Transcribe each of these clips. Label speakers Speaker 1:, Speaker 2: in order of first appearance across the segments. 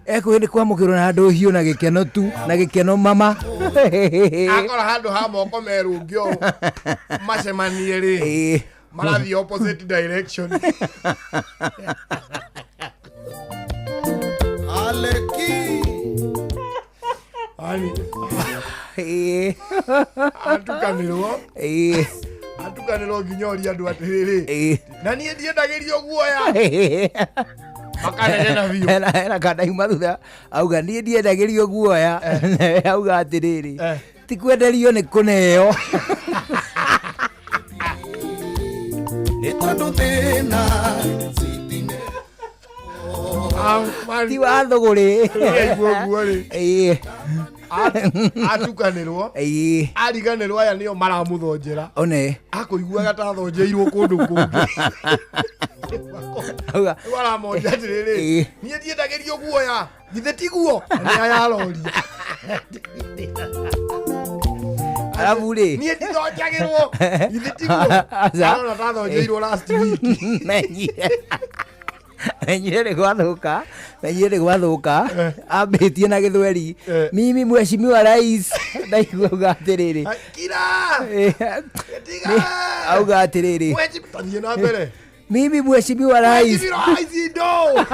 Speaker 1: Eko ni kwa mukiro na ndo hiyo na gikeno tu na gikeno mama
Speaker 2: akora handu ha moko merungio macemanie ri marathi opposite direction aleki ani atukanirwo nginyori andu atiriri na nie ndiendagirio guoya makanegena biu
Speaker 1: era kada imathutha auga nie ndiendagirio guoya auga atiriri ti kwenderio ni kuneo
Speaker 2: etondu thina
Speaker 1: ti wathuguri
Speaker 2: atukanirwo ariganirwo aya nio maramuthonjera
Speaker 1: one
Speaker 2: akuiguaga ta thonjeirwo kundu kungi
Speaker 1: auga
Speaker 2: wala moja tiriri nie ndiendagirio guoya githe tiguo ni ayaroria
Speaker 1: Arabure.
Speaker 2: Nie ndithonjagirwo githe tiguo arona ta thonjeirwo last week
Speaker 1: Menyere gwathuka ambitie na githweri mimi mheshimiwa rais ndaigua atiriri
Speaker 2: kira
Speaker 1: auga atiriri
Speaker 2: mweji na mbere
Speaker 1: mimi mheshimiwa rais
Speaker 2: ndo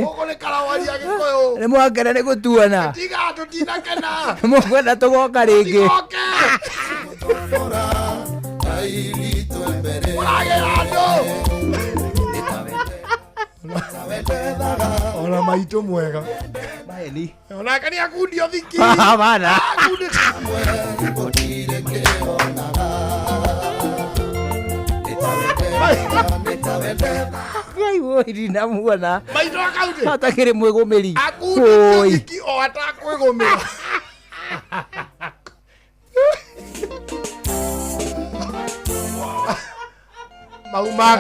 Speaker 2: Ogole karawari agikoyo
Speaker 1: ni mwakena ni gutuana
Speaker 2: tiga tutina kana
Speaker 1: mukwenda tugoka ringi
Speaker 2: ona maito mwega
Speaker 1: baeli
Speaker 2: ona kani akundio thiki
Speaker 1: bana Ngai woi na muona
Speaker 2: maito akaute
Speaker 1: atakire mwegomeri
Speaker 2: akundio thiki o atakwegomera mauma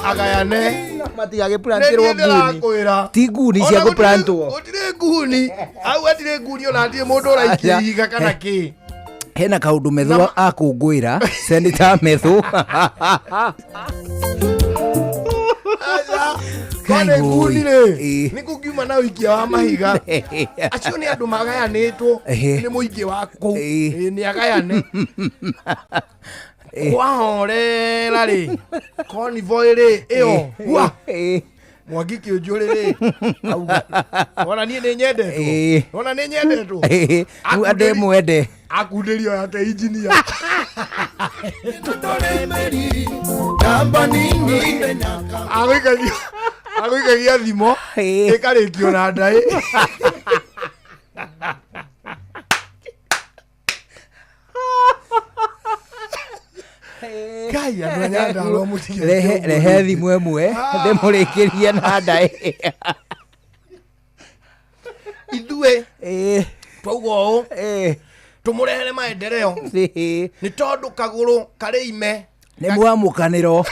Speaker 2: agayane
Speaker 1: matigage plantirwo nguni ti nguni cia ku plantwo
Speaker 2: otire nguni au atire nguni ona atire mundu uraikiga kana ki
Speaker 1: hena kaundu metho akungwira Senator Methu
Speaker 2: kone nguni ri nikukiuma na wikia wa mahiga acio ni andu magayanitwo ni muingi wako ni agayane wahorera ri convoy ri iyo wa mwagiki ujuriri ona nie ni nyendetwo ona ni nyendetwo
Speaker 1: ande mwende
Speaker 2: akundirio yake engineer namba nini agwikagia thimo ikarikio na ndai Kaya ndanyanda ro mutige
Speaker 1: rehe thimu emwe ndimurikirie na ndai
Speaker 2: ithue twaugo tumurehere maendeleo ni tondu kaguru kari ime
Speaker 1: ni mwamukaniro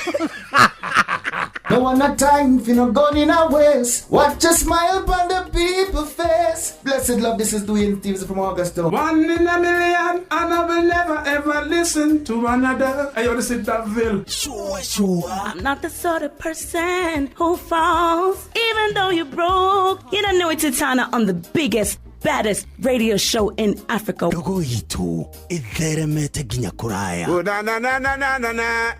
Speaker 3: No one a time for no gun in our waist. Watch a smile upon the people's face. Blessed love, this is Dwayne Stevens from Augusta.
Speaker 4: 1 in a million, and I will never ever listen to another. I only sit that Ville.
Speaker 5: Sure. I'm not the sort of person who falls. Even though you broke, you don't know it's Tana on the biggest, baddest radio show in Africa.
Speaker 6: Dogo itu itheremete ginya kuraya.
Speaker 4: Oh, na.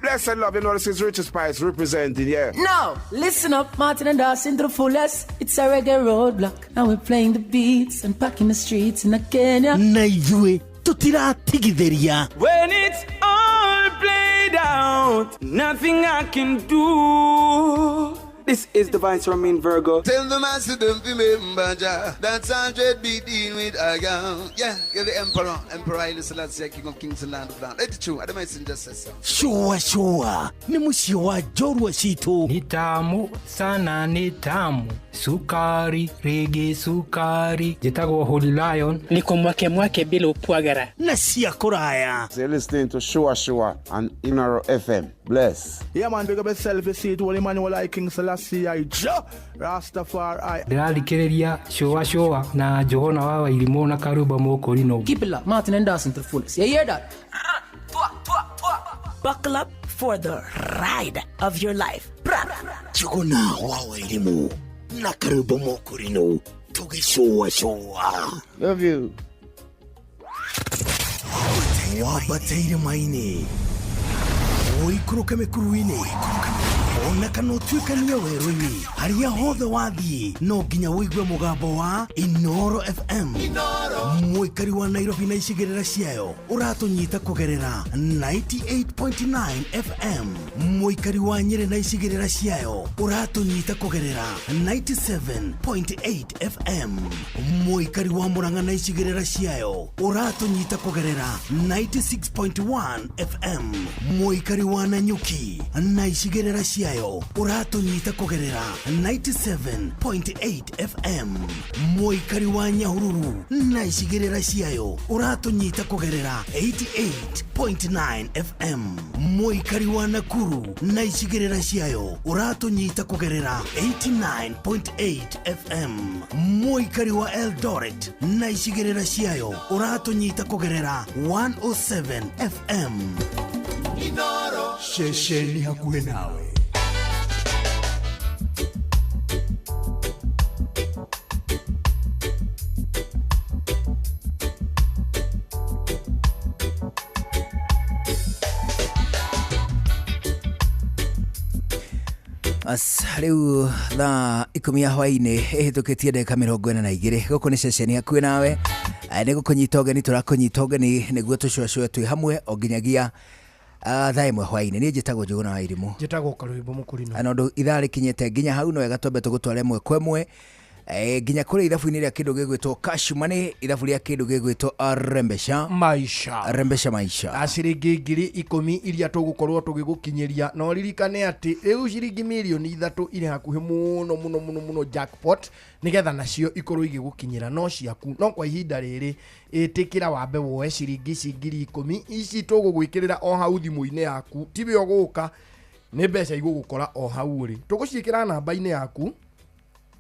Speaker 4: Blessed love, you know this is Richard Spice representing, yeah.
Speaker 7: No, listen up, Martin and Dawson to the fullest. It's a reggae roadblock. Now we're playing the beats and packing the streets in Kenya.
Speaker 6: Na ithue tutiratigithiria.
Speaker 8: When it's all played out, nothing I can do. This is Divine Sermon Virgo.
Speaker 9: Tell the master don't remember that's 100 BD with Agam. Yeah, you're the emperor. Emperor Haile Selassie, king of kings and land of land. It's true. I don't mind just say so.
Speaker 6: Sure. Ni musio wa jorwa shitu.
Speaker 10: Ni tamu sana ni tamu. Sukari, rege sukari. Jitagwa Holy Lion.
Speaker 11: Niko mwake bila upwagara.
Speaker 6: Na siya kuraya.
Speaker 4: You're listening to Shua on Inaro FM. Bless.
Speaker 12: Yeah man, big up yourself. You see it, Holy Emmanuel I King Selassie I Rastafari.
Speaker 10: Ndĩrarikĩrĩria Shua na Johana wa Wairimu na Karuba Mokorino.
Speaker 7: Keep it locked, Martin and Dawson to the fullest. You hear that?
Speaker 5: buckle up for the ride of your life.
Speaker 6: Chukuna wawa ilimu na karibu mokurino tugishowa showa.
Speaker 1: Love you.
Speaker 6: Wabateire maine oikuruka mekuruine ona kana tuikania weruni haria hothe wathie no nginya wigue mugambo wa Inoro FM. Muikari wa Nairobi na icigirira ciayo uratunyita kugerera 98.9 FM. Muikari wa Nyeri na icigirira ciayo uratunyita kugerera 97.8 FM. Muikari wa Murang'a na icigirira ciayo uratunyita kugerera 96.1 FM. Muikari wa Nanyuki na icigirira ciayo uratunyita kugerera 97.8 FM. Muikari wa Nyahururu na icigirira ciayo uratunyita kugerera 88.9 FM. Muikari wa Nakuru na icigirira ciayo uratunyita kugerera 89.8 FM. Muikari wa Eldoret na icigirira ciayo uratunyita kugerera 107 FM. Inoro
Speaker 1: shesheni hakuhe nawe. Riu thaa 10 ya hwaini ihitukitie ndagika 42 guku ni ceceni hakuhi nawe ni gukunyita ugeni turakunyita ugeni niguo tucwacwe twi hamwe o nginyagia thaa imwe hwaini. Ni njitagwo Njuguna wa Irimu,
Speaker 2: njitagwo Karwimbo Mukurino.
Speaker 1: Ana ndu ithaa rikinyete nginya hau no wega twambe tugutware mwe kwemwe nginya kuri ithabu-ini ria kindu gigwitwo Cash Money, ithabu ria kindu gigwitwo Rembesha Maisha.
Speaker 2: Aciringi ngiri 10 iria tugukorwo tugigukinyiria no ririkane ati riu ciringi milioni 3 iri hakuhi muno jackpot nigetha nacio ikorwo igigukinyira no ciaku no kwa ihinda riri itikira wambe woe ciringi ngiri 10 ici tugugwikirira o hau thimu-ini yaku tibe oguka ni mbeca igugukora o hau ri tuguciikira namba-ini yaku.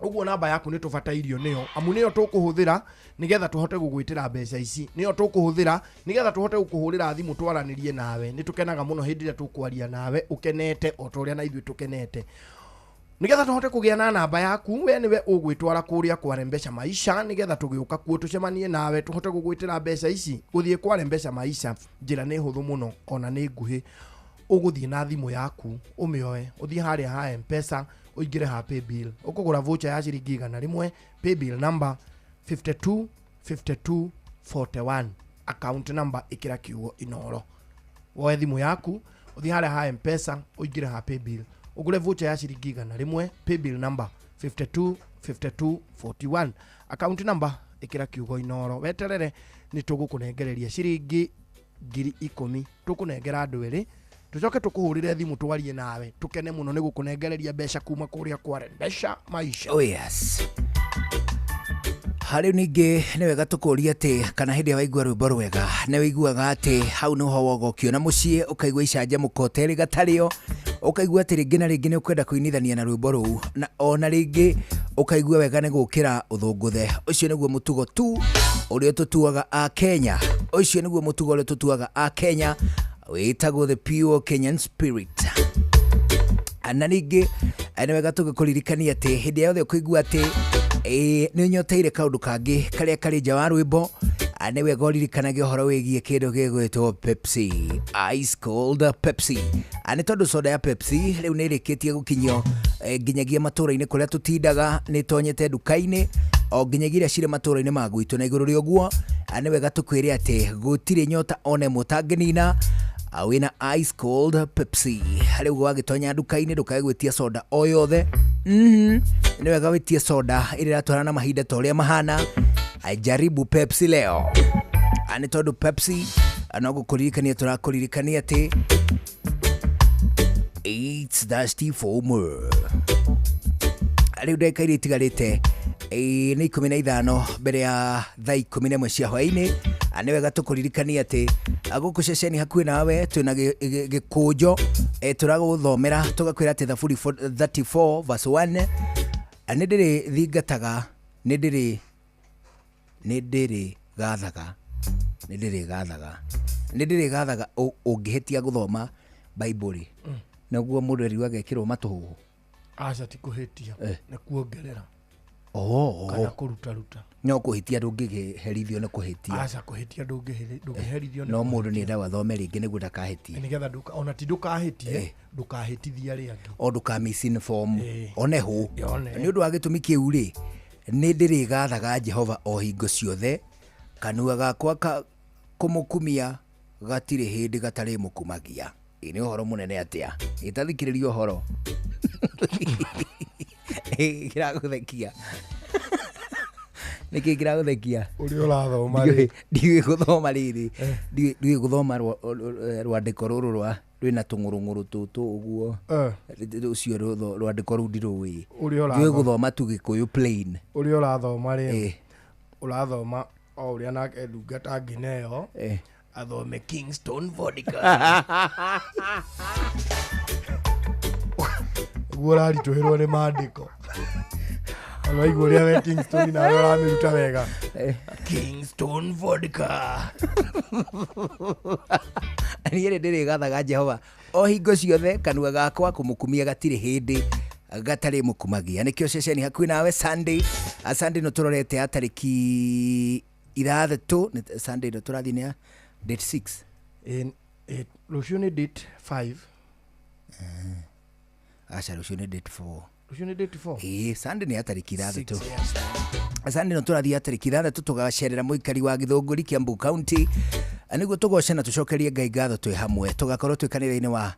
Speaker 2: Uguo namba yaku ni tubatairio niyo amu niyo tukuhuthira nigetha tuhote gugwitira mbeca ici, niyo tukuhuthira nigetha tuhote gukuhurira thimu twaranirie nawe. Ni tukenaga muno hindi ria tukwaria nawe ukenete o toria na ithui tukenete. Nigetha tuhote kugia na namba yaku we niwe ugwitwara kuria kwa Rembesha Maisha nigetha tugiuka kuo tucemanie nawe tuhote gugwitira mbeca ici. Guthie kwa Rembesha Maisha njira ni huthu muno ona ni nguhi. Uguthie na thimu yaku umioe uthie haria ha M-Pesa uingire ha paybill ukugura voucher ya ciringi 100 paybill number 525241 account number ikira kiugo Inoro. Woe thimu yaku uthie haria ha M-Pesa uingire ha paybill ugure voucher ya ciringi 100 paybill number 525241 account number ikira kiugo Inoro. Weterere ni tugukunengereria ciringi 10,000 tukunengera andu eri tucoke tukuhurire thimu twarie nawe tukene muno ni gukunengereria mbeca kuma kuria kwa Rembesha Maisha.
Speaker 1: Oh yes. Hari ningi ni wega tukuria ati kana hindi waigua rwimbo rwega ni wiguaga ati hau no ho wogokiona mucii ukaigua icanja mukoteri gatario ukaigua ati ringi na ringi ni ukwenda kuinithania na rwimbo ruu na ona ringi ukaigua wega ni gukira uthunguthe. Ucio niguo mutugo tu uria tutuaga a Kenya. Ucio niguo mutugo uria tutuaga a Kenya witagwo the pure Kenyan spirit. Ana ningi ni wega tugukuririkania ati hindi yothe ukuigua ati ni nyoteire kaundu kangi karia kari nja wa rwimbo ni wega uririkanagie uhoro wigie kindu gigwitwo Pepsi, ice cold Pepsi. Ani tondu soda ya Pepsi riu ni irikitie gukinyio nginyagia matura-ini kuria tutindaga ni tonyete nduka-ini o nginyagia cire matura-ini magwitu na iguru ria uguo ni wega tukwire ati gutire nyota one mutangenina awina ice cold Pepsi. Riu wagitonya nduka-ini ndukagwitia soda o yothe. Ni wega witie soda ira twarana mahinda toria mahana. Ajaribu Pepsi leo. Ani tondu Pepsi anogukuririkania turakuririkania ati it's thirsty for more. Riu ndagika iria itigarite ni 15 mbere ya thaa 11 cia hwaini. Ni wega tukuririkania ati guku ceceni hakuhi nawe twina gikunjo turaguthomera tugakwira ati Thaburi 34 verse 1 ni ndiri thingataga ni ndiri gathaga ungihitia guthoma Bible naguo mũndũ agekĩrwo matũhũ
Speaker 2: aca ti kũhĩtia na kuongerera
Speaker 1: kana
Speaker 2: kũruta
Speaker 1: no kũhĩtia ndũngĩherithio na kũhĩtia
Speaker 2: aca kũhĩtia ndũngĩherithio
Speaker 1: no mũndũ nĩ endaga thome rĩngĩ nĩguo ndakahĩtie
Speaker 2: nĩgetha ona ti ndũkahĩtie ndũkahĩtithia arĩa angĩ
Speaker 1: o ndũka misinform oneho nĩ ũndũ wa gĩtũmi kĩu rĩ nĩ ndĩrĩgathaga Jehova o hingo ciothe kanua gakwa kũmũkumia gatirĩ hĩndĩ gatarĩ mũkumagia nĩ ũhoro mũnene atĩa ĩtathikĩrĩria ũhoro kĩragũthekia nĩkĩ kĩragũthekia
Speaker 2: ũrĩa ũrathoma
Speaker 1: ndiũĩ gũthoma rĩrĩ ndiũĩ gũthoma rwandĩko rũrũ rwĩna tũng'ũrũng'ũrũ tũtũ ũguo ũcio rwandĩko rũu ndirũĩ ndiũĩ gũthoma tu Gĩkũyũ plain
Speaker 2: ũrĩa ũrathoma rĩ ũrathoma o ũrĩa nake ndungata ngineo athome Kingston vodka guo raritũhĩrwo nĩ maandĩko Alaigua ũrĩa we Kingston na arĩa ũramĩruta wega Kingston vodka
Speaker 1: niĩ ndĩrĩgathaga Jehova o hingo ciothe kanua gakwa kũmũkumia gatirĩ hĩndĩ gatarĩ mũkumagia nĩkĩo ceceni hakuhĩ nawe Sunday no tũrorete tarĩki 6 Sunday no tũrathiĩ nĩ date 6
Speaker 2: rũciũ nĩ date 5
Speaker 1: aca rũciũ nĩ date 4
Speaker 2: rũciũ nĩ date 4
Speaker 1: Sunday nĩ tarĩki 6 Sunday no tũrathiĩ tarĩki 6 tũgacerera mũikari wa Gĩthũngũri Kiambu County nĩguo tũgoce na tũcokerie Ngai ngatho twĩ hamwe tũgakorwo twĩ kanitha-inĩ wa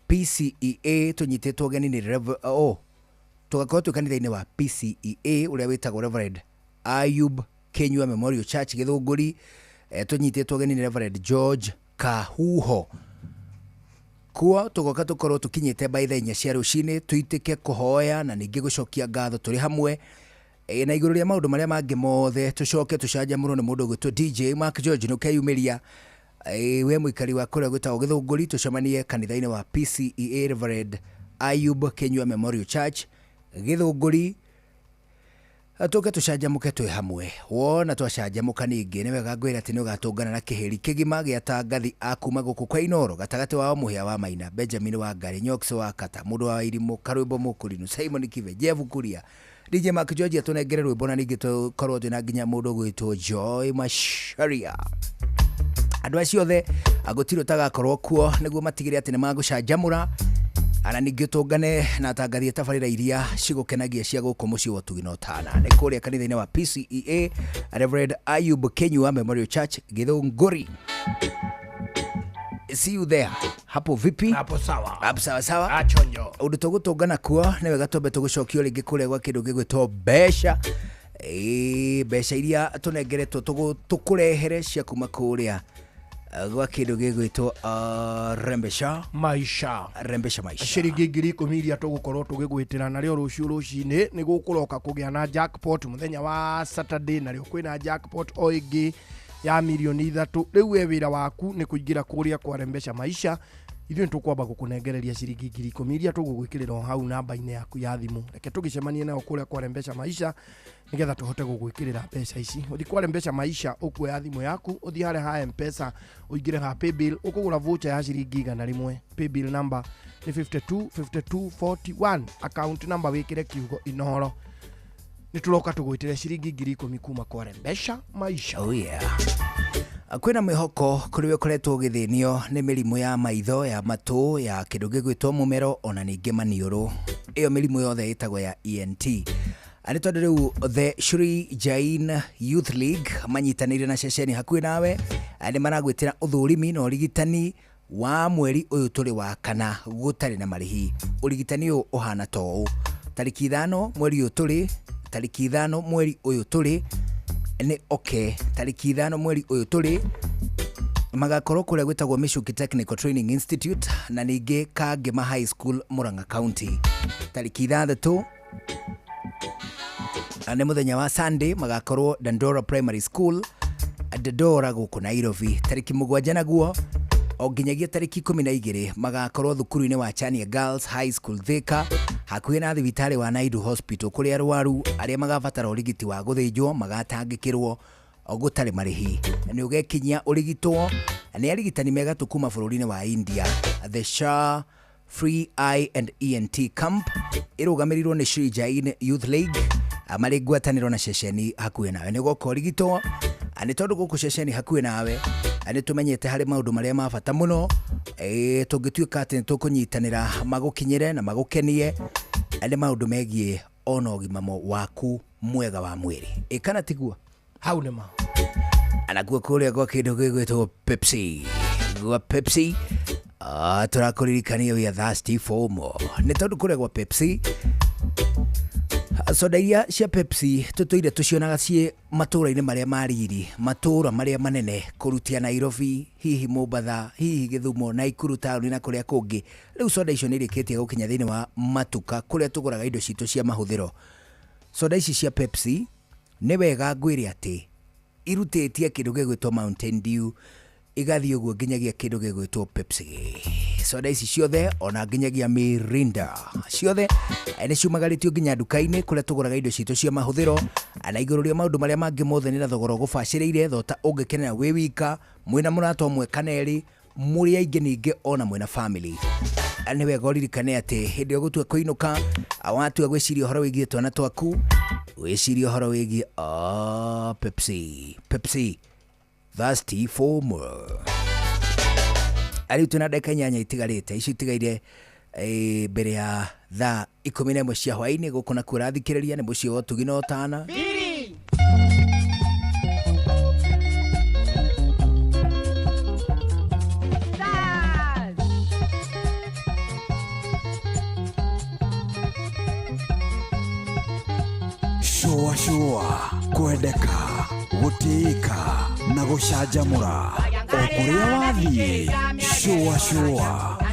Speaker 1: PCEA tũnyitĩtwo ũgeni nĩ tũgakorwo twĩ kanitha-inĩ wa PCEA ũrĩa wĩtagwo Reverend Ayub Kenyua Memorial Church Gĩthũngũri tũnyitĩtwo ũgeni nĩ Reverend George Kahuho kuo tũgoka tũkorwo tũkinyĩte by thaa 4 cia rũcinĩ tuitĩke kũhoya na ningĩ gũcokia ngatho tũrĩ hamwe na igũrũ rĩa maũndũ marĩa mangĩ mothe tũcoke tũcanjamũrwo nĩ mũndũ gwĩtwo DJ Mark George no keyumĩria we mũikari wa kũrĩa gwĩtagwo Gĩthũngũri tũcemanie kanitha-inĩ wa PCEA Reverend Ayub Kenyua Memorial Church Gĩthũngũri atuke tũcanjamũke twĩ hamwe wona twacanjamũka ningĩ nĩ wega ngwĩra atĩ nĩ ũgatũngana na kĩheri kĩgima gĩa tangathi akuma gũkũ kwa Inoro gatagatĩ wao mũhĩa wa Maina Benjamin wa Ngari Nyox wa Kata mũndũ wa Irimũ Karwĩmbo Mũkũrinu Simon Kive Jeff Kuria DJ Mark George atũnengere rwĩmbo na ningĩ tũkorwo twĩna nginya mũndũ gwĩtwo Joy Masharia andũ acio othe agũtirwo tagakorwo kuo nĩguo matigĩre atĩ nĩ magũcanjamũra ana ningĩ tũngane na tangathie tabarĩra iria cigũkenagia cia gũkũ mũciĩ wa Tugino Tana nĩ kũrĩa kanitha-inĩ wa PCEA Reverend Ayub Kenyua Memorial Church Gĩthũngũri. See you there. Hapo vipi?
Speaker 2: Hapo sawa.
Speaker 1: Achonyo. Ũndũ tũgũtũngana kuo nĩ wega twambe tũgũcokio rĩngĩ kũrĩa gwa kĩndũ gĩgwĩtwo mbeca. Mbeca iria tũnengeretwo tũkũrehere cia kuma kũrĩa gwa kĩndũ gĩgwĩtwo rembesha maisha
Speaker 2: ciringi 10,000 iria tũgũkorwo tũgĩgwĩtĩra narĩo rũciũ rũcinĩ nĩ gũkũroka kũgĩa na jackpot mũthenya wa Saturday narĩo kwĩna jackpot o ĩngĩ ya milioni 3 rĩu we wĩra waku nĩ kũingĩra kũrĩa kwa rembesha maisha ithuĩ tũkwamba gũkũnengereria ciringi 10,000 iria tũgũgwĩkĩrĩra hau namba-inĩ yaku ya thimũ reke tũgĩcemanie nayo kũrĩa kwa rembesha maisha nĩgetha tũhote gũgwĩkĩrĩra mbeca ici ũthi kwa rembesha maisha ũkuoya thimũ yaku ũthi harĩa ha M-Pesa ũingĩre ha paybill ũkũgũra voucher ya ciringi 100 paybill number nĩ 525241 account number wĩkĩre kiugo Inoro nĩ tũroka tũgwĩtĩre ciringi 10,000 kuma kwa rembesha maisha.
Speaker 1: Oh yeah. Kwĩna mwĩhoko kũrĩ we ũkoretwo ũgĩthĩnio nĩ mĩrimũ ya maitho ya matũ ya kĩndũ gĩgwĩtwo mũmero ona ningĩ maniũrũ ĩyo mĩrimũ yothe ĩtagwo ya ENT arĩ tondũ rĩu the Shri Jain Youth League manyitanĩire na ceceni hakuhĩ nawe nĩ maragwĩtĩra ũthũrimi na ũrigitani wa mweri ũyũ tũrĩ wa kana gũtarĩ na marĩhi ũrigitani ũyũ ũhana ta ũũ tarĩki 5 mweri ũyũ tũrĩ tarĩki 5 mweri ũyũ tũrĩ nĩ tarĩki 5 mweri ũyũ tũrĩ magakorwo kũrĩa gwĩtagwo Mishuki Technical Training Institute na ningĩ Kangema High School Murang'a County tarĩki 6 nĩ mũthenya wa Sunday magakorwo Dandora Primary School Dandora gũkũ Nairobi tarĩki 7 naguo o nginyagia tarĩki 12 magakorwo thukuru-inĩ wa Chania Girls High School Thika hakuhĩ na thibitarĩ wa Naidu Hospital kũrĩa arwaru arĩa magabatara ũrigiti wa gũthĩnjwo magatangĩkĩrwo gutari marihi ni ugekinyia urigitwo ni arigitani mega tukuma bururi-ini wa India. The Shah Free Eye and ENT Camp irugamirirwo ni Shri Jain Youth League amari ngwataniro na ceceni hakuhe nawe ni goko urigitwo ani tondu guku ceceni hakuhe nawe ani tumenyete hari maundu maria ma bata muno tungituika ati tukunyitanira magukinyire na magukenie ani maundu megie ono gimamo waku mwega wa mwiri ikana tigua
Speaker 2: hau nĩ ma
Speaker 1: anakuwa kuria gwa kindu gigwitwo Pepsi gwa Pepsi turakuririkania we are thirsty for more ni tondu kuria gwa Pepsi soda iria cia Pepsi tutuire tucionaga cie matura-ini maria mariri matura maria manene kurutia Nairobi hihi Mombasa hihi Githumo Naikuru tauni na kuria kungi riu soda icio ni rikitie gukinya thiini wa matuka kuria tuguraga indo citu cia mahuthiro. Soda ici cia Pepsi ni wega ngwire ati irutitie kindu gigwitwo Mountain Dew igathii uguo nginyagia kindu gigwitwo Pepsi. Soda ici ciothe ona nginyagia Mirinda ciothe ni ciumagaritio nginya nduka-ini kuria tuguraga indo citu cia mahuthiro ana iguru ria maundu maria mangi mothe ni na thogora gubaciriire thota ungikenera wi wika mwina murato mwe kaneri muri aingi ningi ona mwina family. Ani wega uririkane ati hindi gutua kuinuka awatu gwiciria horo wigie twana twaku wiciria horo wigie Pepsi thirsty for more. Ari tuna dakika nyanya itigarite ici itigaire mbere ya thaa 11 cia hwaini gukuna kurathikiriria ni mucie wa tugino tana
Speaker 6: shua kwendeka gutika na gucanjamura okuria wathie shua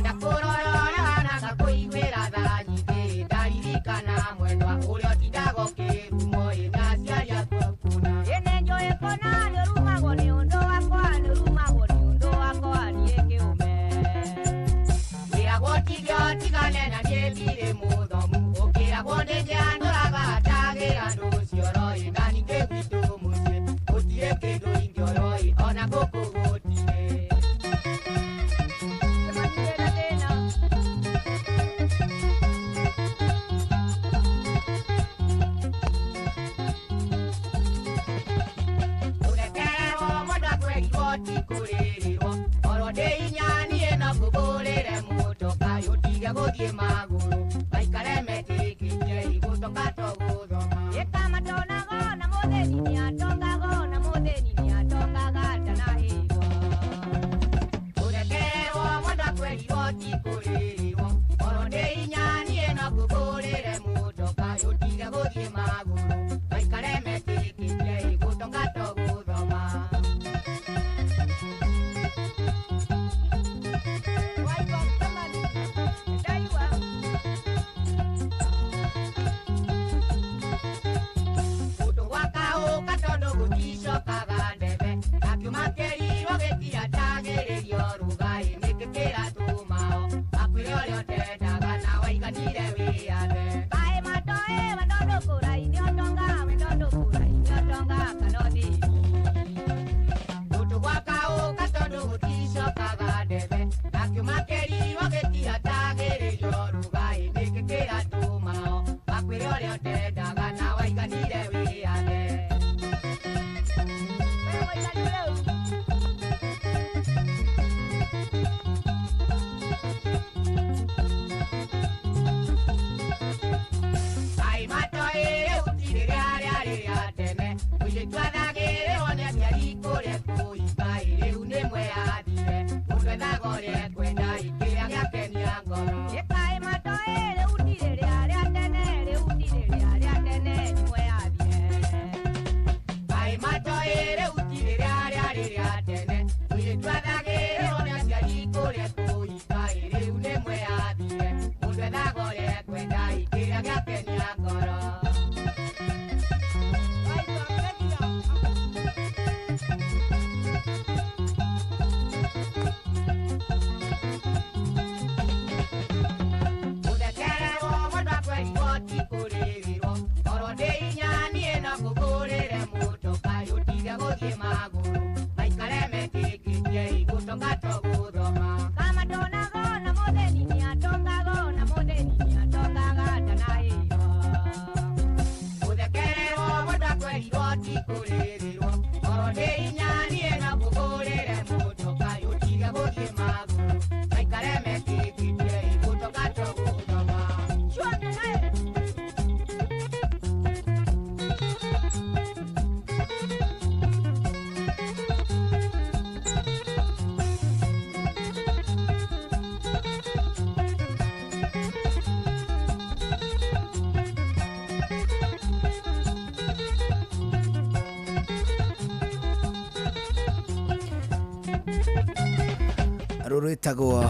Speaker 1: wetagwo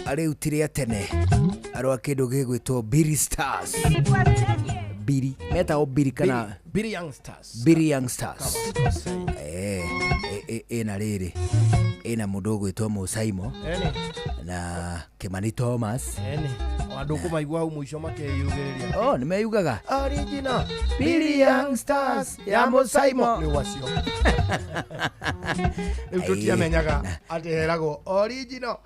Speaker 1: ariu tiria tene arwa kindu gigwitwo Billy Stars. Billy metagwo Billy kana
Speaker 2: Billy Youngsters.
Speaker 1: Billy Youngsters. Ena riri ena mundu gwitwo Musaimo na Kimani Thomas.
Speaker 2: Wandu kumaigua hau mwisho makeyugereria.
Speaker 1: Nimeyugaga
Speaker 2: original Billy Youngsters ya Musaimo ni wacio. Tutiamenyaga ati herago original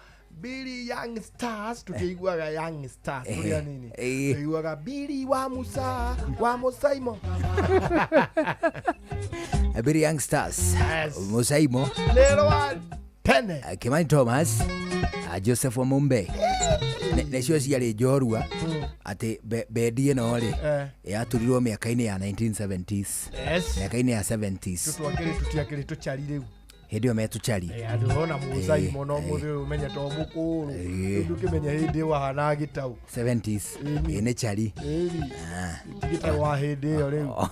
Speaker 2: Billy Youngsters, tukiguaga Youngsters tulia nini? Tukiguaga Billy wa Musa wa Musaimo.
Speaker 1: Billy Youngsters, Musaimo,
Speaker 2: Lero Pene,
Speaker 1: Kimani Thomas, Joseph Mumbe. Nesio ciarĩ njorua ati bendi ĩno rĩ yaturirwo mĩaka-inĩ ya 1970s. Mĩaka-inĩ ya 70s.
Speaker 2: Tutiakĩrĩ tuchari rĩu.
Speaker 1: Hĩndĩ ĩyo metuchari.
Speaker 2: Andũ ona Musaimo no mũthĩ ũmenye to mũkũrũ. Ndũkĩmenya hĩndĩ ĩyo hana gĩtau.
Speaker 1: 70s. Nĩ chari.
Speaker 2: Gĩtau wa hĩndĩ ĩyo rĩu.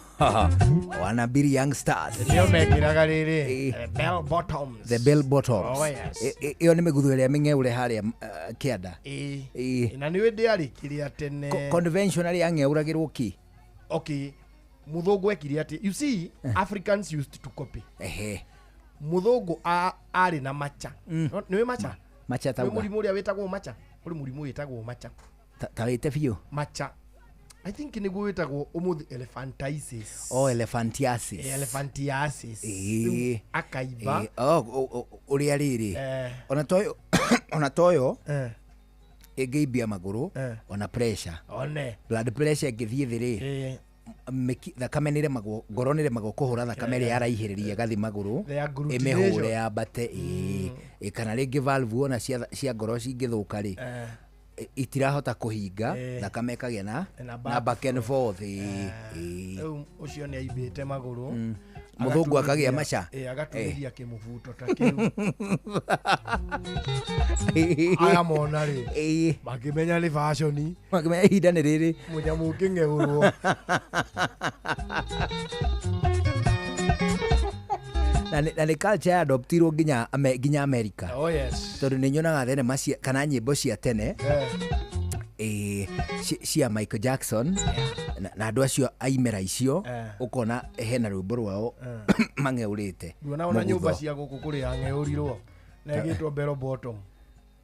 Speaker 1: Wana Billy Youngsters.
Speaker 2: Nĩo mekĩraga rĩrĩ bell bottoms.
Speaker 1: The bell bottoms. Ĩyo nĩ mĩgutho ĩrĩa mĩng'eũre harĩa kĩanda.
Speaker 2: Na nĩ wĩndĩ arĩkĩrĩa tene.
Speaker 1: Conventionally ang'eũragĩrwo ki.
Speaker 2: Okay. Muthũngũ ekire atĩ. You see, Africans used to copy. Muthũngũ arĩ na macha. Nĩwe macha?
Speaker 1: Macha tauga.
Speaker 2: Mũrimũ ũrĩa wĩtagwo macha. Kũrĩ mũrimũ wĩtagwo macha.
Speaker 1: Ta wĩte biũ.
Speaker 2: Macha. I think nĩguo wĩtagwo ũmũthĩ elephantiasis.
Speaker 1: Elephantiasis.
Speaker 2: Elephantiasis. Akaiba.
Speaker 1: Ũrĩa rĩrĩ. Ona toyo. Ĩngĩimbia magũrũ. Ona pressure. Blood pressure ĩngĩthiĩ thĩ rĩ. Thakame nĩ remagwo ngoro nĩ remagwo kũhũra thakame ĩrĩa yaraihĩrĩria gathi magũrũ ĩmĩhũre yambate kana rĩngĩ valve ona cia ngoro cingĩthũka rĩ itirahota kũhinga thakame ĩkagĩa na back and forth.
Speaker 2: Ũcio nĩ aimbĩte magũrũ
Speaker 1: mũthũngũ akagĩa macha
Speaker 2: agatũrĩria kĩmũbuto ta kĩu aya mona rĩ makĩmenya nĩ fashion
Speaker 1: makĩmenya ihinda nĩ rĩrĩ
Speaker 2: mũnyamũ ũkĩng'eũrwo
Speaker 1: na nĩ culture adoptirwo nginya America. Tondũ nĩ nyonaga thenema kana nyĩmbo cia tene cia Michael Jackson na andũ acio aimera icio ukona hena rwĩmbo rwao mang'eũrĩte.
Speaker 2: Ona nyũmba cia gũkũ kũrĩ ang'eũrirwo na ĩgĩtwo bell bottom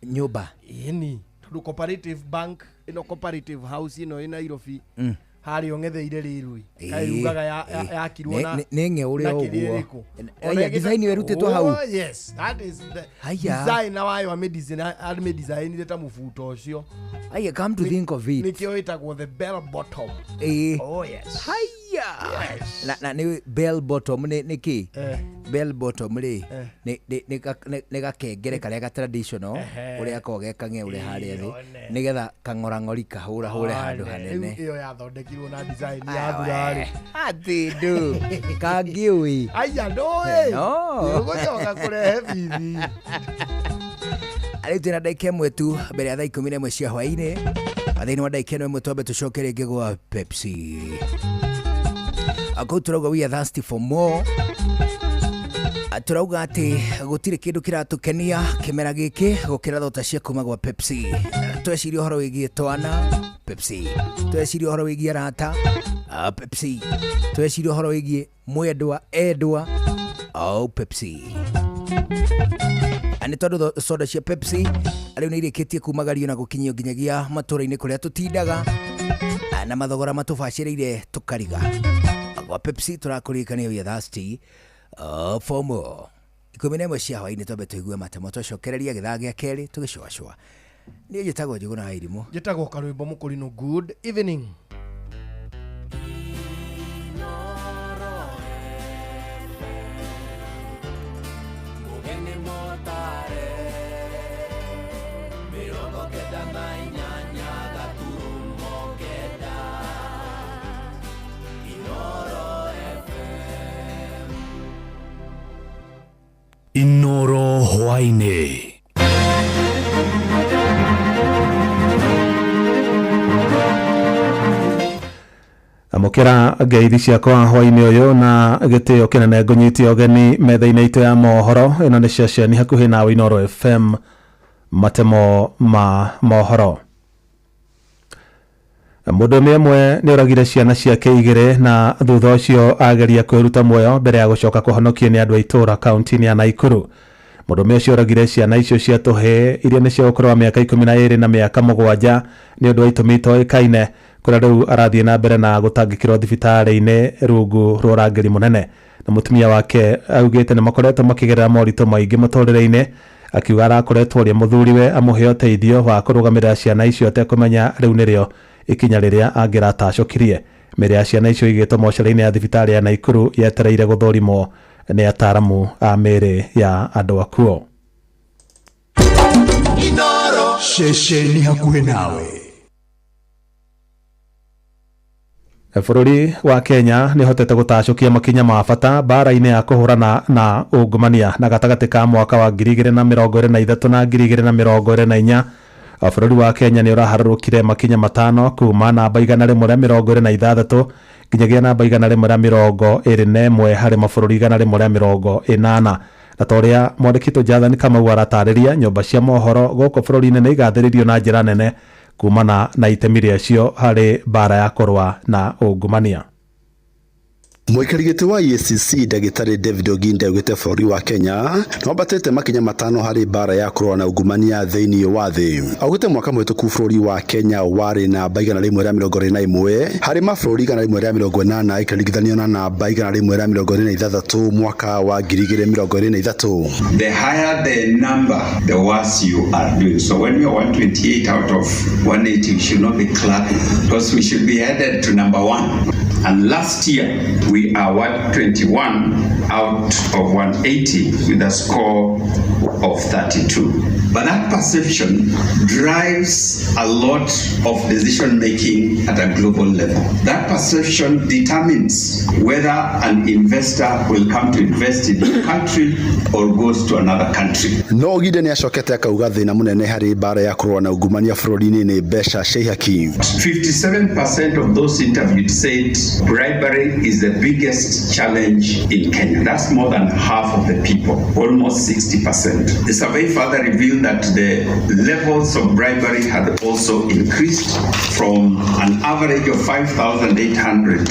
Speaker 1: nyũmba
Speaker 2: tondũ Cooperative Bank ĩno Cooperative House ĩno ĩ Nairobi harĩ ong'etheire rĩrũi kairugaga yakirwo na
Speaker 1: nĩ ng'eũrĩ ũguo oya design ĩrutĩtwo hau.
Speaker 2: Yes, that is the design wayo ame design ĩta mũbuto ũcio.
Speaker 1: I come to think of it.
Speaker 2: Nikio ĩtagwo the bell bottom. Oh yes.
Speaker 1: Na nĩ bell bottom nĩ kĩ? Bell bottom rĩ nĩ gakengere karĩa ga traditional ũrĩa kogeka kang'eũre harĩa thĩ nĩgetha kang'orang'ori kahũrahũre handũ hanene.
Speaker 2: Iyo yathondekirwo na design ya thurarĩ
Speaker 1: ati ndu kangĩũĩ
Speaker 2: aya ndoĩ ũgũcoka kũrehe bithi.
Speaker 1: Rĩu twĩna ndagĩka ĩmwe tu mbere ya thaa 11 cia hwaĩ-inĩ. Thĩinĩ wa ndagĩka ĩno ĩmwe twambe tũcoke rĩngĩ gwa Pepsi. Akau turauga we are thirsty for more. Turauga ati gũtirĩ kĩndũ kĩratũkenia kĩmera gĩkĩ gũkĩra thota cia kuma gwa Pepsi. Tweciria ũhoro wĩgiĩ twana Pepsi. Tweciria ũhoro wĩgiĩ arata Pepsi. Tweciria ũhoro wĩgiĩ mwendwa endwa Pepsi. Ani tondũ soda cia Pepsi rĩu nĩ irĩkĩtie kumagario na gũkinyio nginyagia matũũra-inĩ kũrĩa tũtindaga na mathogora matũbacĩrĩire tũkariga. Gwa Pepsi tũrakũririkania we are thirsty for more. 11 cia hwaĩ-inĩ twambe tũigue matemo tũcokereria gĩthaa gĩa kerĩ tũgĩcũacũa. Niĩ njĩtagwo Njũgũna wa Irimũ.
Speaker 2: Njĩtagwo Karwĩmbo Mũkũrinũ. Good evening.
Speaker 6: Inoro hwaĩ-inĩ.
Speaker 13: Amũkĩra ngeithi ciakwa hwaĩ-inĩ ũyũ na gĩtĩo kĩnene ngũnyitie ũgeni metha-inĩ itũ ya mohoro. Ĩno nĩ ceceni hakuhĩ nawe Inoro FM matemo ma mohoro. Mũndũrũme ũmwe nĩ oragire ciana ciake 2 na thutha ũcio ageria kwĩruta muoyo mbere ya gũcoka kũhonokio nĩ andũ a itũũra kaunti-inĩ ya Naikuru. Mũndũrũme ũcio oragire ciana icio cia tũhĩĩ iria nĩ cia ũkũrũ wa mĩaka 12 na mĩaka 7 nĩ ũndũ wa itũmi itoĩkaine, kũrĩa rĩu arathiĩ na mbere na gũtangĩkĩrwo thibitarĩ-inĩ rungu rwa ũrangĩri mũnene. Na mũtumia wake augĩte nĩ makoretwo makĩgerera moritũ maingĩ mũtũrĩre-inĩ, akiuga arakoretwo ũrĩa mũthuriwe amũhe ũteithio wa kũrũgamĩrĩra ciana icio atekũmenya rĩu nĩrĩo ikinya rĩrĩa angĩratacokirie. Mĩrĩ ya ciana icio igĩtwo mocarĩ-inĩ ya thibitarĩ ya Naikuru yetereire gũthũrimwo nĩ ataaramu a mĩrĩ ya andũ akuo.
Speaker 6: Inoro ceceni hakuhĩ nawe.
Speaker 13: Bũrũri wa Kenya nĩ hotete gũtacokia makinya ma bata mbara-inĩ ya kũhũrana na ungumania na gatagatĩ ka mwaka wa 2023 na 2024. Bũrũri wa Kenya nĩ ũraharũrũkire makinya 5 kuma namba 126 nginyagia namba 121 harĩ mabũrũri 180. Na torĩa mwandĩkĩtwo Jonathan Kamau aratarĩria, nyũmba cia mohoro gũkũ bũrũri-inĩ nĩ igathĩrĩrio na njĩra nene kumana na itemi rĩacio harĩ mbara ya kũrũa na ungumania.
Speaker 14: Mũikarĩri wa EACC Dagĩtarĩ David Oginda augĩte bũrũri wa Kenya no batĩte makinya 5 harĩ mbara ya kũrũa na ungumania thĩinĩ wa thĩ. Augĩte mwaka mũhĩtũku bũrũri wa Kenya warĩ na namba 121 harĩ mabũrũri 180 ĩkĩringithanio na namba 126 mwaka wa 2023.
Speaker 15: The higher the number, the worse you are doing. So when you're 128 out of 180, you should not be clapping, because we should be headed to number 1. And last year, we are 121 out of 180 with a score of 32. But that perception drives a lot of decision making at a global level. That perception determines whether an investor will come to invest in your country or goes to another country.
Speaker 14: No Oginda nĩ acokete akauga thĩna mũnene harĩ mbara ya kũrũa na ungumania bũrũri-inĩ nĩ mbeca cia ihaki.
Speaker 15: 57% of those interviewed said bribery is the biggest challenge in Kenya. That's more than half of the people, almost 60%. The survey further revealed that the levels of bribery had also increased from an average of 5,800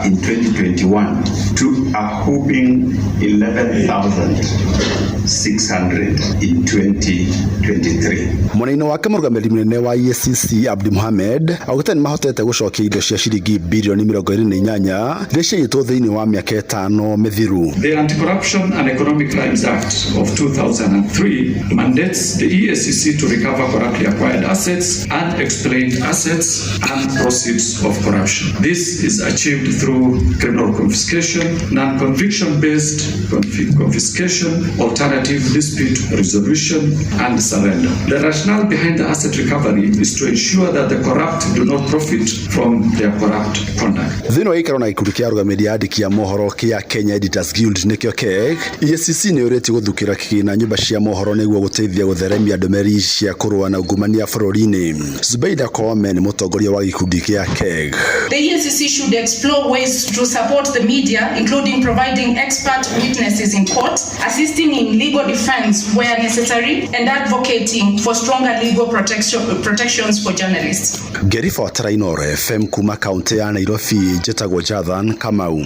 Speaker 15: in 2021 to a whopping 11,600 in 2023.
Speaker 14: Mwena-inĩ wake mũrũgamĩrĩri mũnene wa EACC Abdi Mohamed augĩte nĩ mahotete gũcokia indo cia ciringi bilioni 28 iria ciaiyĩtwo thĩinĩ wa mĩaka 5 mĩthiru.
Speaker 4: The Anti-Corruption and Economic Crimes Act of 2003 mandates the EACC to recover corruptly acquired assets, unexplained assets, and proceeds of corruption. This is achieved through criminal confiscation, non-conviction-based confiscation, alternative dispute resolution, and surrender. The rationale behind the asset recovery is to ensure that the corrupt do not profit from their corrupt conduct.
Speaker 14: Thĩinĩ wa gĩikaro na gĩkundi kĩa arũgamĩrĩri a andĩki a mohoro kĩa Kenya Editors Guild nĩkĩo KEG, EACC nĩ yũrĩtie gũthukĩra kĩgĩna nyũmba cia mohoro nĩguo gũteithia gũtheremia ndũmĩrĩri cia kũrũa na ungumania bũrũri-inĩ. Zubeida Koome nĩ mũtongoria wa gĩkundi kĩa KEG.
Speaker 16: The EACC should explore ways to support the media, including providing expert witnesses in court, assisting in legal defense where necessary, and advocating for stronger legal protections for journalists.
Speaker 14: Ngerifa Tarainore FM kuma kaunti ya Nairobi, njĩtagwo Jonathan Kamau.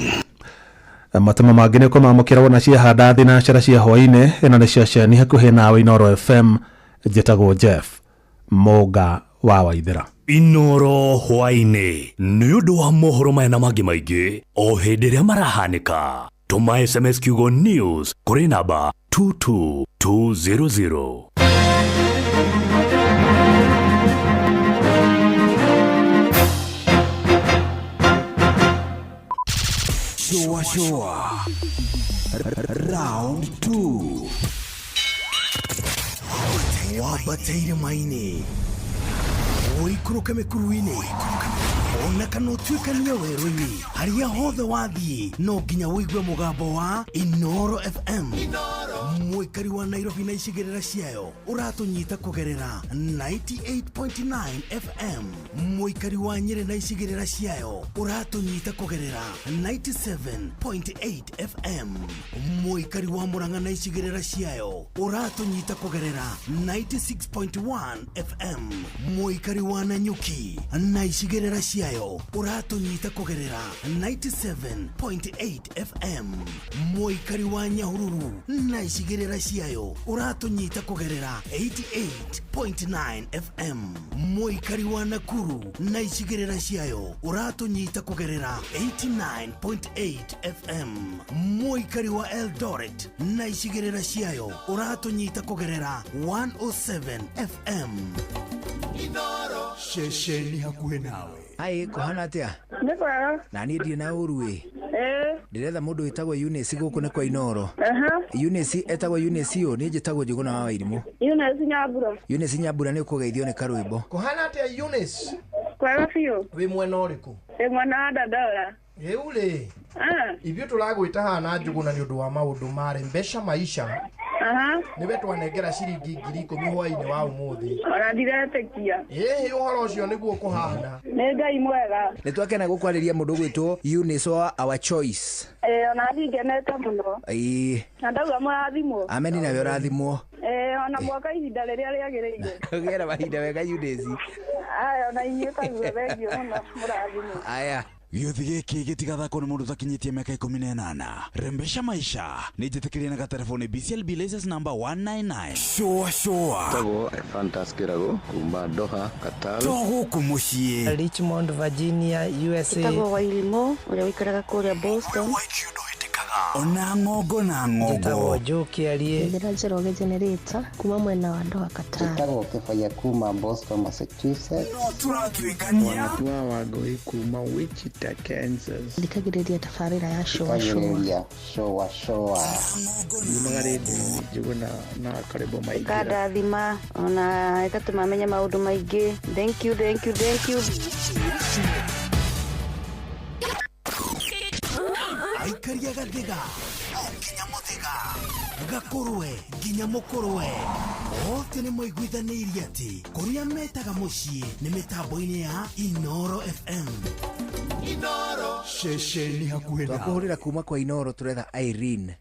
Speaker 13: Matemo mangĩ nĩ kũmamũkĩra wona ciahanda thinacara cia hwaĩ-inĩ ĩno nĩ ceceni hakuhĩ nawe Inoro FM, njĩtagwo Jeff Mũga wa Waithĩra.
Speaker 17: Inoro hwaĩ-inĩ nĩ ũndũ wa mohoro maya na mangĩ maingĩ o hĩndĩ ĩrĩa marahanĩka. Tũma SMS kiugo news kũrĩ namba 22200.
Speaker 6: Showa Round 2 Wabateire maini Oikũrũka mĩkuru-inĩ ona kana ũtuĩkania werũ-inĩ harĩa hothe wathiĩ no nginya wĩigue mũgambo wa Inoro FM Muikari wa Nairobi na icigerera ciayo uratunyita kugerera 98.9 FM. Muikari wa Nyeri na icigerera ciayo uratunyita kugerera 97.8 FM. Muikari wa Murang'a na icigerera ciayo uratunyita kugerera 96.1 FM. Muikari wa Nanyuki na icigerera ciayo uratunyita kugerera 97.8 FM. Muikari wa Nyahururu na icigerera ciayo uratunyita kugerera 88.9 FM. Muikari wa Nakuru na icigerera ciayo uratunyita kugerera 89.8 FM. Muikari wa Eldoret na icigerera ciayo uratunyita kugerera 107 FM. Inoro shesheni hakuhe nawe.
Speaker 1: Ai kohana atia?
Speaker 18: Nĩkwega.
Speaker 1: Na niĩ ndirĩ na ũru ĩ. Ndĩretha mũndũ wĩtagwo Eunice gũkũ nĩ kwa Inoro. Eunice etagwo Eunice ũyũ niĩ njĩtagwo Njũgũna wa Wairimũ.
Speaker 18: Eunice Nyambura.
Speaker 1: Eunice Nyambura nĩ ũkũgeithio nĩ karwĩmbo.
Speaker 2: Kohana atia Eunice?
Speaker 18: Kwega biũ.
Speaker 2: Wĩ mwena ũrĩkũ?
Speaker 18: Wĩ mwena wa Dandora.
Speaker 2: Rĩu ithuĩ tũragwĩta haha na Njũgũna nĩ ũndũ wa maũndũ marĩ mbeca maisha. Nĩwe twanengera ciringi 10,000 hwaĩ-inĩ wa ũmũthĩ.
Speaker 18: Ona ndiretĩkia.
Speaker 2: Ũhoro ũcio nĩguo kũhana.
Speaker 18: Nĩ Ngai mwega.
Speaker 1: Nĩ twakena gũkwarĩria mũndũ gwĩtwo Eunice wa Our Choice.
Speaker 18: Ona ngenete mũno. Na ndauga mũrathimwo.
Speaker 1: Ameni nawe ũrathimwo.
Speaker 18: Ona mwaka ihinda rĩrĩa rĩagĩrĩire.
Speaker 1: Kũgera mahinda wega Eunice.
Speaker 18: Ona inyuĩ taguo thengio mũno mũrathimwo.
Speaker 1: Aya.
Speaker 19: Gĩuthi gĩkĩ gĩtigathakwo nĩ mũndũ ũtakinyĩtie mĩaka 18. Rembesha maisha nĩ njĩtĩkĩrie na gatelefoni BCLB license number 199. Shoa
Speaker 20: Tago Fantas Kirago kuma Doha Qatar.
Speaker 19: Gũkũ mũciĩ
Speaker 21: Richmond Virginia USA.
Speaker 22: Tago Wairimũ ũrĩa wĩikaraga kũrĩa Boston.
Speaker 19: Ona ng'ongo na ng'ongo.
Speaker 21: Tago Njokiarie.
Speaker 22: Ndĩra Njoroge Generator kuma mwena wa Doha Qatar.
Speaker 20: Tago Kĩbaya kuma Boston Massachusetts.
Speaker 19: Turatwĩkania
Speaker 23: Tua Wangui kuma Wichita Kansas.
Speaker 22: Ndikagĩrĩria tabarĩra ya Showa.
Speaker 23: Yumagarĩte Njũgũna na Karebo maingĩ.
Speaker 22: Kadathima ona igatũma menye maũndũ maingĩ. Thank you.
Speaker 6: Aikaria gathiga nginya mũthiga gakũrwe nginya mũkũrwe othe nĩ moiguithanĩirie atĩ kũrĩa metaga mũciĩ nĩ mĩtambo-inĩ ya Inoro FM. Inoro shesheni hakuhĩ nawe.
Speaker 1: Twakũhũrĩra kuma kwa Inoro tũretha Irene.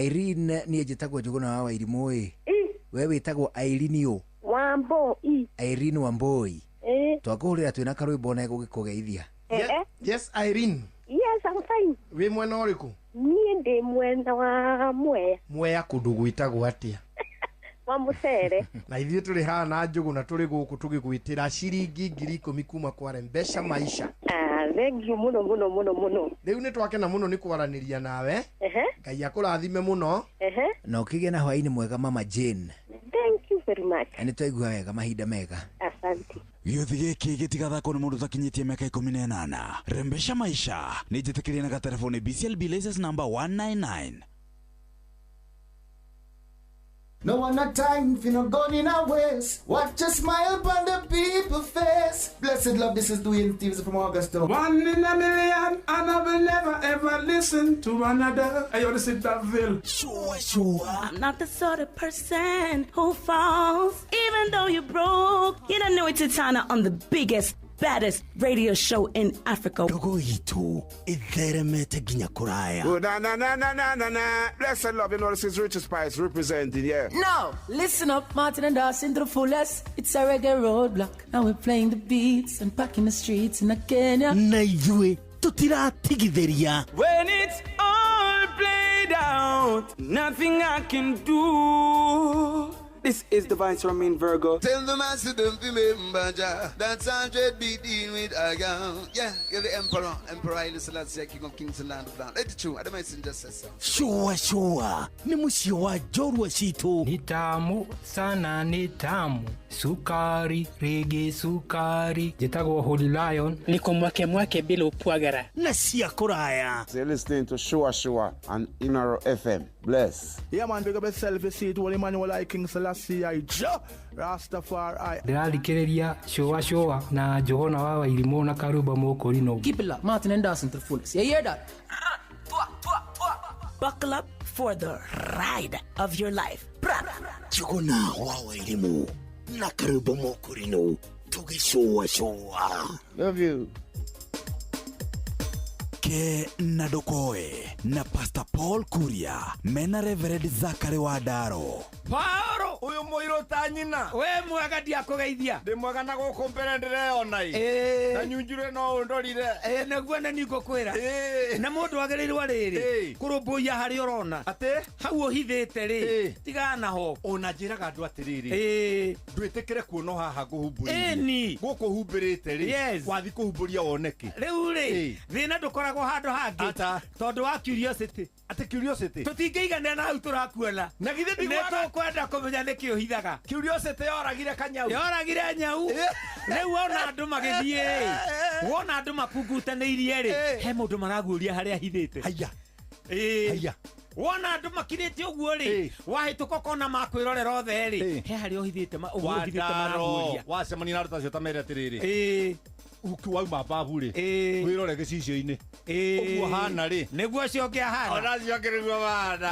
Speaker 1: Irene niĩ njĩtagwo Njũgũna wa Wairimũ ĩ. We wĩtagwo Irene ũ?
Speaker 18: Wamboi.
Speaker 1: Irene Wamboi. Twakũhũrĩra twĩna karwĩmbo na gũgĩkũgeithia.
Speaker 2: Yes Irene.
Speaker 18: Yes, I'm fine.
Speaker 2: Wĩ mwena ũrĩkũ?
Speaker 18: Niĩ ndĩ mwena wa Mwea.
Speaker 2: Mwea kũndũ gwĩtagwo atĩa?
Speaker 18: Wa Mũcere.
Speaker 2: Na ithuĩ tũrĩ haha na Njũgũna tũrĩ gũkũ tũgĩgwĩtĩra ciringi 10,000 kuma kwa Rembesha maisha.
Speaker 18: Thengiũ mũno.
Speaker 2: Rĩu nĩ twakena mũno nĩ kwaranĩria nawe. Ngai akũrathime mũno.
Speaker 1: Na ũkĩgĩa na hwaĩ-inĩ mwega Mama Jane.
Speaker 18: Thank you very much.
Speaker 1: Nĩ twaigua wega mahinda mega.
Speaker 18: Asante.
Speaker 19: Gĩuthi gĩkĩ gĩtigathakwo nĩ mũndũ ũtakinyĩtie mĩaka 18. Rembesha maisha nĩ njĩtĩkĩrie na gatelefoni BCLB license number 199.
Speaker 3: No one a time for no gun in a waist. Watch a smile upon the people's face. Blessed love, this is Dwayne Stevens from Augusta.
Speaker 8: 1 in a million, and I will never ever listen to another. I want to sit that Ville.
Speaker 6: Sure.
Speaker 5: I'm not the sort of person who falls, even though you're broke. You don't know it's Tana on the biggest, baddest radio show in Africa.
Speaker 6: Dogo itu itheremete ginya kuraya.
Speaker 12: Oh, na. Blessed love, you know this is Richard Spice representing, yeah.
Speaker 7: No, listen up, Martin and Dawson to the fullest. It's a reggae roadblock. Now we're playing the beats and packing the streets in Kenya.
Speaker 6: Na ithue tutiratigithĩria.
Speaker 8: When it's all played out, nothing I can do. This is the Vice Romain Virgo.
Speaker 9: Tell the master don't remember that's 100 beating with a gun. Yeah, you're the emperor Haile Selassie, king of kings and land of land. Let it true, I don't mind just say so.
Speaker 6: Sure. Ni mũciĩ wa njorua citũ.
Speaker 10: Ni tamu sana, ni tamu. Sukari, rege sukari. Njĩtagwo Holy Lion.
Speaker 11: Niko mwake bila upwagara.
Speaker 6: Na cia kũraya.
Speaker 23: You're listening to Shua on Inaro FM. Bless. Yeah, man, big up yourself. You see it, Holy Emmanuel like King Selassie, Rastafari.
Speaker 10: Ndĩrathikĩrĩria showa na Njũgũna wa Wairimũ na Karuba Mũkũrinũ.
Speaker 7: Keep it locked, Martin and Dawson to the fullest. You hear that?
Speaker 5: Buckle up for the ride of your life.
Speaker 6: Chukuna wawa elimu na karibu mokurino tugishowa showa.
Speaker 23: Love you.
Speaker 19: Ke nadokoe na Pastor Paul Kuria mena Reverend Zachary Wadaro.
Speaker 2: Paro uyu muiro tanyina
Speaker 4: we mwega dia kugeithia
Speaker 2: ndi mwega na gukumbere ndireona na nyunjure no undorire
Speaker 4: naguo na niko kwira na mundu agerirwa riri kurumbuia hari urona
Speaker 2: ate
Speaker 4: hau uhithite ri tigana ho
Speaker 2: unajiraga andu atiriri ndwitikire kuono haha guhumburi gukuhumbirite ri wathi kuhumburia woneki
Speaker 4: riu ri thina ndukoragwo handu hangi tondu wa curiosity
Speaker 2: ate curiosity
Speaker 4: tutingeiganira na hau turakuona
Speaker 2: na githe ndigwaga
Speaker 4: kwenda kumenya niki uhithaga
Speaker 2: curiosity yoragire kanyau
Speaker 4: nyau riu wona andu magithie wona andu makungutaneirie ri he mundu maraguria haria hithite
Speaker 2: haya
Speaker 4: wona andu makirite uguo ri wahituka kona makwirorera othe ri he haria uhithite maraguria
Speaker 2: wacemania na rutacio ta mere atiriri uki wauma babu ri wirore gicicio-ini uguo hana ri
Speaker 4: niguo cionge hana
Speaker 2: ona cionge niguo hana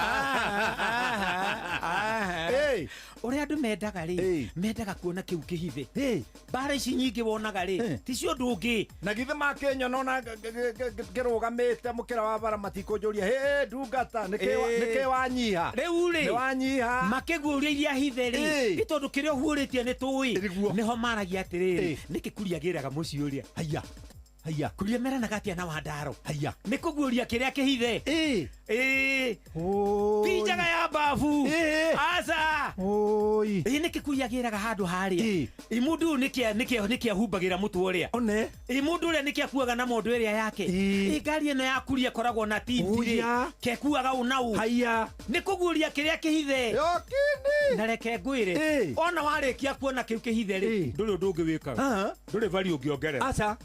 Speaker 4: uria andu mendaga ri mendaga kuona kiu kihithe bara ici nyingi wonaga ri ti cio ndungi
Speaker 2: na githe ma Kenya nona ngirugamite mukira wa bara matikunjuria ndungata nike wanyiha
Speaker 4: riu ri
Speaker 2: ni wanyiha
Speaker 4: makiguria iria hithe ri ni tondu kiria uhuritie ni tui niho maragia atiriri niki kuriagiraga muci uria haya kuria meranaga atia na Wadaro ni kuguria kiria kihithe tijaga ya bafu asa niki kuriagiraga handu haria imundu niki ahumbagira mutu uria
Speaker 2: one
Speaker 4: imundu uria niki akuaga na mundu iria yake ngari eno ya kuria koragwo na tintiri kekuaga unau ni kuguria kiria kihithe na reke ngwire ona warikia kuona kiu kihithe ri nduri ndungi wikaga nduri vari ungiongerera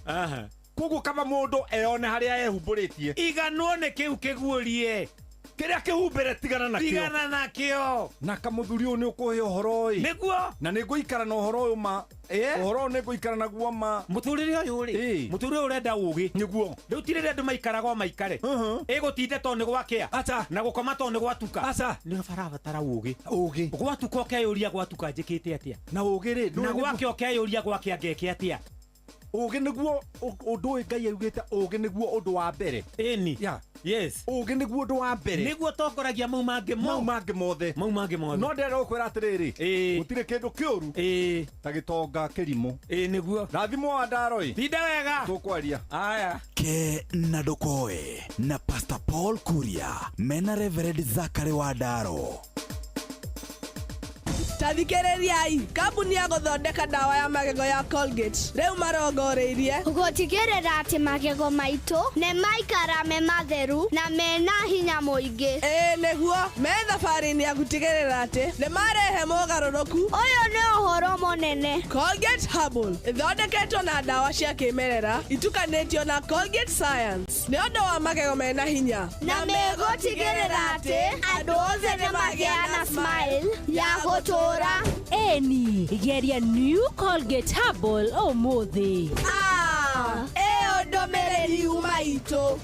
Speaker 2: koguo kama mundu eone haria ehumburitie
Speaker 4: iganwo ni kiu kiguurie
Speaker 2: kiria kihumbire tigana
Speaker 4: nakio
Speaker 2: na kamuthuri uyu ni ukuhe uhoro
Speaker 4: niguo
Speaker 2: na niguikara na uhoro uyu ma uhoro niguikara naguo ma
Speaker 4: muturire uyu ri muturire urenda ugi
Speaker 2: niguo
Speaker 4: riu tirire andu maikaraga maikare igutinde to ni gwakia na gukoma to ni gwatuka ni barabatara ugi gwatuka ukeyuria gwatuka njikite atia
Speaker 2: na ugi ri
Speaker 4: na gwake ukeyuria gwake ngeke atia
Speaker 2: ugi niguo undu Ngai augite ugi niguo undu wa mbere
Speaker 4: yes
Speaker 2: ugi niguo undu wa mbere
Speaker 4: niguo tongoragia mau mangi
Speaker 2: mothe no ndera ukwira atiriri gutire kindu kiuru ta gitonga kirimu
Speaker 4: niguo
Speaker 2: rathimo Wadaro
Speaker 4: tinda wega
Speaker 2: tukwaria
Speaker 4: aya
Speaker 19: ke nadokoe na Pastor Paul Kuria mena Reverend Zachary Wadaro.
Speaker 15: Tathikĩrĩriai kambuni ya gũthondeka ndawa ya magego ya Colgate rĩu marongoreirie
Speaker 16: gũtigĩrĩra atĩ magego maitũ nĩ maikara me matheru na mena hinya mũingĩ.
Speaker 15: Nĩguo me thabarĩ-inĩ ya gũtigĩrĩra atĩ nĩ marehe mũgarũrũku.
Speaker 16: Ũyũ nĩ ũhoro mũnene.
Speaker 15: Colgate Herbal ĩthondeketwo na ndawa cia kĩmerera itukanĩtio na Colgate Science nĩ ũndũ wa magego mena hinya
Speaker 16: na megũtigĩrĩra atĩ andũ othe nĩ magĩa na smile ya gũtũra.
Speaker 24: Eni geria new Colgate Herbal umuthi.
Speaker 15: Ĩyo ndũmĩrĩri umaitũ.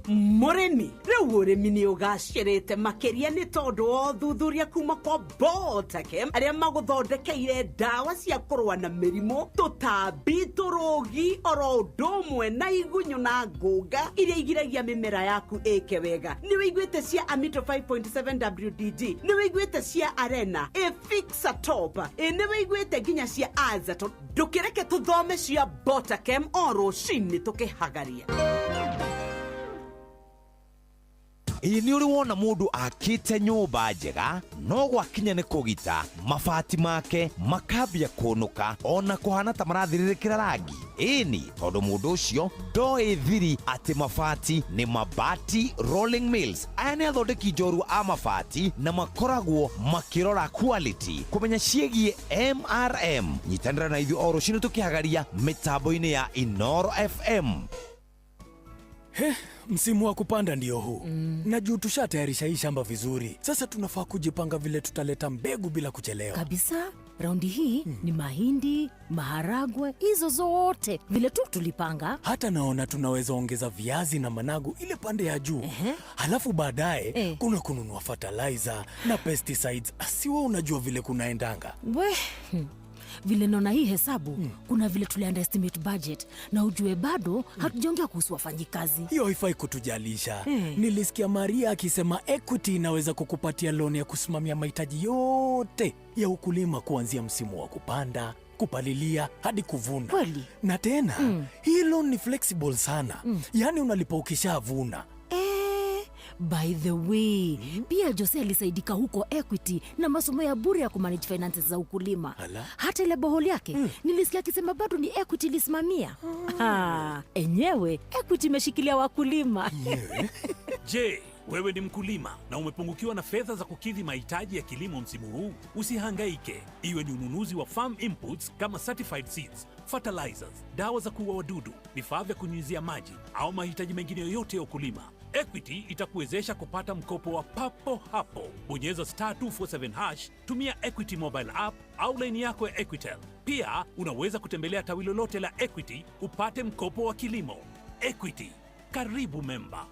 Speaker 5: Murimi riu urimi ni ugacirite makiria ni tondu o thuthuria kuma kwa Botakem aria maguthondekeire ndawa cia kurwa na mirimu tutambi turugi oro ndomwe na igunyu na ngunga iria igiragia mimera yaku eke wega. Ni wiguite cia Amito 5.7 WDD, ni wiguite cia Arena, Fixa Top, ni wiguite ginya cia Azaton. Ndukireke tuthome cia Botakem oro shini tukihagaria.
Speaker 25: Ini uri wona mundu akite nyumba njega no gwakinya ni kugita mabati make makambia kunuka ona kuhana ta marathiririkira rangi. Ini tondu mundu ucio ndoi thiri ati mabati ni Mabati Rolling Mills. Aya ni athondeki njorua a mabati na makoragwo makirora quality kumenya ciegie MRM. Nyitanira na ithuĩ o rũciinĩ tukihagaria mitambo-ini ya Inoro FM.
Speaker 26: Msimu wa kupanda ndio huu. Na juu tushatayarisha hii shamba vizuri. Sasa tunafaa kujipanga vile tutaleta mbegu bila kuchelewa.
Speaker 24: Kabisa. Raundi hii ni mahindi, maharagwe, hizo zote vile tu tulipanga.
Speaker 26: Hata naona tunaweza ongeza viazi na managu ile pande ya juu. Halafu baadaye kuna kununua fertilizer na pesticides. Asiwe unajua vile kunaendanga.
Speaker 24: Vile naona hii hesabu, kuna vile tuli underestimate budget na ujue bado hatujaongea kuhusu wafanyikazi.
Speaker 26: Hiyo haifai kutujalisha. Nilisikia Maria akisema Equity inaweza kukupatia loan ya kusimamia mahitaji yote ya ukulima kuanzia msimu wa kupanda, kupalilia hadi kuvuna.
Speaker 24: Kweli?
Speaker 26: Na tena hii loan ni flexible sana. Yaani unalipa ukishavuna.
Speaker 24: By the way, pia Jose alisaidika huko Equity na masomo ya bure ya kumanage finances za ukulima. Hata ile boholi yake, nilisikia akisema bado ni Equity lisimamia. Enyewe, Equity imeshikilia wakulima.
Speaker 13: Je, wewe ni mkulima na umepungukiwa na fedha za kukidhi mahitaji ya kilimo msimu huu? Usihangaike. Iwe ni ununuzi wa farm inputs kama certified seeds, fertilizers, dawa za kuua wadudu, vifaa vya kunyunyizia maji au mahitaji mengine yoyote ya ukulima, Equity itakuwezesha kupata mkopo wa papo hapo. Bonyeza *247#, tumia Equity mobile app au line yako ya Equitel. Pia unaweza kutembelea tawi lolote la Equity upate mkopo wa kilimo. Equity, karibu memba.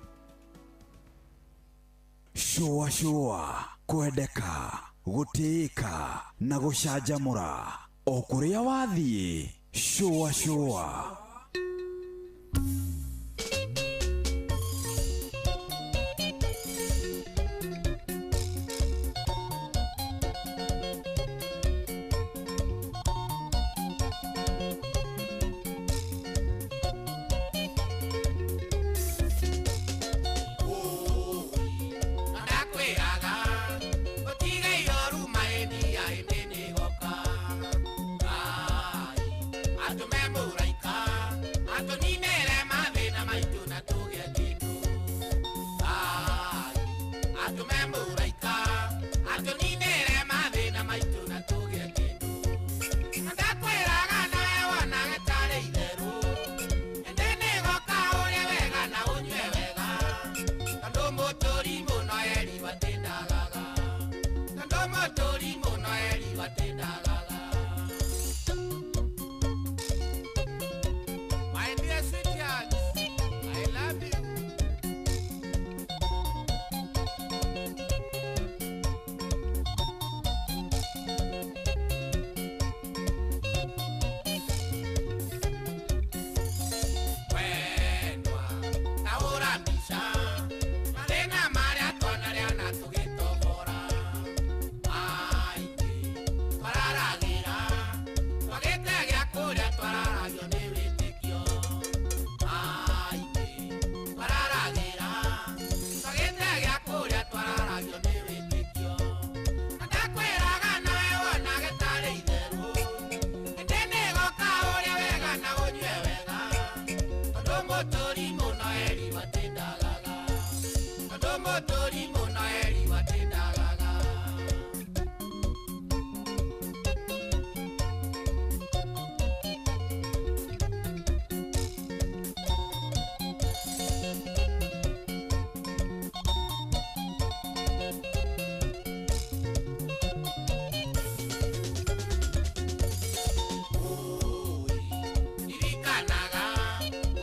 Speaker 19: Shua kwendeka gutika na gucanjamura o kuria wathie. Shua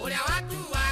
Speaker 14: Uria watu wa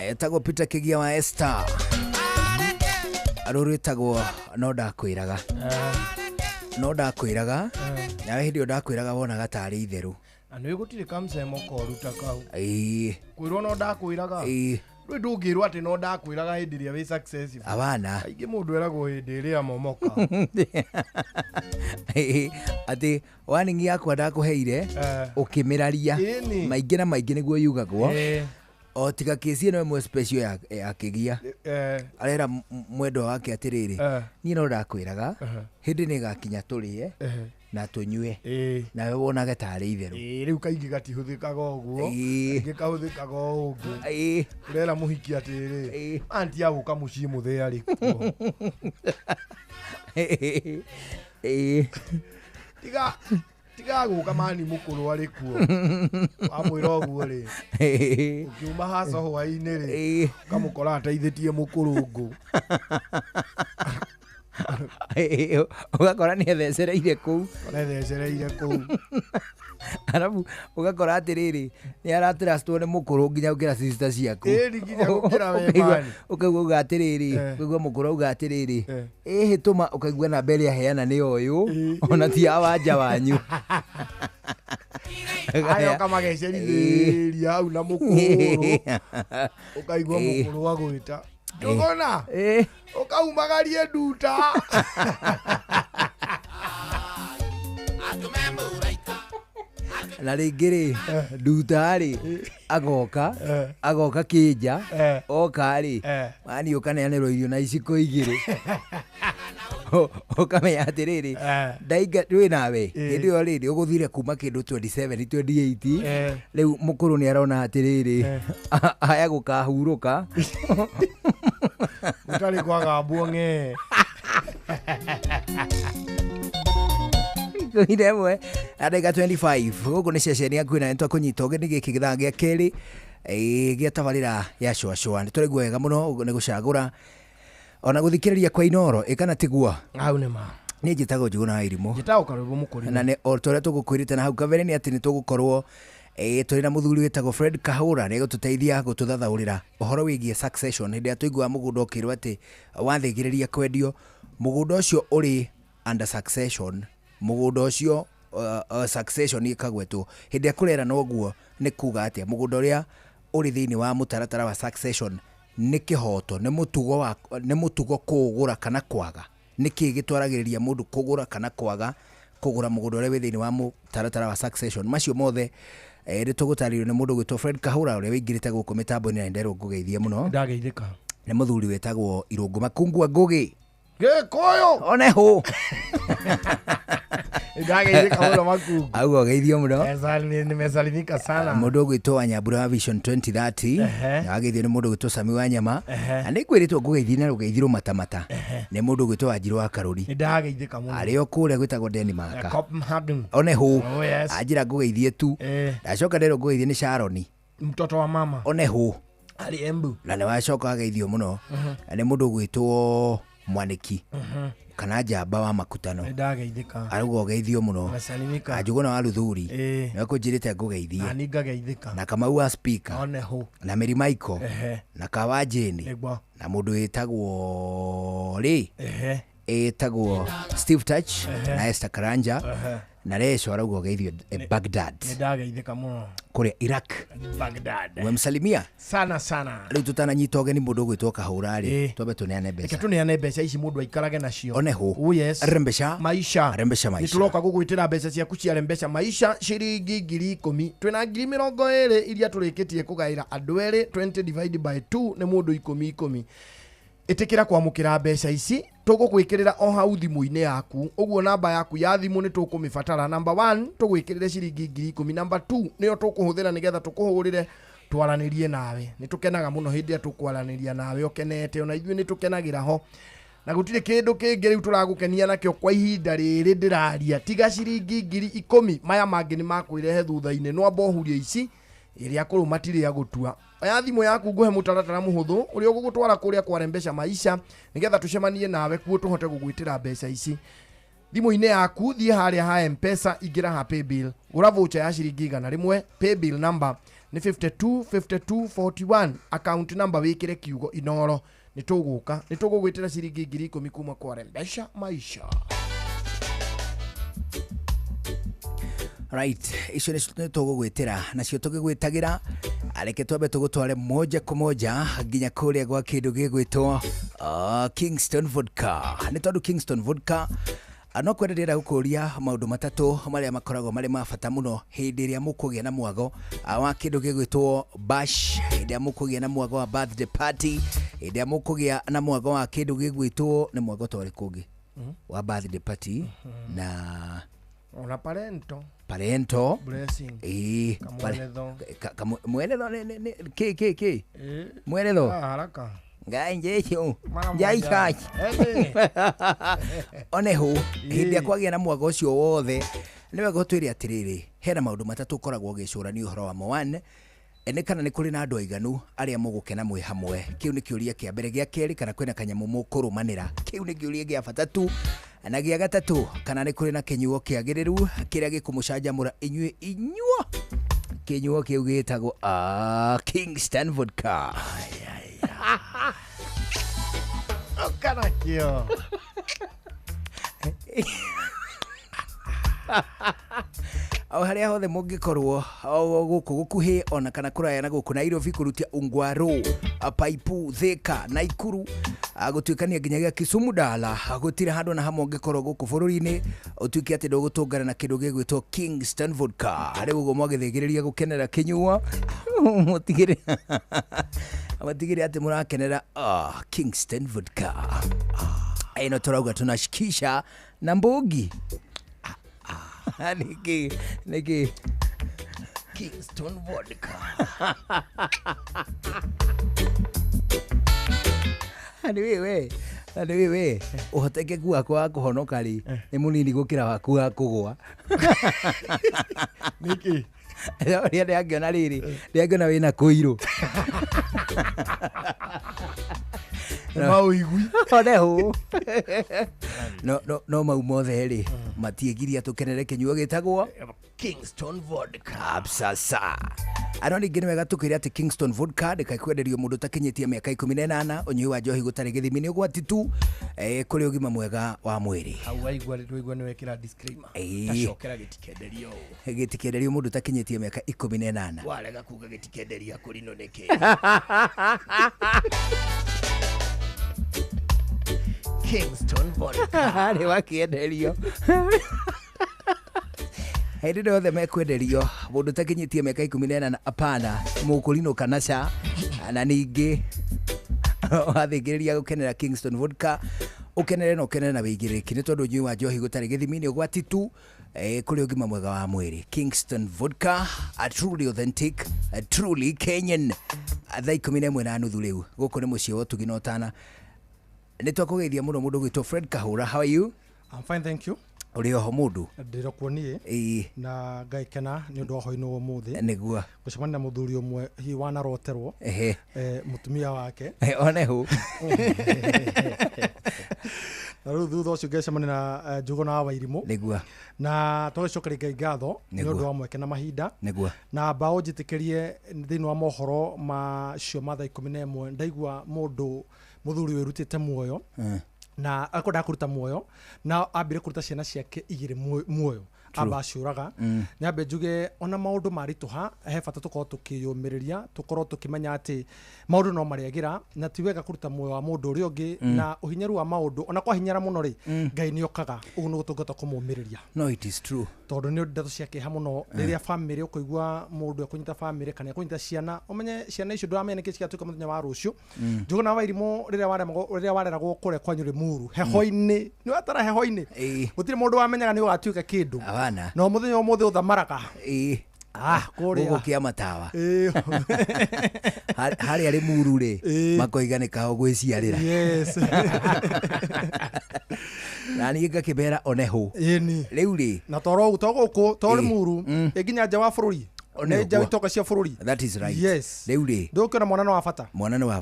Speaker 1: Etagwo Peter Kigia wa Esther. Aruru etagwo no ndakwiraga. No ndakwiraga. Nawe hindi ndakwiraga wona gatari itheru.
Speaker 2: Anu gutire kamsemo koru takau.
Speaker 1: Kwirwo
Speaker 2: no ndakwiraga. Rwe ndungirwo ati no ndakwiraga hindi ria wi successful.
Speaker 1: Abana.
Speaker 2: Aingi mundu eragwo hindi ria momoka.
Speaker 1: Ati warning yakwa ndakuheire ukimiraria maingi na maingi niguo yugagwo. O tiga kesi ino mwe special ya Kigia. Arera mwendo wake atiriri. Ni no ndakwiraga hindi ni gakinya turie na tunywe. Na we wonage tari itheru.
Speaker 2: Riu kaingi gatihuthikaga uguo. Ingi kahuthikaga uguo. Urera muhiki atiri. Anti aguka mucii muthia ri. Tiga guka mani mukuru ari kuo. Amwira uguo ri. Ukiuma haca hwaini ri. Kamukora ateithitie mukurungu.
Speaker 1: Ugakora ni thecereire kuu.
Speaker 2: Thecereire kuu.
Speaker 1: Arabu ugakora atiriri ni aratrustwo ni mukuru nginya ukira sister ciaku.
Speaker 2: Nginya ukira we mani.
Speaker 1: Ukaigua ugatiriri, ukaigua mukuru ugatiriri. Tuma ukaigua na mbere aheana ni uyu ona ti awanja wanyu.
Speaker 2: Ayo kama gecerithiria hau na mukuru. Ukaigua mukuru wagwita. Ndugona ukaumagarie nduta.
Speaker 1: Na ringiri nduta ri agoka kija oka ri mani ukaneanirwo irio na iciko igiri. Ukamenya atiriri ndaiga twi nawe hindi yo riri uguthire kuma kindu 27 28 riu mukuru ni arona atiriri aya gukahuruka
Speaker 2: utari kwaga buonge
Speaker 1: Idemwe adega 25 gugu ni ceceni ya kwina ntwa kunyita uge ni giki githaa gia keri gia tabarira ya shwa turi gwega muno ni gucagura ona guthikiriria kwa inoro ikana tigua
Speaker 2: au ne ma
Speaker 1: ni njitagwo Njuguna Irimo
Speaker 2: njitagwo Karubu Mukuri
Speaker 1: na ne ortore tugukwirite na hau kabere ni ati ni tugukorwo turi na muthuri wetagwo Fred Kahura ni gututeithia gututhathaurira uhoro wigie succession hindi atuigwa mugundo okirwo ati wathigiriria kwendio mugundo ucio uri under succession mugundo ucio succession ikagwetwo hindi akurera noguo ni kuga ati mugundo uria uri thiini wa mutaratara wa succession ni kihoto ni mutugo kugura kana kwaga niki gitwaragiriria mundu kugura kana kwaga kugura mugundo uria wi thiini wa mutaratara wa succession macio mothe ritugutaririo ni mundu gwitwo Fred Kahura uria wingirite guku mitambo-ini na nderwo ngugeithie muno
Speaker 2: ndageithika
Speaker 1: ni muthuri wetagwo Irungu Makungwa Ngugi
Speaker 2: Gikuyu
Speaker 1: oneho
Speaker 2: ndageithika muno Makungu
Speaker 1: augo geithio muno
Speaker 2: nimesalimika sana
Speaker 1: mundu gwitwo wa Nyambura Vision 2030 ageithio ni mundu gwitwo Sami wa Nyama na ni kwiritwo ngugeithie na rugeithiro matamata ni mundu gwitwo Wanjiru wa Karuri
Speaker 2: ndageithika muno
Speaker 1: ario kuria gwitagwo Denmark
Speaker 2: Copenhagen
Speaker 1: oneho ajira ngugeithie tu ndacoka nderwo ngugeithie ni Sharoni
Speaker 2: mtoto wa mama
Speaker 1: oneho
Speaker 2: ali Embu
Speaker 1: na ni wacoka ageithio muno ni mundu gwitwo Mwaniki kana Njamba wa Makutano
Speaker 2: ndageithika
Speaker 1: arugo geithio muno
Speaker 2: masalimika
Speaker 1: Njuguna wa Ruthuri ni kunjirite ngugeithie
Speaker 2: na ni ngageithika
Speaker 1: na Kamau wa speaker
Speaker 2: oneho
Speaker 1: na Mary Michael na Kawanjini na mundu wetagwo ri etagwo Steve Touch na Esther Karanja na Reso arugo geithio Baghdad
Speaker 2: ndageithika muno
Speaker 1: kuri Iraq
Speaker 2: Baghdad
Speaker 1: wemsalimia
Speaker 2: sana
Speaker 1: riu tutananyita ugeni mundu gwitwo Kahura ri twambe tuneane mbeca
Speaker 2: tuneane mbeca ici mundu aikarage nacio
Speaker 1: oneho
Speaker 2: rembesha maisha nituroka gugwitira mbeca ciaku cia rembesha maisha ciringi 10,000 twina 20,000 iria turikitie kugaira andu eri 20 divided by 2 ni mundu 10,000 itikira kwamukira mbeca ici tũgũgwĩkĩrĩra o hau thimũ-inĩ yaku. Ũguo namba yaku ya thimũ nĩ tũkũmĩbatara. Number 1 tũgwĩkĩrĩre ciringi 10,000. Number 2 nĩyo tũkũhũthĩra nĩgetha tũkũhũrĩre twaranĩrie nawe. Nĩ tũkenaga mũno hĩndĩ ĩrĩa tũkwaranĩria nawe ũkenete, ona ithuĩ nĩ tũkenagĩra ho. Na gũtirĩ kĩndũ kĩngĩ rĩu tũragũkenia nakĩo kwa ihinda rĩrĩ ndĩraria tiga ciringi 10,000. Maya mangĩ nĩ makwĩrehe thutha-inĩ. No ambohuria ici ĩrĩa kũrũ matirĩ agũtua. Oya thimũ yaku nguhe mũtaratara mũhũthũ ũrĩa ũgũgũtwara kũrĩa kwa Rembesha Maisha nĩgetha tũcemanie nawe kuo tũhote gũgwĩtĩra mbeca ici. Thimũ-inĩ yaku thiĩ harĩa ha M-Pesa, ingĩra ha Paybill, gũra voucher ya ciringi 100. Paybill number nĩ 525241. Account number wĩkĩre kiugo Inoro. Nĩ tũgũgwĩtĩra ciringi 10,000 kuma kwa Rembesha Maisha.
Speaker 1: Right, icio nĩ tũgũgwĩtĩra nacio tũgĩgwĩtagĩra. Areke twambe tũgũtware moja kwa moja nginya kũrĩa gwa kĩndũ gĩgwĩtwo Kingston Vodka. Nĩ tondũ Kingston Vodka no kwenderia gũkũria maũndũ matatũ marĩa makoragwo marĩ ma bata mũno hĩndĩ ĩrĩa mũkũgĩa na mwago wa kĩndũ gĩgwĩtwo bash, hĩndĩ ĩrĩa mũkũgĩa na mwago wa birthday party, hĩndĩ ĩrĩa mũkũgĩa na mwago wa kĩndũ gĩgwĩtwo nĩ mwago twarĩ kũngĩ wa birthday party na
Speaker 2: ona
Speaker 1: parento
Speaker 2: blessing
Speaker 1: mweretho mweretho
Speaker 2: haraka
Speaker 1: ngai njecho njai kaki oneho hĩndĩ kwagĩa na mwago ũcio wothe nĩwe gũtwĩre atĩrĩrĩ hena maũndũ matatũ ũkoragwo ũgĩcũrania ũhoro wa one ene kana nĩ kũrĩ na andũ aiganu arĩa mũgũkena mwĩ hamwe. Kĩu nĩ kĩũria kĩa mbere. Gĩa kerĩ, kana kwĩna kanyamũ mũkũrũmanĩra. Kĩu nĩ kĩũria gĩa bata tu. Na gĩa gatatũ, kana nĩ kũrĩ na kĩnyuo kĩagĩrĩru kĩrĩa gĩkũmũcanjamũra inyuo. Kĩnyuo kĩu gĩtagwo Kingston Vodka.
Speaker 2: Okana kĩo.
Speaker 1: O harĩa hothe mũngĩkorwo gũkũ gũkuhĩ ona kana kũraya na gũkũ Nairobi kũrutia Ungwaro, Paipu, Thika, Naikuru, gũtuĩkania nginyagia Kisumu, Dala, gũtirĩ handũ na hamwe ũngĩkorwo gũkũ bũrũri-inĩ ũtuĩke atĩ ndũgũtũngana na kĩndũ gĩgwĩtwo Kingston Vodka. Harĩ ũguo mwagĩthĩgĩrĩria gũkenera kĩnyuo mũtigĩrĩre atĩ mũrakenera Kingston Vodka. Ĩno tũrauga tunashikisha na mbogi. Niki Kingston Vodka. Ani wewe uhotekeku wako wa kuhonoka ri ni munini gukira waku wa kugwa.
Speaker 2: Niki
Speaker 1: Ria ndiangiona riri ndiangiona wina kuiru.
Speaker 2: Mauigui
Speaker 1: oneho no mau mothe ri matiĩgiria tũkenere kĩnyuo gĩtagwo Kingston Vodka. Absasa ano ningĩ nĩ wega tũkĩrĩa atĩ Kingston Vodka ndĩkaikwenderio mũndũ takinyĩtie mĩaka 18. Ũnyui wa njohi gũtarĩ gĩthimi nĩ ũgwati tu kũrĩ ũgima mwega wa mwĩrĩ.
Speaker 2: Hau waigua nĩ wekĩra disclaimer. Tacokera gĩtikenderio mũndũ takinyĩtie mĩaka 18. Warega kuga gĩtikenderia kũrino nĩkĩ. Kingston Vodka.
Speaker 1: Harĩ wakĩenderio. Hĩndĩ ĩrĩa othe mekwenderio mũndũ takinyĩtie mĩaka 18 apana mũkũrinũka na ca na ningĩ wathĩngĩrĩria gũkenera Kingston Vodka ũkenere na ũkenere na wĩigĩrĩki nĩ tondũ ũnyui wa njohi gũtarĩ gĩthimi nĩ ũgwati tu kũrĩ ũgima mwega wa mwĩrĩ. Kingston Vodka, a truly authentic, a truly Kenyan. Thaa 11:30 rĩu gũkũ nĩ mũciĩ wa ũtugi na ũtana. Nĩ twakũgeithia mũno mũndũ gwĩtwo Fred Kahura. How are you?
Speaker 14: I'm fine, thank you.
Speaker 1: Uri oho mundu
Speaker 14: ndirokuonie na ngaikena ni undu oho ino umuthi
Speaker 1: niguo
Speaker 14: gucemania na muthuri umwe hi wanaroterwo mutumia wake
Speaker 1: onehu
Speaker 14: na riu thutha ucio ngecemania na Njugu na Wairimu
Speaker 1: niguo
Speaker 14: na tũgĩcokeria Ngai ngatho nĩ ũndũ wa mweke na mahinda
Speaker 1: niguo
Speaker 14: na mbaũ njĩtĩkĩrie thĩinĩ wa mohoro macio ma thaa 11 ndaigua mũndũ muthuri wĩrutĩte muoyo na akoda kuruta muoyo na ambire kuruta ciana ciake igire muoyo amba acuraga nyambe njuge ona maundu marituha he bata tukorwo tukiyumiriria tukorwo tukimenya ati maundu no mariagira na ti wega kuruta muoyo wa mundu uri ungi na uhinyaru wa maundu ona kwa hinyara muno ri Ngai ni okaga ugu no gutungata kumumiriria.
Speaker 1: No, it is true.
Speaker 14: Tondu ni ndeto ciake ha muno riria family ukuigua mundu akunyita family kana akunyita ciana umenye ciana icio ndwamenye niki cigatuika muthenya wa rucio njugu na wairimo riria wareragwo kure kwanyu Limuru heho-ini ni watara heho-ini gutire mundu wamenyaga ni ugatuika kindu no muthenya umuthi uthamaraga kuria
Speaker 1: gugu kia matawa hari ari Limuru ri makoiganika gwiciarira na ni ngakibera oneho riu ri
Speaker 14: na toro gutoguku tori Limuru iginya nja wa bururi one nja itoka cia bururi.
Speaker 1: That is right.
Speaker 14: Yes.
Speaker 1: Riu ri
Speaker 14: ndukira mwana wa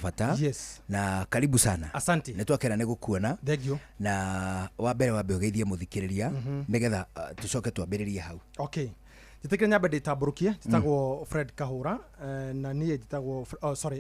Speaker 14: bata
Speaker 1: yes na karibu sana.
Speaker 14: Asante.
Speaker 1: Nitwakera ni gukuona.
Speaker 14: Thank you.
Speaker 1: Na wa mbere ugeithie muthikiriria nigetha tucoke twambiririe hau.
Speaker 14: Okay. Jitekire nyambe nditamburukie jitagwo Fred Kahura na niye jitagwo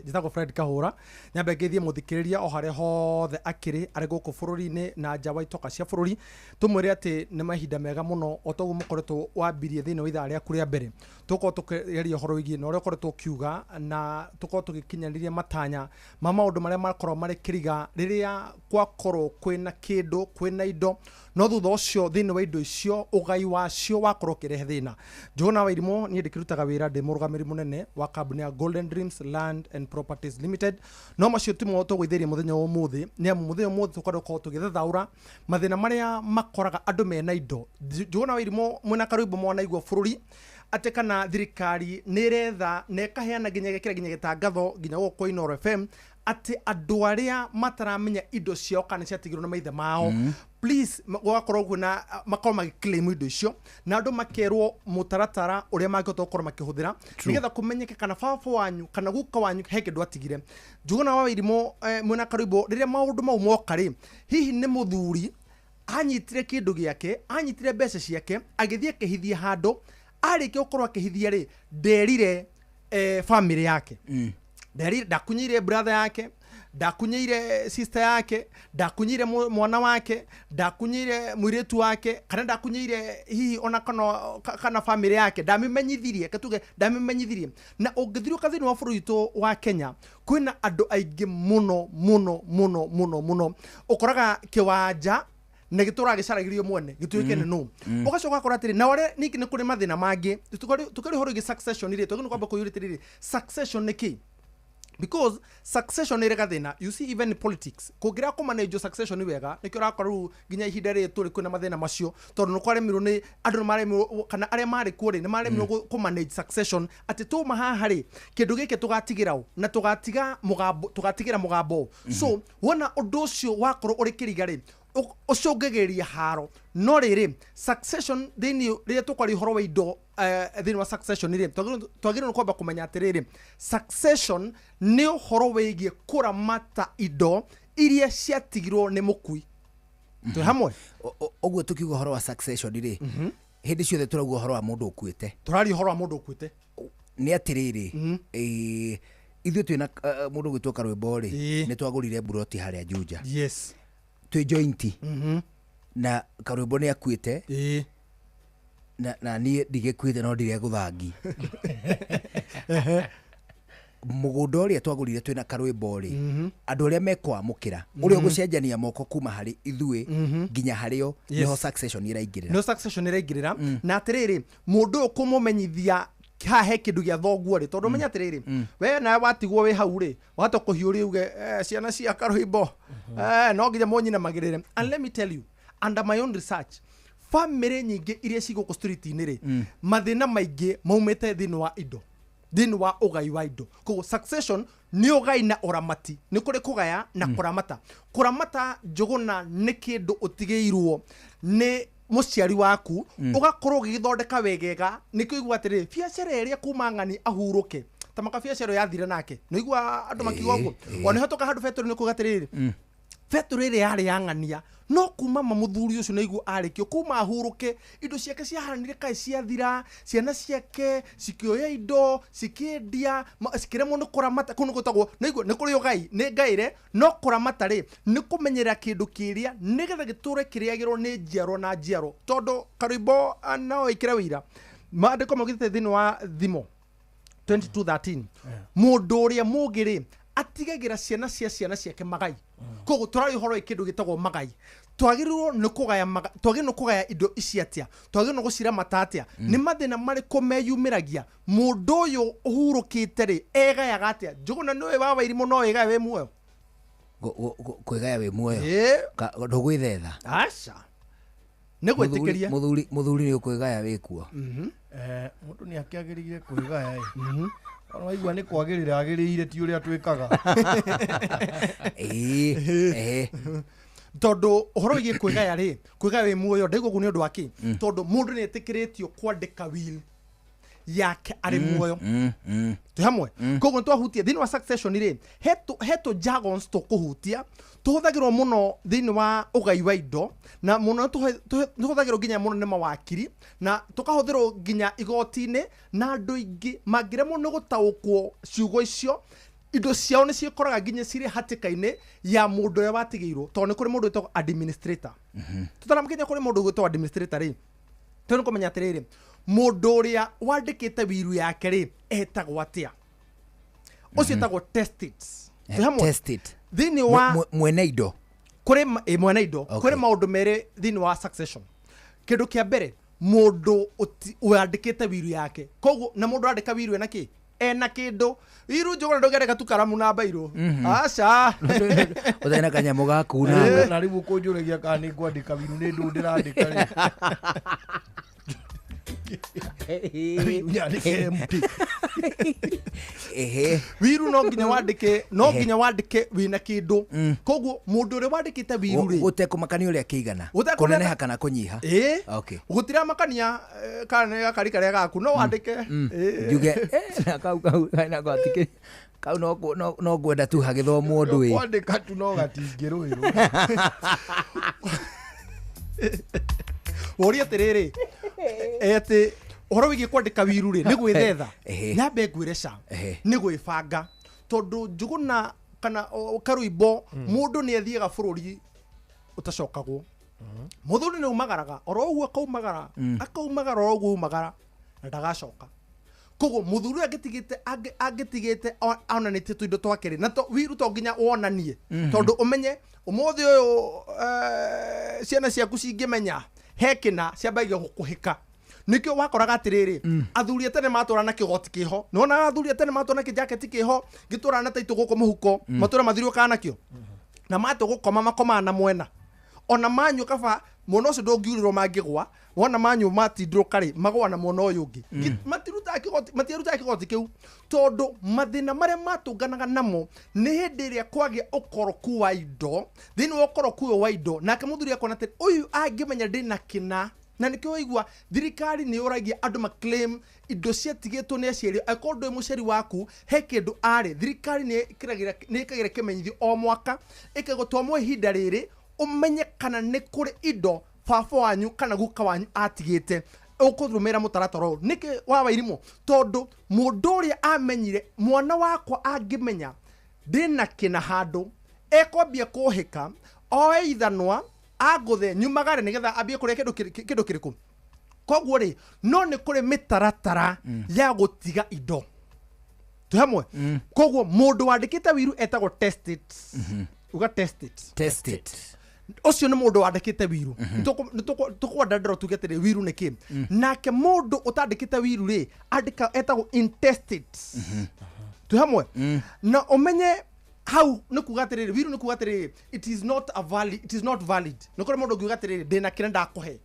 Speaker 14: jitagwo Fred Kahura nyambe ngeithie muthikiriria o hare hothe akiri ari guku bururi-ini na nja wa itoka cia bururi tumwire ati ni mahinda mega muno otogu mukoretwo wambirie thiini wa ithaa riaku ria mbere tuko tukigeria horo wigie na uria ukoretwo kiuga na tuko tugikinyaniria matanya ma maundu maria makorwo mari kiriga riria gwakorwo kwina kindu kwina indo no thutha ucio thiini wa indo icio ugai wacio wakorwo kirehe thina. Jona Wairimo ni ndikirutaga wira ndi murugamiri munene wa kambuni ya Golden Dreams Land and Properties Limited no macio timo tugwithiria muthenya wa umuthi ni amu muthenya wa umuthi tukorwo tugithathaura mathina maria makoraga andu mena indo. Jona Wairimo mwena karibu mwana igwa bururi ate kana thirikari niretha nekaheana ginya gekira ginya gitangatho ginya gukwo Inoro FM ati andu aria mataramenya indo ciao kana ciatigirwo na maithe mao please gwakorwo kuna makorwo magiclaim indo icio na andu makerwo mutaratara uria mangihota gukorwo makihuthira nigetha kumenyeke kana baba wanyu kana guka wanyu he kindu atigire. Njuguna wa Wairimo mwena karibu riria maundu mau moka ri hihi ni muthuri anyitire kindu giake anyitire mbeca ciake agithie kehithia handu arike ukorwo akihithia ri nderire family yake nderire ndakunyire brother yake ndakunyire sister yake ndakunyire mwana wake ndakunyire mwiretu wake kana ndakunyire hihi ona kana family yake ndamimenyithirie katuge ndamimenyithirie na ungithirio kathini wa bururi tu wa Kenya kwina andu aingi muno ukoraga kiwanja na gitura gicaragirio mwene gituike no ugacoka akora atiri na ore niki ni kuri mathina mangi tukari horo gi succession ire tukini kwamba kuyuritirire succession niki because succession ire gathina you see even in politics kugira ku manage succession ni wega nikyo rakoru ginya ihinda ri turi kwina mathina macio tondu nuko aremirwo ni andu maremirwo kana aria mari kuori ni maremirwo ku manage succession ati tu mahaha ri kindu gike tugatigirao na tugatigira mugambo so wona undu ucio wakorwo uri kiriga ri ucungagiria haro no riri succession thini riria tukwari horo wa indo thini wa succession riri twagirwo no kwamba kumenya atiriri succession ni horo wigie kuramata indo iria ciatigirwo ni mukui tu hamwe
Speaker 1: ogwo tukiuga horo wa succession riri hindi ciothe turauga horo wa mundu ukuite
Speaker 14: turari horo wa mundu ukuite
Speaker 1: ni atiriri ithuĩ twina mundu gwitwoka rwimbo ri ni twagurire buroti haria Juja
Speaker 14: yes
Speaker 1: twi jointi na karwimbo ni akuite na ni ndigikuite no ndire guthangi mugunda uria twagurire twina karwimbo ri andu aria mekwamukira uria gucenjania moko kuma hari ithuĩ nginya hario niho succession iraingirira
Speaker 14: no succession iraingirira na atiriri mundu ukumumenyithia he kindu gia thoguo ri tondu menya atiriri we na watigwo we hau ri wata kuhiuri uge ciana cia karwimbo no nginya munyina magirire and let me tell you under my own research family nyingi iria ciguku street ini ri mathina maingi maumite thini wa indo thini wa ugai wa indo ko succession ni ugai na uramati ni kuri kugaya na kuramata njuguna ni kindu utigeirwo ni muciari waku ugakorwo githondeka wegega nikyo igwa atiri biacara iria kuma ngani ahuruke tamaka biacara yathire nake no igwa andu makigo guo ona hatoka handu fetro ni kugatiriri fetu rĩrĩ yarĩ yang'ania no kuma mamuthuri ũcio naiguo arĩkio kuma ahuruke indo ciake ciahanire kaĩ ciathira ciana ciake cikioya indo cikĩendia cikĩremwo nĩ kũramata kũu nĩ gũtagwo naiguo nĩ kũrĩ ũgai nĩ ngaire no kũramata rĩ nĩ kũmenyerera kĩndũ kĩrĩa nĩgetha gĩtũre kĩrĩagĩrwo nĩ njiaro na njiaro tondũ Karũimbo no ĩkĩre wĩira maandĩko maugĩte thĩinĩ wa thimo 2213 mũndũ ũrĩa mũũgĩ rĩ atigagĩra ciana ciake magai koguo tũrarĩ ũhoro kĩndũ gĩtagwo magai twagĩrĩirwo nĩ kũgaya indo ici atĩa twagĩrĩirwo nĩ gũciramata atĩa nĩ mathĩna marĩkũ meyumĩragia mũndũ ũyũ ũhurũkĩte rĩ egayaga atĩa Njũgũna nĩwe wa Wairimũ no egaya wĩ muoyo
Speaker 1: kwĩgaya wĩ muoyo ndũgwĩthetha
Speaker 14: aca nĩ gwĩtĩkĩria
Speaker 1: mũthuri nĩ ũkwĩgaya wĩ kuo
Speaker 2: mũndũ nĩ akĩagĩrĩire kwĩgaya waigua nĩ kwagĩrĩra agĩrĩire ti ũrĩa twĩkaga
Speaker 14: tondũ ũhoro wĩgiĩ kwĩgaya rĩ kwĩgaya wĩ muoyo ndaigua ũguo nĩ ũndũ wa kĩ tondũ mũndũ nĩ etĩkĩrĩtio kwandĩka will yake arĩ muoyo tũ hamwe koguo nĩ twahutia thĩinĩ wa succession rĩ hetũ jargons tũkũhutia tũhũthagĩrwo mũno thĩinĩ wa ũgai wa indo na mũno tũhũthagĩrwo nginya mũno nĩ mawakiri na tũkahũthĩrwo nginya igoti-inĩ na andũ aingĩ mangĩremwo nĩ gũtaũkwo ciugo icio indo ciao nĩ ciĩkoraga nginya cirĩ hatĩka-inĩ ya mũndũ ũrĩa watigĩirwo tondũ nĩ kũrĩ mũndũ wĩtagwo administrator tũtaramũkinya kũrĩ mũndũ wĩtagwo administrator rĩ tondũ nĩ kũmenya atĩrĩrĩ mũndũ ũrĩa wandĩkĩte wiru yake rĩ etagwo atĩa ũcio etagwo testate thĩinĩ wa
Speaker 1: mwene indo
Speaker 14: kũrĩ mwene indo kũrĩ maũndũ merĩ thĩinĩ wa succession kĩndũ kĩa mbere mũndũ wandĩkĩte wiru yake koguo na mũndũ andĩka wiru ena kĩ ena kĩndũ wiru Njũgũna ndũngĩandĩka tu karamu na mbairũ aca
Speaker 1: ũthena kanyamũ gaku
Speaker 2: na rĩu kũnjũragia kana nĩ ngwandĩka wiru nĩ ndũ ndĩrandĩka rĩ
Speaker 14: wiru no nginya wandĩke wĩna kĩndũ koguo mũndũ ũrĩa wandĩkĩte wiru rĩ
Speaker 1: gũtekũmakania ũrĩa kĩigana kũneneha kana kũnyiha
Speaker 14: gũtiramakania kana nĩ gakari karĩa gaku no wandĩke
Speaker 1: njuge kau no ngwenda tu hagĩthomwo ũndũ wĩ
Speaker 2: kwandĩka tu no gatingĩrũĩrwo
Speaker 14: woria atĩrĩrĩ atĩ ũhoro wĩgiĩ kwandĩka wiru rĩ nĩ gwĩthetha nyambe ngwĩre ca nĩ gwĩbanga tondũ Njũgũna kana Karũimbo mũndũ nĩ athiaga bũrũri ũtacokagwo mũthuri nĩ umagaraga oro ũguo akaumagara oro ũguo umagara na ndagacoka koguo mũthuri angĩtigĩte onanĩtie tũindo twake rĩ na wiru to nginya wonanie tondũ ũmenye ũmũthĩ ũyũ ciana ciaku cingĩmenya hekĩna ciambagia gũkũhĩka nikio wakoraga atĩrĩrĩ athuri atene matũra na kĩgoti kĩho nona athuri atene matũra na kĩjaketi kĩho gĩtũra na taitũ gũkũ mũhuko matũra mathirũka nakĩo na matũ gũkoma makomaga na mwena ona manyu kaba muno ũcio ndũngiurĩrwo mangĩgwa wona manyu matindũka rĩ magwa na muno ũyũ ũngĩ matiarutaga kĩgoti kĩu tondũ mathĩna marĩa matũnganaga namo nĩ hĩndĩ ĩrĩa kwagĩa ũkoroku wa indo thĩinĩ wa ũkoroku ũyũ wa indo nake mũthuri akona atĩ ũyũ angĩmenya ndĩna kĩna na nĩkĩo waigua thirikari nĩ yũragia andũ maclaim indo ciatigĩtwo nĩ aciari akorwo ndũĩ mũciari waku he kĩndũ arĩ thirikari nĩ ĩkagĩra kĩmenyithio o mwaka ĩkagũtwamwo ihinda rĩrĩ ũmenye kana nĩ kũrĩ indo baba wanyu kana guka wanyu atigĩte ũkũrũmĩrĩra mũtaratara ũyũ nĩkĩ wa Wairimũ tondũ mũndũ ũrĩa amenyire mwana wakwa angĩmenya ndĩna kĩna handũ ekwambia kũhĩka oe ithanwa agũthe nyumagare nĩgetha ambie kũrĩa kĩndũ kĩrĩkũ koguo rĩ no nĩ kũrĩ mĩtaratara ya gũtiga indo tũ hamwe koguo mũndũ wandĩkĩte wiru etagwo testate uga testate ũcio nĩ mũndũ wandĩkĩte wiru tũkwandandĩra tuge atĩrĩ wiru nĩ kĩ nake mũndũ ũtandĩkĩte wiru rĩ andĩka etagwo intestate tũ hamwe na ũmenye hau nĩ kuga atĩrĩrĩ wiru nĩ kuga atĩrĩrĩ it is not valid nĩ kũrĩ mũndũ ũngiuga atĩrĩrĩ ndĩna kĩrĩa ndakũhe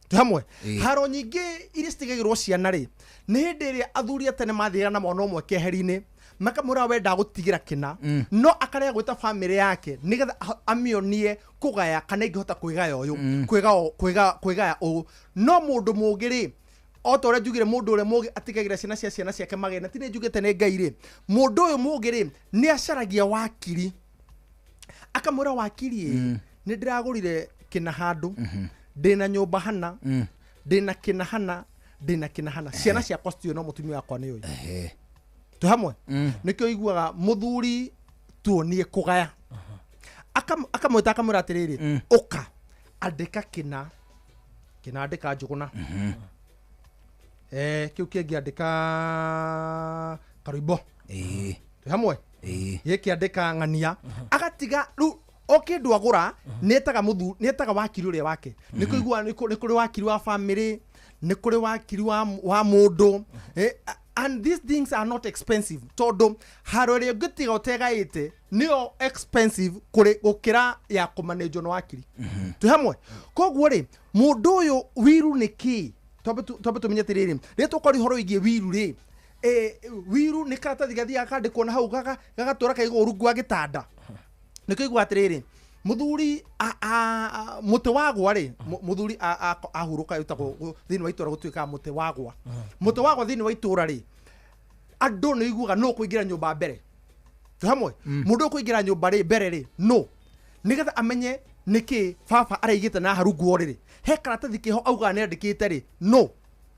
Speaker 14: tũ hamwe haro nyingĩ iria citigagĩrwo ciana rĩ nĩ hĩndĩ ĩrĩa athuri atene mathiĩra na mwana ũmwe keheri-inĩ makamũra wenda gũtigĩra kĩna no akarega gwĩta family yake nĩgetha amĩonie kũgaya kana ingĩhota kwĩgaya ũyũ kwĩgaya ũũ no mũndũ mũũgĩ rĩ o ta ũrĩa njugire mũndũ ũrĩa mũũgĩ atigagĩra ciana ciake magena ti nĩ njugĩte nĩ Ngai rĩ mũndũ ũyũ mũũgĩ rĩ nĩ acaragia wakiri akamwira wakiri ni ndiragurire kina handu ndina nyumba hana ndina kina hana ciana ciakwa citio no mutumia wakwa ni uyu tu hamwe nikio iguaga muthuri tuonie kugaya akamwita akamwira atiriri uka andika kina andika njuguna kiu kingi andika karuibo tu hamwe giki andika ng'ania agatiga ru okindu agura netaga wakiri uria wake niko igua niko kuri wakiri wa family niko kuri wakiri wa mundu and these things are not expensive todo harore gutiga utegaite nio expensive kuri gukira ya kumanage no wakiri tu hamwe koguo ri mundu uyu wiru niki tobe tumenyete riri reto kori horo igie wiru ri wiru ni karatathi gathi akandikwo na hau gagatura kaigo rungu wa gitanda niko igwa atiriri muthuri muti wagwa ri muthuri ahuruka yutagwo thini wa itura gutuika muti wagwa thini wa itura ri andu ni iguga no kuingira nyumba mbere tu hamwe mundu kuingira nyumba ri mbere ri no nigetha amenye niki baba araigite na harungu riri he karatathi kiho auga ne ndikite ri no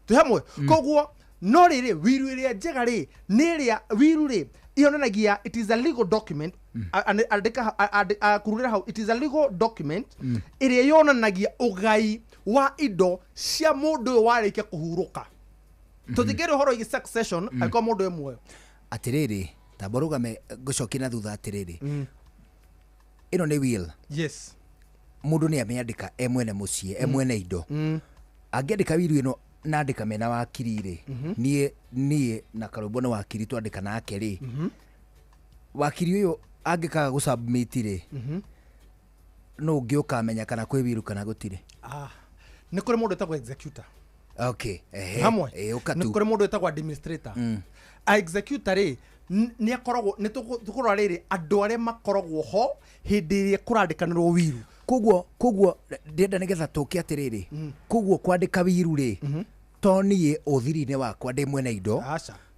Speaker 14: tu hamwe koguo no riri wiru iria njega ri niria wiru ri ionanagia it is a legal document andika kururira hau it is a legal document iria yonanagia ugai wa indo cia mundu warikia kuhuruka tutigere horo igi succession alikuwa mundu emwe
Speaker 1: atiriri taborugame gucokina thutha atiriri ino ni will
Speaker 14: yes
Speaker 1: mundu ni ameandika emwene mucie emwene indo angiandika wiru ino nandika mena wakiri ri nie na karumbo na wakiri twandika nake ri wakiri uyu angikaga gusubmit ri no ngioka menya kana kwi wiru kana gutire
Speaker 14: ni kuri mundu etagwo executor
Speaker 1: okay
Speaker 14: hamwe ni kuri mundu etagwo administrator a executor ri ni akoragwo ni tukurwa riri andu aria makoragwo ho hindi iria kurandikanirwo wiru
Speaker 1: koguo ndenda nigetha tuke atiriri koguo kwandika wiru ri tonie uthiri-ini wakwa ndi mwene indo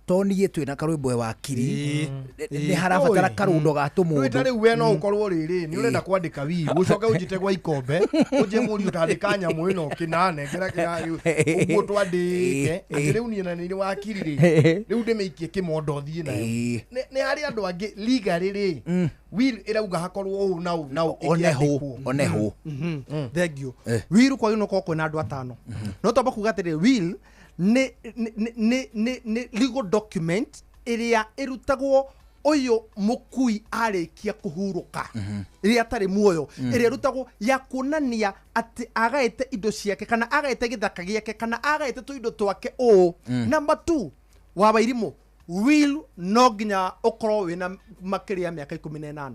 Speaker 1: tonie twina karwimbo wa kiri ni harabatara karundo gato mundu
Speaker 2: witari we no ukorwo riri ni urenda kwandika wiru ucoka ujite gwa ikombe uje muri utandika nyamu ino kinane kira uguo twandike riu ni na ni wa kiri ri riu ndimeikie kimondo thie nayo ni hari andu angi liga riri wiru irauga hakorwo u nau
Speaker 1: oneho
Speaker 14: thank you wiru kwa ino kokwe na andu atano no toba kuga atiri will ni legal document iria irutagwo uyu mukui arikia kuhuruka iria tari muoyo iria irutagwo ya kunania ati agaite indo ciake kana agaite githaka giake kana agaite tuindo twake number 2 wabairimo will no nginya ukorwo wina makiria miaka 18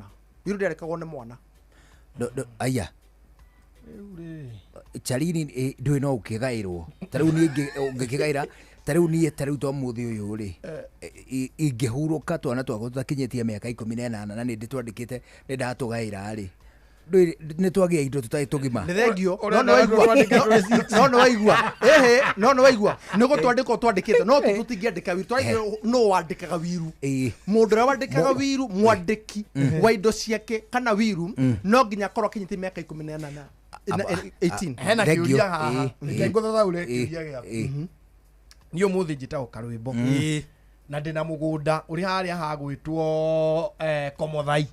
Speaker 14: wiru nderekagwo ni mwana
Speaker 1: aya charini ndui no ukigairwo tariu ni ngikigaira tariu ni tariu to muthi uyu ri ingihuruka twana twako tutakinyitie miaka 18 na ni nditwandikite ndatugaira ri ni twagia indo tutai tugima
Speaker 14: thengio no waigua nigo twandikite no tutingiandika wiru twai no wandikaga wiru mundu ra wandikaga wiru mwandiki wa indo ciake kana wiru no nginya korwo kinyitie miaka 18
Speaker 2: hena kiuria haha ngengothathaure kiuria gia niyo muthi njitagwo karwimbo na ndina mugunda uri haria hagwitwo Komothai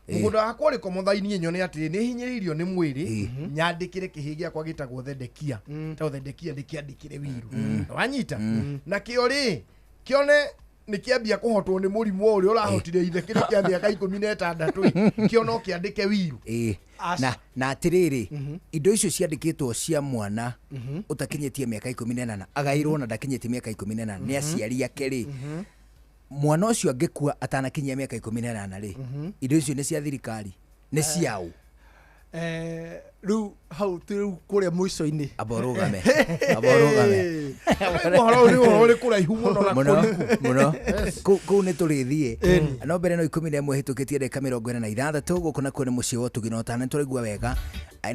Speaker 2: mugunda wakwa ri Komothai ni nyone ati ni hinyiririo ni mwiri nyandikire kihi giakwa gitagwo Thendekia ta Thendekia ndikiandikire wiru wanyita na kio ri kione nikiambia kuhotwo ni murimu uri urahotire ithe kiri kia miaka 16 kio no kiandike wiru
Speaker 1: na atiriri indo icio ciandikitwo cia mwana utakinyitie miaka 18 agairwo na ndakinyitie miaka 18 ni aciari ake ri mwana ucio angikua atanakinyia miaka 18 ri indo icio ni cia thirikari ni ciao
Speaker 14: ru hau tu kuria muico-ini
Speaker 1: aborugame
Speaker 2: mohoro uri kuraihu
Speaker 1: muno ku ni turithie no mbere no 11 hitukitie ndeka 46 guku na kwene mucie wo tugino tane turaigua wega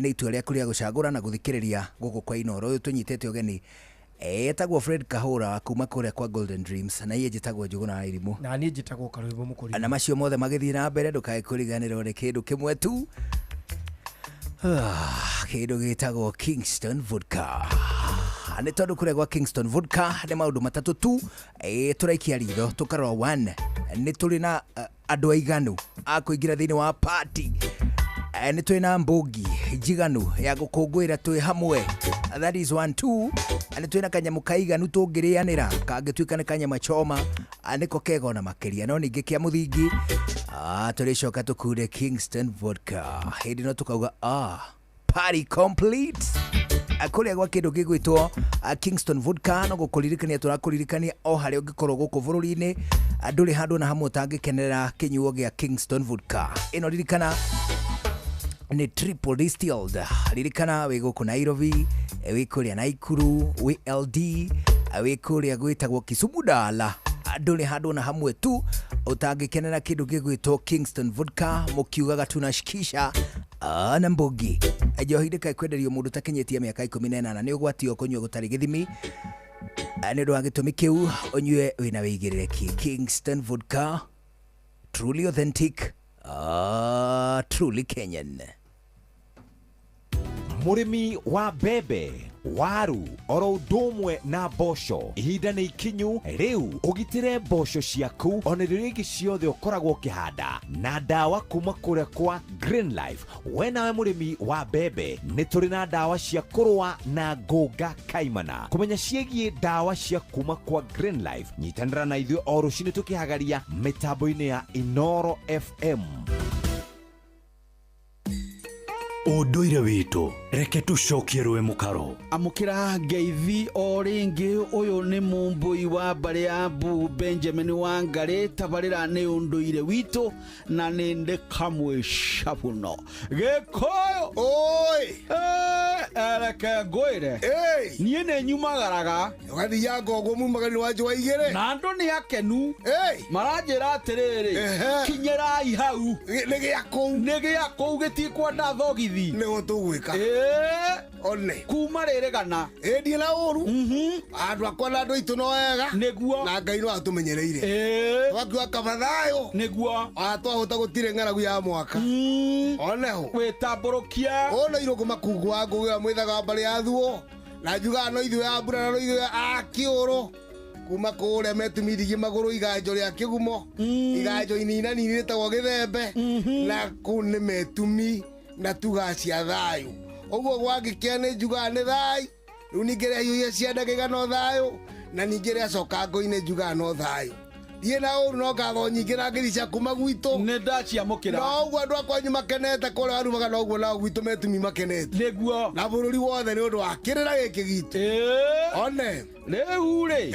Speaker 1: ni itua ria kuria gucagura na guthikiriria guku kwa inoro uyu tunyitete ogeni etagwo Fred Kahura kuma kuria kwa Golden Dreams na iye jitagwo Njuguna Irimu
Speaker 2: na niĩ njĩtagwo Karũimbo Mũkũri
Speaker 1: na macio mothe magĩthiĩ na mbere ndũkae kũriganĩrwo nĩ kĩndũ kĩmwe tu kĩndũ gĩtagwo Kingston Vodka nĩ tondũ kũrĩa gwa Kingston Vodka nĩ maũndũ matatũ tu tũraikia ritho tũkarora 1 nĩ tũrĩ na andũ aiganu a kũingĩra thĩinĩ wa party nĩ tũrĩ na mbũngi njiganu ya gũkũngũĩra twĩ hamwe, that is 1 2 nĩ tũrĩ na kanyamũ kaiganu tũngĩrĩanĩra kangĩtuĩka nĩ kanyama choma nĩko kega ona makĩria, no ningĩ kĩa mũthingi tũrĩcoka tũkure Kingston Vodka hĩndĩ no tũkauga party complete kũrĩa gwa kĩndũ gĩgwĩtwo Kingston Vodka no gũkũririkania tũrakũririkania o harĩa ũngĩkorwo gũkũ bũrũri-inĩ ndũrĩ handũ na hamwe ũtangĩkenera kĩnyuo gĩa Kingston Vodka. Ĩno ririkana ni triple distilled, ririkana wĩ gũkũ Nairobi, wĩ kũrĩa Naikuru, wĩ LD, wĩ kũrĩa gwĩtagwo Kisumu Dala, ndũrĩ handũ na hamwe tu ũtangĩkenera kĩndũ gĩgwĩtwo Kingston Vodka, mũkiugaga tunashikisha na mbũngi. Njohi ndĩkae kwenderio mũndũ takinyĩtie mĩaka 18 nĩ ũgwatio kũnyua gũtarĩ gĩthimi nĩ ũndũ wa gĩtũmi kĩu ũnyue wĩna wĩigĩrĩrĩki. Kingston Vodka, truly authentic, truly Kenyan.
Speaker 25: Murimi wa mbembe, waru, oro ũndũ na mboco, ihinda nĩ ikinyu rĩu ũgitĩre mboco ciaku ona irio ingĩ ciothe ũkoragwo ũkĩhanda na ndawa kuma kũrĩa kwa Green Life. We nawe mũrĩmi wa mbembe, nĩ tũrĩ na ndawa cia kũrũa na ngũnga kaimana. Kũmenya ciĩgiĩ ndawa cia kuma kwa Green Life, nyitanĩra na ithuĩ o rũciinĩ tũkĩhagaria mĩtambo-inĩ ya Inoro FM.
Speaker 3: Ũndũire witũ reke tũcokie rwe mũkaro.
Speaker 17: Amũkĩra ngeithi o rĩngĩ, ũyũ nĩ mũmbũi wa mbarĩ ya Mbu Benjamin Wangari, tabarĩra nĩ ũndũire witũ na nĩ ndĩ kamwe cabuno Gĩkũyũ. Oi reke ngwĩre niĩ nĩ nyumagaraga
Speaker 18: ũgathiaga ũguo mumagari wa njũa igĩrĩ
Speaker 17: na andũ nĩ akenu maranjĩra atĩrĩrĩ kinyĩrai hau nĩ gĩakũu gĩtikwenda thogithi
Speaker 18: nĩguo tũgwĩka one
Speaker 17: kuma rĩrĩ gana
Speaker 18: ndiĩ na ũru andũ akwa na andũ aitũ no wega
Speaker 17: nĩguo
Speaker 18: na Ngai no atũmenyereire twakiuga kaba thayũ
Speaker 17: nĩguo
Speaker 18: twahũta gũtirĩ ng'aragu ya mwaka oneho
Speaker 17: wĩtambũrũkia
Speaker 18: ona irũngũ makungu wa ngũgĩra mwĩthaga mbarĩ ya thuo na njugaga no ithuĩ ya mbura na no ithuĩ a kĩũrũ kuma kũrĩa metumithigie magũrũ iganjo rĩa kĩgumo iganjo inina nini rĩtagwo gĩthembe na kũu nĩ metumi na tugacia thayũ. Ũguo gwangĩkĩa nĩ njugaga nĩ thayũ, rĩu ningĩ rĩa hiũhia ciendaga no thayũ na ningĩ rĩa coka ngo-inĩ njugaga no thayũ. Ndiĩ na ũru no ngatho nyingĩ na ngiri cia kuma gwitũ
Speaker 17: nĩ ndaciamũkĩra
Speaker 18: no ũguo andũ akwanyu makenete kũrĩa warumaga no ũguo nao gwitũ metumi makenete
Speaker 17: nĩguo
Speaker 18: na bũrũri wothe nĩ ũndũ wa kĩrĩra gĩkĩ gitũ one
Speaker 17: rĩu-rĩ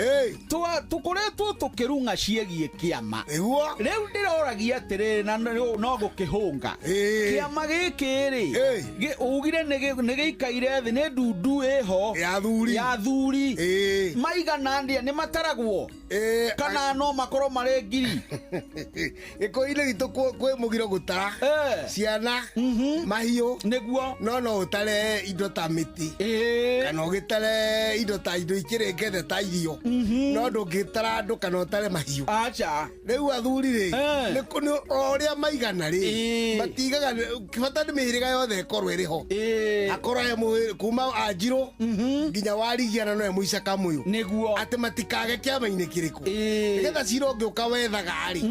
Speaker 17: tũkoretwo tũkĩrung'a ciĩgiĩ kĩama rĩu ndĩroragia atĩrĩrĩ na no gũkĩhũnga kĩama gĩkĩ-rĩ ugire nĩ gĩikaire thĩ nĩ ndundu ĩho ya thuri maigana ndĩa nĩ mataragwo kana no makorwo marĩ ngiri
Speaker 18: gĩkũi-inĩ gitũ kwĩ mũgiro gũtara ciana mahiũ
Speaker 17: nĩguo
Speaker 18: no ũtare indo ta mĩtĩ kana ũgĩtare indo ta indo ikĩrĩngĩte ta irio no ndũngĩtara andũ kana ũtare mahiũ rĩu athuri-rĩ o ũrĩa maigana-rĩ matigaga bata nĩ mĩhĩrĩga yothe ĩkorwo ĩrĩ ho akorwo kuma Anjirũ nginya Warigiana no mũica Kamũyũ atĩ matikage kĩama-inĩ kĩrĩkũ nĩgetha cira ũngĩũka wethaga-rĩ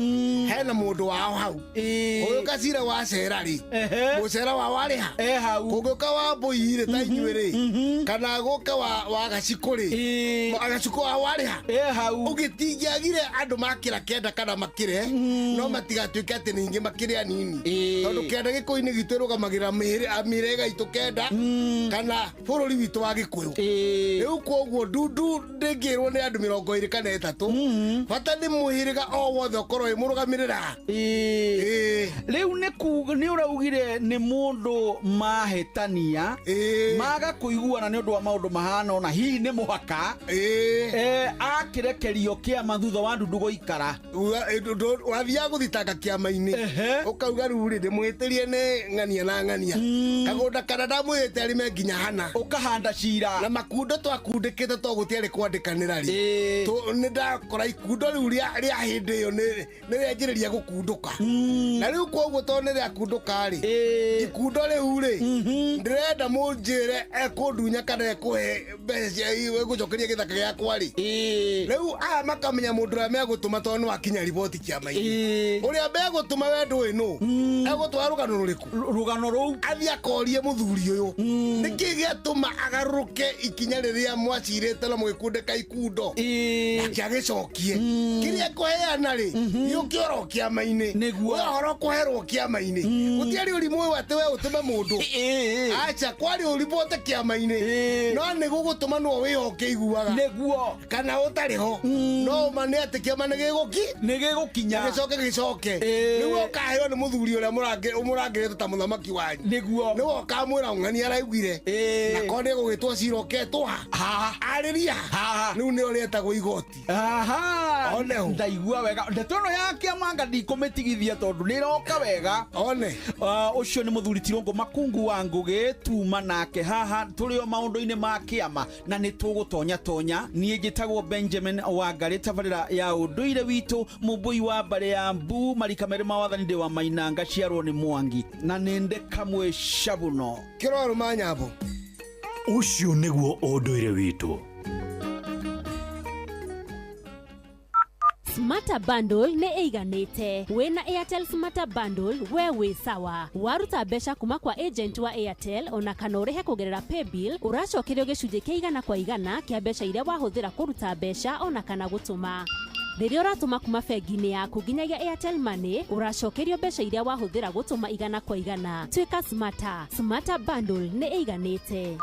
Speaker 18: hena mũndũ wao hau ũgĩũka cira wacera-rĩ mũcera wa warĩha kũngĩũka wa Mbũi-rĩ ta inyuĩ-rĩ kana gũka wa Gacikũ-rĩ Gacikũ wa warĩha ũgĩtingiagire andũ makĩra kenda kana makĩre no matigatuĩke atĩ ningĩ makĩrĩ anini tondũ kenda gĩkũi-inĩ gitũ ĩrũgamagĩra mĩhĩrĩga itũ kenda kana bũrũri witũ wa Gĩkũyũ rĩu koguo ndundu ndĩngĩrwo nĩ andũ 23 bata nĩ muhiriga o wothe ukorwo imurugamirira
Speaker 17: riu ni uraugire ni mundu mahetania maga kuiguana ni undu wa maundu mahana ona hihi ni muhaka akirekerio kiama thutha wa ndundu guikara
Speaker 18: wathia guthitanga kiama-ini ukauga ruri ndimwitirie ni ng'ania na ng'ania kagunda kana ndamwite ari me nginya hana
Speaker 17: ukahanda cira
Speaker 18: na makundo twakundikite to gutiari kwandikanira ri ni ndakora ikundo riu ria hindi yo ni rianjiriria gukunduka na riu koguo to ni riakunduka ri ikundo riu ri ndirenda munjire ekundunya kana ekuhe mbeca iwe gucokeria githaka giakwa ri riu makamenya mundu ria megutuma to ni wakinya riboti kiama-ini uria megutuma we ndui nu egutwara rugano ruriku
Speaker 17: rugano ruu
Speaker 18: athia korie muthuri uyu niki giatuma agaruke ikinya riria mwacirite na mwikundika ikundo akiagicokie kiria kuheana ri yukioro kiama-ini niguo horo kuherwo kiama-ini gutiari urimu ati we utume mundu acha kwari uribote kiama-ini no ni gugutuma no wihoke iguaga
Speaker 17: niguo
Speaker 18: kana utariho no mane ati kiama
Speaker 17: nigigukinya
Speaker 18: gicoke niguo kaheo ni muthuri uria murangirite ta muthamaki wanyu
Speaker 17: niguo
Speaker 18: niwo kamwira ng'ania araiguire na kone gugitwo ciroketwo ariria riu ni orietagwo igoti
Speaker 17: one ndaigua wega ndetono ya kiama ndikumĩtigithia tondu nĩ iroka wega
Speaker 18: one
Speaker 17: ucio nĩ muthuri Tirungu Makungu wa Ngugi tuma nake haha tũrĩ o maũndũ-inĩ ma kiama na nĩ tũgũtonya niĩ njĩtagwo Benjamin Wangari tabarĩra ya ũndũire witũ mũmbui wa mbare ya Mbu marika merĩ ma wathani ndĩ wa Mainanga ciarwo nĩ Mwangi na nĩ ndĩ kamwe cabuno
Speaker 18: kĩroro manyambo
Speaker 3: ucio nĩguo ũndũire witũ.
Speaker 8: Smarter Bundle nĩ ĩiganĩte. Wĩna Airtel Smarter Bundle we wĩ sawa. Waruta mbeca kuma kwa agent wa Airtel ona kana ũrĩhe kũgerera paybill ũracokerio gĩcunjĩ kĩa igana kwa igana kĩa mbeca iria wahũthĩra kũruta mbeca ona kana gũtũma. Rĩrĩa ũratũma kuma bengi-inĩ yaku nginyagia Airtel Money ũracokerio mbeca iria wahũthĩra gũtũma igana kwa igana. Tuĩka Smarter Bundle nĩ ĩiganĩte.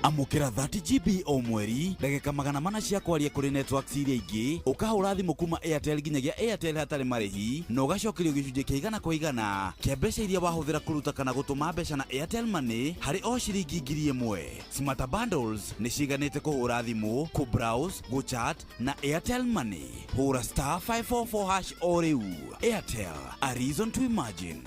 Speaker 19: Amukira 30GB o mweri ndagika 400 cia kwaria kuri networks iria ingĩ ukahura thimu kuma Airtel nginyagia Airtel hatarĩ marĩhi na ũgacokerio gĩcunjĩ kĩa igana kwa igana kĩa mbeca iria wahũthĩra kũruta kana gũtũma mbeca na Airtel Money harĩ o ciringi 1000. Smarter Bundles nĩ ciganĩte kũhũra thimũ, browse, chat na Airtel Money. Hũra *544# o rĩu. Airtel, a reason to imagine.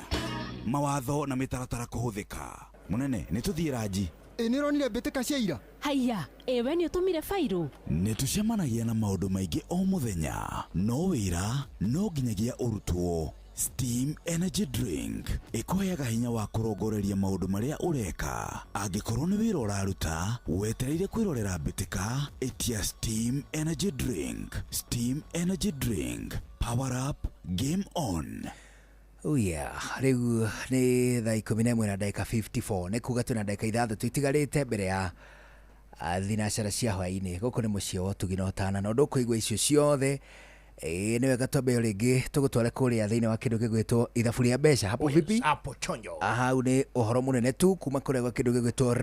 Speaker 19: Mawatho na mĩtaratara kũhũthĩka. Munene nĩ tũthiĩ ranji.
Speaker 8: Nĩronire mbĩtĩka cia ira. Haiya, we nĩ ũtũmire fairũ.
Speaker 19: Nĩ tũcemanagia na maũndũ maingĩ o mũthenya. No wĩra, no nginyagia ũrutwo. Steam Energy Drink ĩkũheaga hinya wa kũrongoreria maũndũ marĩa ũreka. Angĩkorwo nĩ wĩra ũraruta, wetereire kwĩrorera mbĩtĩka, ĩtia Steam Energy Drink. Steam Energy Drink. Power up, game on.
Speaker 1: Oh yeah, riu ni thaa 11 na dakika 54 ni kuga tuna dakika 3 itigarite mbere ya thinacara cia hwaini guku ni muciĩ wa ũtugi na ũtana na ũndũ kũigua icio ciothe ni wega twambe rĩngĩ tũgũtware kũrĩa thĩinĩ wa kĩndũ gĩgwĩtwo ithabu rĩa mbeca hapo vipi
Speaker 2: hapo chonjo
Speaker 1: hau nĩ ũhoro mũnene tu kuma kũrĩa gwa kĩndũ gĩgwĩtwo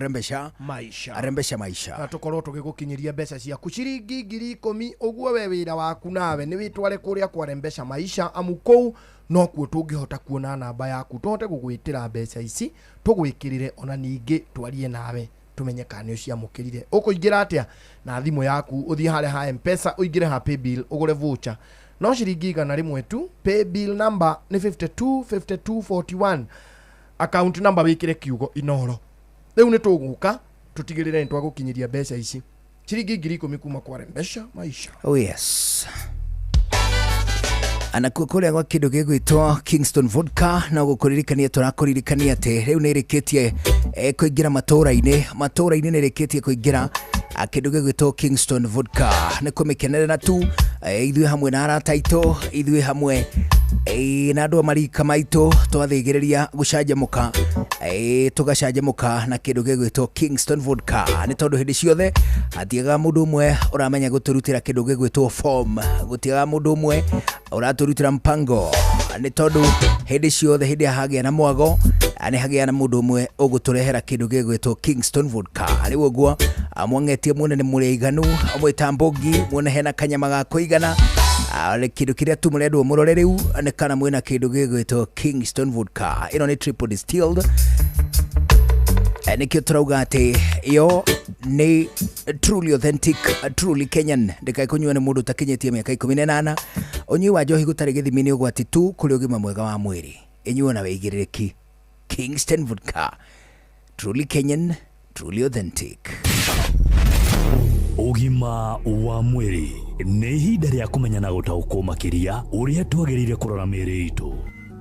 Speaker 1: rembesha maisha
Speaker 2: na tũkorwo tũgĩgũkinyĩria mbeca ciaku ciringi 10,000 ũguo we wĩra waku nawe nĩ wĩtware kũrĩa kwa rembesha maisha amu kũu no kuo tũngĩhota kuona namba yaku tũhote gũgwĩtĩra mbeca ici tũgwĩkĩrĩre ona ningĩ twarie nawe tumenye kana ũciamũkĩrire ũkũingĩra atĩa na thimũ yaku ũthiĩ harĩa ha M-Pesa ũingĩre ha paybill ũgũre voucher no ciringi igana rĩmwe tu paybill number nĩ 525241 account number wĩkĩre kiugo Inoro rĩu nĩ tũgũka tũtigĩrĩre nĩ twagũkinyĩria mbeca ici ciringi 10,000 kuma kwa rembesha maisha.
Speaker 1: Oh yes. Anakuo kũrĩa gwa kĩndũ gĩgwĩtwo Kingston Vodka na gũkũririkania tũrakũririkania atĩ rĩu nĩ ĩrĩkĩtie kũingĩra matũũra-inĩ nĩ ĩrĩkĩtie kũingĩra kĩndũ gĩgwĩtwo Kingston Vodka nĩ kũmĩkenerera tu ithuĩ hamwe na arata aitũ ithuĩ hamwe na andũ a marika maitũ twathĩgĩrĩria gũcanjamũka tũgacanjamũka na kĩndũ gĩgwĩtwo Kingston Vodka nĩ tondũ hĩndĩ ciothe hatiaga mũndũ ũmwe ũramenya gũtũrutĩra kĩndũ gĩgwĩtwo form gũtiaga mũndũ ũmwe ũratũrutĩra mpango nĩ tondũ hĩndĩ ciothe hĩndĩ hagĩa na mwago nĩ hagĩa na mũndũ ũmwe ũgũtũrehera kĩndũ gĩgwĩtwo Kingston Vodka rĩu ũguo amwangetie muone nĩ mũrĩa iganu mwĩta Mbogi muone hena kanyama ga kũigana Kindu kiria tu murendwo murore riu ni kana mwina kindu gigwitwo Kingston Vodka. Ino ni triple distilled. Nikio turauga ati yo ni truly authentic, truly Kenyan. Ndikai kunywa ni mundu takinyetie miaka 18. Unyui wa njohi gutari githimi ni ugwati tu kuri ugima mwega wa mwiri. Inyuo na weigiriki. Kingston Vodka. Truly Kenyan, truly authentic.
Speaker 3: Ugima wa mwiri nĩ ihinda rĩa kũmenya na gũtaũkwo makĩria ũrĩa twagĩrĩire kũrora mĩĩrĩ itũ.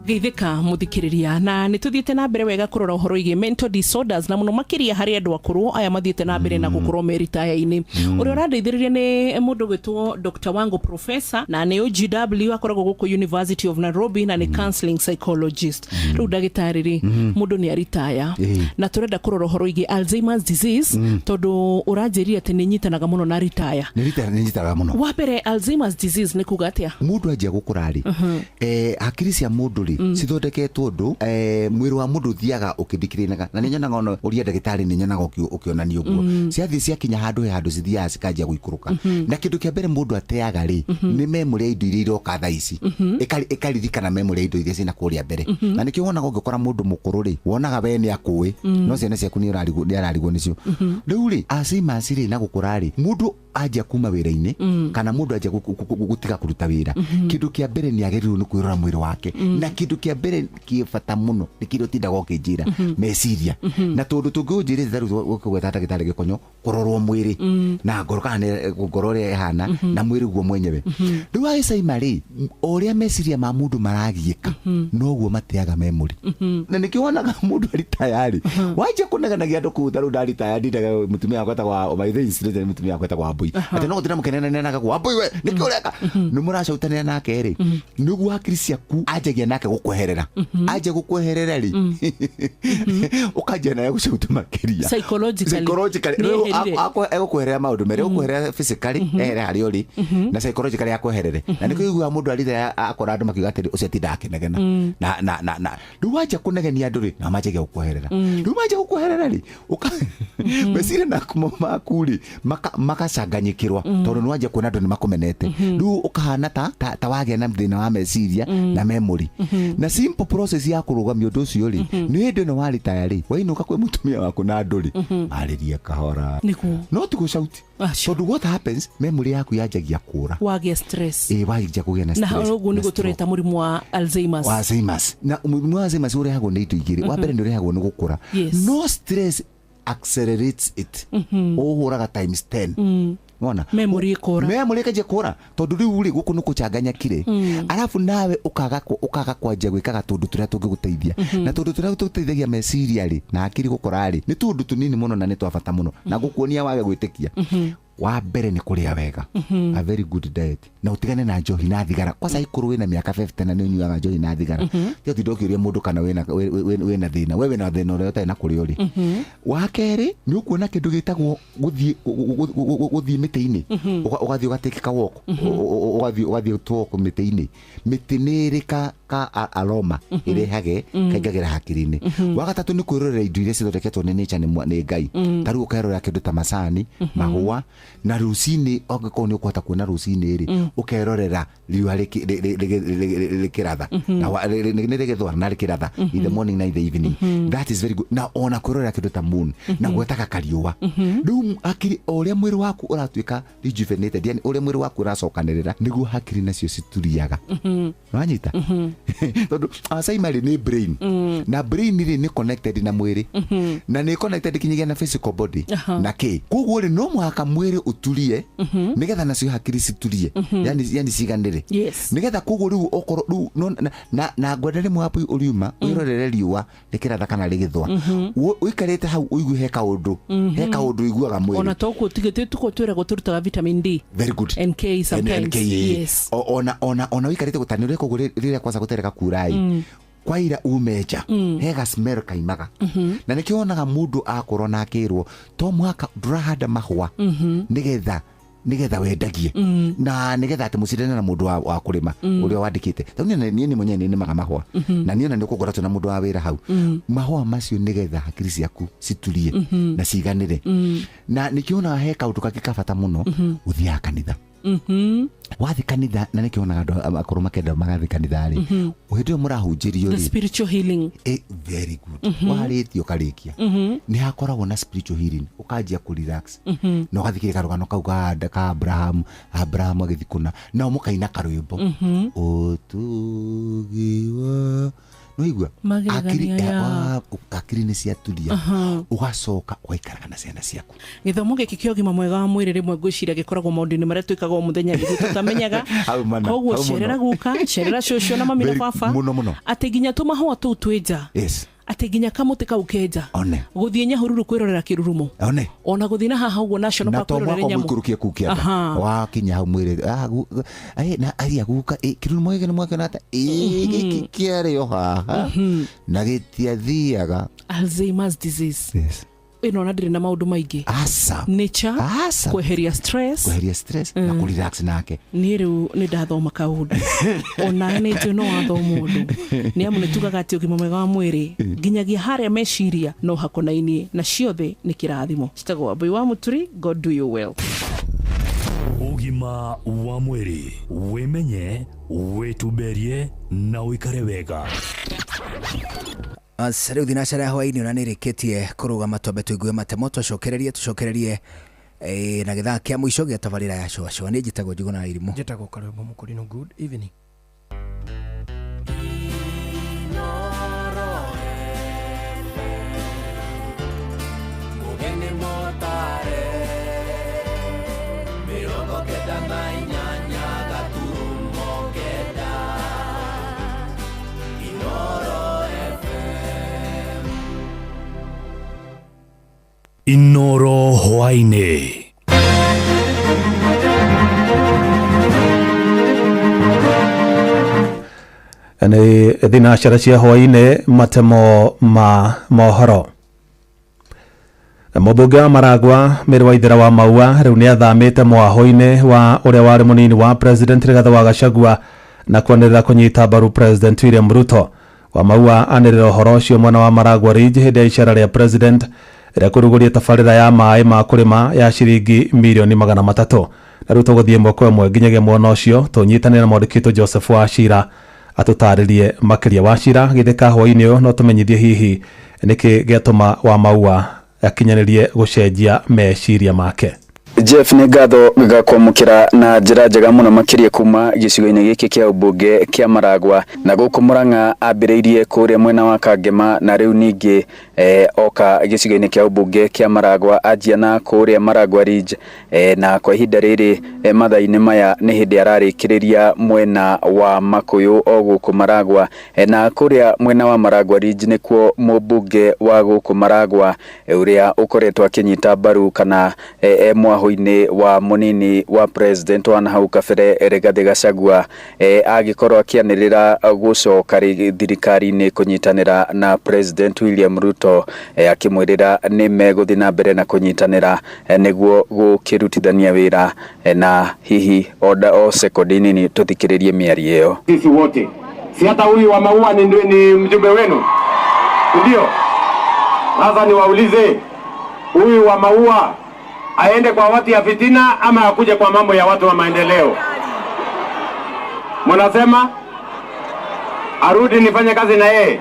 Speaker 9: Geithika muthikiriria na nituthiete na mbere wega kurora uhoro igi mental disorders na muno makiria hari andu akuru aya mathiete na mbere na gukorwo meritaya-ini uria urandeithiriria ni mundu gwitwo Dr. Wango Professor na ni OGW akoragwo guku University of Nairobi na ni counseling psychologist riu ndagitari mundu ni aritaya na turenda kurora uhoro igi Alzheimer's disease tondu uranjiria ati ni nyitanaga muno na ritaya
Speaker 11: ni nyitanaga muno
Speaker 9: wa mbere Alzheimer's disease ni kuga atia
Speaker 11: mundu anjia gukurari hakiri cia mundu cithondeketwo undu mwiri wa mundu thiaga ukithikirinaga na ninyonaga ono uria ndagitari ninyonaga ukionania uguo ciathi ciakinya handu cithiaga cikanjia guikuruka na kindu kia mbere mundu ateaga ri ni memory ya indo iria iroka thaa ici ikaririkana memory ya indo iria cina kuria mbere na nikio wonaga ungikora mundu mukuru ri wonaga we ni akui no ciana ciaku ni ararigwo nicio riu ri Alzheimer's ri na gukurari mundu aja kuma wira-ini kana mundu aja gutiga kuruta wira kindu kia mbere ni agerirwo ni kwirora mwiri wake na kindu kia mbere kibata muno ni kindu tindaga ukijira meciria na tondu tungiunjire tharu gukugweta ndagitari gikonyo kurorwo mwiri na ngoro kana ngoro ria ihana na mwiri guo mwenyewe riu Alzheimer's uria meciria ma mundu maragiika noguo mateaga memory na nikiwonaga mundu ari tayari waje kuneganagia andu ku tharu ndari tayari ndaga mutumia akweta kwa by the incident mutumia akweta kwa boy ati no gutina mukenene naga kwa boy we nikiureka ni muracautanira nake ri niguo hakiri ciaku ajagia nake gukweherera aje gukweherera ri ukaje nayo gucauta makiria psychologically agukweherera maundu mere gukweherera physically hari uri na psychologically akweherere na nikiguo mundu aritha akora andu makiuga ati ucio tindakenegena na riu waje kunegenia andu ri na maje gukweherera riu maje gukweherera ri mesire na kumakuri makacanganyikirwa tondu nwaje kuona andu ni makumenete riu ukahana ta wage na thina wa meciria na memory na simple process ya kurugamia undu ucio ri ni hindi no wari tayari wainuka kwe mutumia waku na nduri ariria kahora no tu gucauti tondu what happens memory yaku yajagia kura
Speaker 9: wage stress
Speaker 11: wajia kugia na stress
Speaker 9: na uguo ni gutureta murimu wa Alzheimer's
Speaker 11: na murimu wa Alzheimer's urehagwo ni indo igiri wa mbere ni urehagwo ni gukura no stress accelerates it uhuraga times 10 Mona
Speaker 9: memory
Speaker 11: kaje kora tondu riu ri guku nukuchanganya kire alafu nawe ukaga kwanja gwikaga tundu turia tungiguteithia na tundu turia tuteithagia meciria ri na akiri gukora ri ni tundu tunini muno na ni twabata muno na gukuonia wage gwitikia wa mbere ni kuria wega a very good diet na utigane na njohi na thigara kwa sai kuru wina miaka 50 na nyuaga njohi na thigara tio tidokiuria mundu kana wina thina wewe na thina uria utai na kuria uri wa keri ni ukuona kindu gitagwo guthie miti-ini ugathie ugatekeka woko ugathie twoko miti-ini mitinirika ka aroma irehage kaingagira hakiri-ini wa gatatu ni kwirorera indo iria cithondeketwo ni nature ni Ngai taru ukerorera kindu ta macani magua na rucini ongekorwo ni ukwata kuona rucini ri ukerorera riua rikiratha na ni rigethwa na rikiratha in the morning na in the evening that is very good na ona kwirorera kindu ta moon na gwetaka kariua riu akiri uria mwiri waku uratuika rejuvenated yani uria mwiri waku uracokanirira niguo hakiri nacio cituriaga wanyita tondu Alzheimer's ni brain na brain ni connected na mwiri na ni connected kinyagia na physical body na ki koguo ri no mwaka mwiri uturie nigetha nacio hakiri citurie yani ciganire nigetha koguo riu okoro riu na ngwenda rimwe hapo uriuma wirorere riua rikiratha kana rigithwa uikarite hau uigue he kaundu iguaga mwiri
Speaker 9: ona toku tigete tukotwera guturutaga vitamin D
Speaker 11: very good
Speaker 9: NK sometimes
Speaker 11: yes ona uikarite gutanire koguo riria kwanza gutereka kurai kwa ira umeja hega smell kaimaga na nikionaga mundu akorwo na akirwo to mwaka ndurahanda mahwa nigetha wendagie na nigetha ati mucidane na mundu wa kurima uria wandikite tondu ni mwenye ni maga mahwa na niona ni kugoratwo na mundu wa wira hau mahwa macio nigetha hakiri ciaku citurie na ciganire na nikiona he kaundu kakikabata muno uthia kanitha wathi kanitha na nikionaga andu akuru makenda magathi kanitha ri uhindi murahunjirio ri
Speaker 9: spiritual healing
Speaker 11: very good waritio karikia ni hakoragwo na spiritual healing ukanjia ku relax no gathikire karugano kau ka Abraham agithikuna na mukaina karwimbo utugiwa no igwa akiri ni cia tulia ugacoka ugaikaraga na ciana ciaku
Speaker 9: githomo giki kio gima mwega wa mwiri rimwe ngwiciria gikoragwo maundu-ini maria twikaga o muthenya gitu tutamenyaga koguo cerera guka cerera cũcũ na mami na baba ati nginya tumahũa tuu twinja ati nginya kamuti kau kenja guthie Nyahururu kwirorera kirurumo ona guthie na haha uguo national park kwirorera nyamu
Speaker 11: kurukia kukia wa kinya hau mwiri na aria guka kirurumo gike ni mwake na ata giki kiario haha na gitiathiaga
Speaker 9: Alzheimer's disease ino na ndiri na maundu maingi nature kweheria stress
Speaker 11: na ku relax nake
Speaker 9: ni riu ni ndathoma kaundu ona ni no wathoma undu ni amu nitugaga ati ugima mwega wa mwiri nginyagia haria meciria no hakonainie na ciothe ni kirathimo citagwo Mbui wa Muturi. God do you well.
Speaker 3: Ugima wa mwiri wimenye wituberie na uikare wega.
Speaker 1: Riu thinacara ya hwaini ona nirikitie kurugama twambe tuigue matemo tucokererie na githaa kia mwisho gia tabarira ya shwa ni njitagwo Njuguna Irimu
Speaker 2: njitagwo Karwimbo Mukurino. Good evening.
Speaker 3: Inoro hwaine.
Speaker 7: Ni thinacara cia hwaine matemo ma mohoro. Mubunge wa Maragwa Mary Waithera wa Maua riu ni athamite mwaho-ini wa uria wari munini wa president Rigathi wa Gachagua na kwanirira kunyita mbaru president William Ruto. Wa Maua anirira uhoro ucio mwena wa Maragwa Ridge hindi ya icera ria president ria kuruguria tabarira ya mai ma kurima ya ciringi milioni 300 na riu tuguthie mwako ĩmwe nginyagia mwena ucio tunyitanira na mwandĩkĩtwo Joseph Wachira atutaririe makiria. Wachira githika hwaini yo no tumenyithie hihi niki giatuma Wa Maua akinyanirie gucenjia meciria make.
Speaker 10: Jeff nĩ ngatho gakwamũkĩra na njĩra njega mũno makĩria kuma gĩcigo-inĩ gĩkĩ kĩa ũmbunge kĩa Maragwa na gũkũ Murang'a ambĩrĩirie kũrĩa mwena wa Kangema na rĩu ningĩ oka gĩcigo-inĩ kĩa ũmbunge kĩa Maragwa anjia na kũrĩa Maragwa Ridge na kwa ihinda rĩrĩ mathaa-inĩ maya nĩ hĩndĩ ararĩkĩrĩria mwena wa Makũyũ o gũkũ Maragwa na kũrĩa mwena wa Maragwa Ridge nĩkuo mũmbunge wa gũkũ Maragwa ũrĩa ũkoretwo akĩnyita mbaru kana mwaho-ini wa munini wa president wa nahau kabere Rigathi Gachagua agikorwo akianirira gucoka thirikari-ini kunyitanira na president William Ruto akimwirira ni meguthi na mbere na kunyitanira niguo gukirutithania wira na hihi oda o sekondi nini tuthikiririe miari iyo.
Speaker 12: Sisi wote si hata huyu wa Maua ni mjumbe wenu, ndio? Sasa niwaulize, huyu wa Maua aende kwa watu ya fitina ama akuje kwa mambo ya watu wa maendeleo? Mnasema arudi nifanye kazi na yeye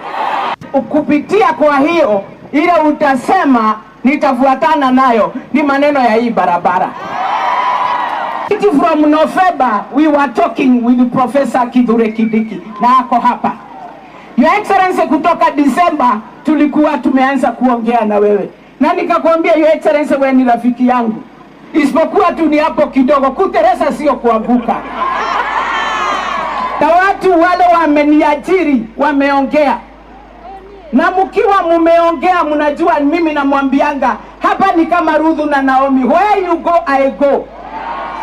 Speaker 20: kupitia. Kwa hiyo ile utasema nitafuatana nayo ni maneno ya hii barabara. From November we were talking with Professor Kithure Kindiki na ako hapa. Your Excellency, kutoka December tulikuwa tumeanza kuongea na wewe na nikakwambia Your Excellency, wewe ni rafiki yangu, isipokuwa tu ni hapo kidogo kuteresa, sio kuanguka. Na watu wale wameniajiri wameongea, na mkiwa mumeongea mnajua mimi namwambianga hapa ni kama Ruthu na Naomi, where you go I go.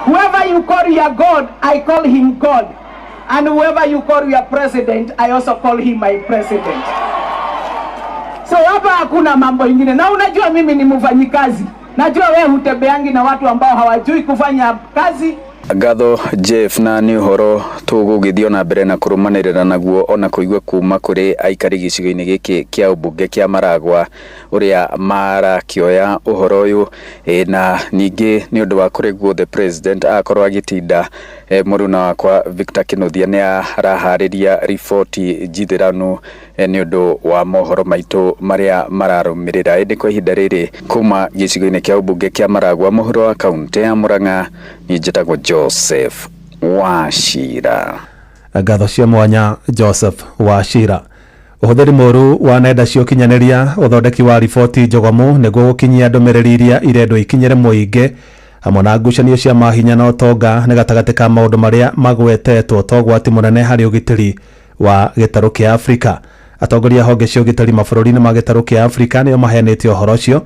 Speaker 20: Whoever you call your God, I call him God, and whoever you call your president, I also call him my president. So hapa hakuna mambo ingine. Na unajua mimi ni mfanyikazi. Najua wewe hutembeangi na watu ambao hawajui kufanya kazi.
Speaker 10: Gatho Jeff na ni horo tugugithio na mbere na kurumanirira naguo ona kuigwa kuma kuri aikari gicigo-ini giki kia ubunge kia Maragwa uria marakioya uhoro uyu na ningi ni undu wa kuregwo the president akorwo agitinda muruna wakwa Victor Kinuthia ni arahariria riboti njithiranu ni undu wa mohoro maitu maria mararumirira indi kwa ihinda riri kuma gicigo-ini kia ubunge kia Maragwa muhuro wa kaunti ya Murang'a ni njitagwo Joseph Wachira.
Speaker 7: Ngatho cia mwanya Joseph Wachira. Uhuthiri moru wa nenda cia ukinyaniria uthondeki wa riboti njogomu niguo gukinyia ndumiriri iria irendwo ikinyire muingi hamwe na ngucanio cia mahinya na utonga ni gatagati ka maundu maria magwetetwo togwati munene hari ugitiri wa gitaru kia Afrika. Atongoria honge cia ugitiri mabũrũri-inĩ ma gitaru kia Afrika nio maheanĩte ũhoro ũcio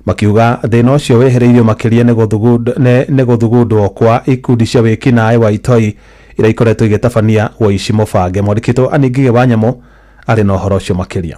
Speaker 7: makiuga thĩna ũcio wehereirio makĩria nĩ gũthugundwo kwa ikundi cia wĩkinaĩ wa itoi iria ikoretwo igĩtabania woici mũbange. Mwandĩkĩtwo Aningige Wanyamũ arĩ na ũhoro ũcio makĩria.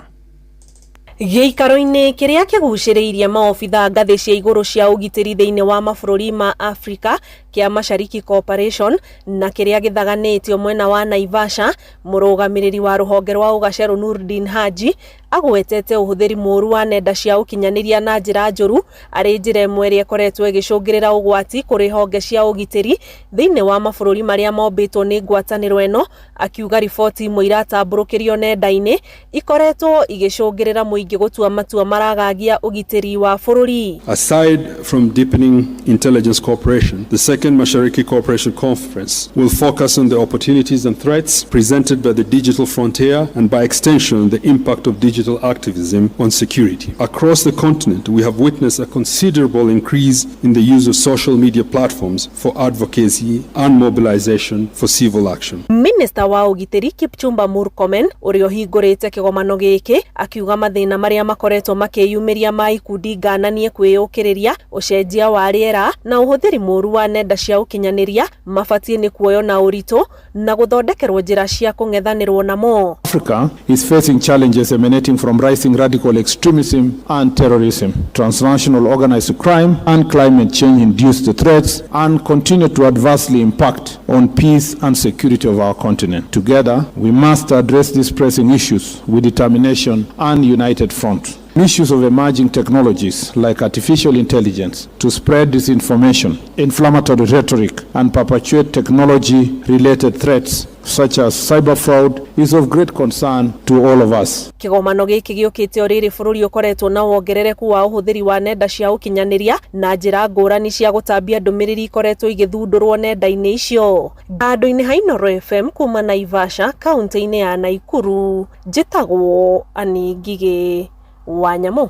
Speaker 4: Gĩikaro-inĩ kĩrĩa kĩgucĩrĩirie maobitha ngathĩ cia igũrũ cia ũgitĩri thĩinĩ wa mabũrũri ma Afrika kia Mashariki Corporation na kĩrĩa gĩthaganĩtio mwena wa Naivasha, mũrũgamĩrĩri wa rũhonge rwa ũgacerũ Nurdin Haji agwetete ũhũthĩri mũru wa nenda cia ũkinyanĩria na njĩra njũru arĩ njĩra ĩmwe ĩrĩa ĩkoretwo ĩgĩcũngĩrĩra ũgwati kũrĩ honge cia ũgitĩri thĩinĩ wa mabũrũri marĩa mombĩtwo nĩ ngwatanĩro ĩno, akiuga riboti imwe iratambũrũkĩrio nenda-inĩ ikoretwo igĩcũngĩrĩra mũingĩ gũtua matua maragagia ũgitĩri wa bũrũri.
Speaker 6: Aside from deepening intelligence cooperation, the second Mashariki Cooperation Conference will focus on the opportunities and threats presented by the digital frontier and by extension the impact of digital activism on security. Across the continent, we have witnessed a considerable increase in the use of social media platforms for advocacy and mobilization for civil action.
Speaker 4: Minister wa ũgitĩri Kipchumba Murkomen ũrĩa ũhingũrĩte kĩgomano gĩkĩ akiuga mathĩna marĩa makoretwo makĩyumĩria ma ikundi ngananie kwĩyũkĩrĩria ũcenjia wa rĩera na ũhũthĩri mũru wa nenda cia ũkinyanĩria mabatiĩ nĩ kuoyo na ũritũ na gũthondekerwo njĩra cia kũng'ethanĩrwo namo.
Speaker 16: Africa is facing challenges emanating from rising radical extremism and terrorism, transnational organized crime and climate change induced threats and continue to adversely impact on peace and security of our continent. Together, we must address these pressing issues with determination and united front. Issues of emerging technologies like artificial intelligence to spread disinformation, inflammatory rhetoric, and perpetuate technology-related threats such as cyber fraud is of great concern to all of us.
Speaker 4: Kĩgomano gĩkĩ gĩũkĩte rĩrĩ bũrũri ũkoretwo na wongerereku wa ũhũthĩri wa nenda cia ũkinyanĩria na njĩra ngũrani cia gũtambia ndũmĩrĩri ikoretwo igĩthundũrwo nenda-inĩ icio. Handũ-inĩ ha Inooro FM kuma Naivasha, kaunti-inĩ ya Naikuru, njĩtagwo Aningige Wanyamũ.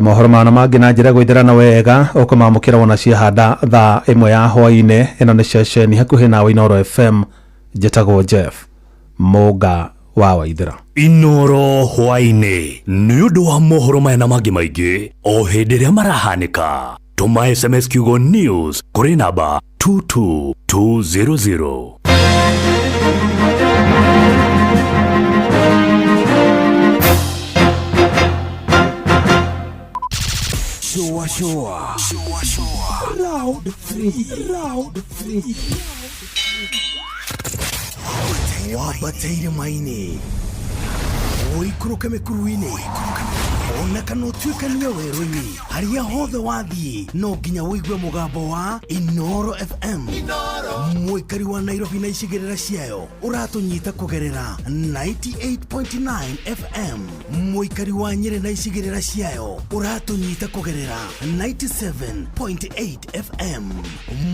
Speaker 7: Mohoro mana mangĩ na njĩra gwĩthĩrana wega ũkũmamũkĩra wona ciahanda thaa ĩmwe ya hwaĩ-inĩ. Ĩno nĩ ceceni hakuhĩ nawe Inooro FM, njĩtagwo Jeff Mũnga wa Waithĩra.
Speaker 3: Inooro hwaĩ-inĩ nĩ ũndũ wa mohoro maya na mangĩ maingĩ o hĩndĩ ĩrĩa marahanĩka. Tũma SMS kiugo news kũrĩ namba 22200.
Speaker 21: Showa. Round 3. Wabateire maini. Oikuruke mekuruini. Ona kanotuĩkania werũ-inĩ harĩa hothe wathiĩ no nginya wĩigue mũgambo wa Inooro FM. Mũikari wa Nairobi na icigĩrĩra ciayo ũratũnyita kũgerera 98.9 FM. Mũikari wa Nyĩrĩ na icigĩrĩra ciayo ũratũnyita kũgerera 97.8 FM.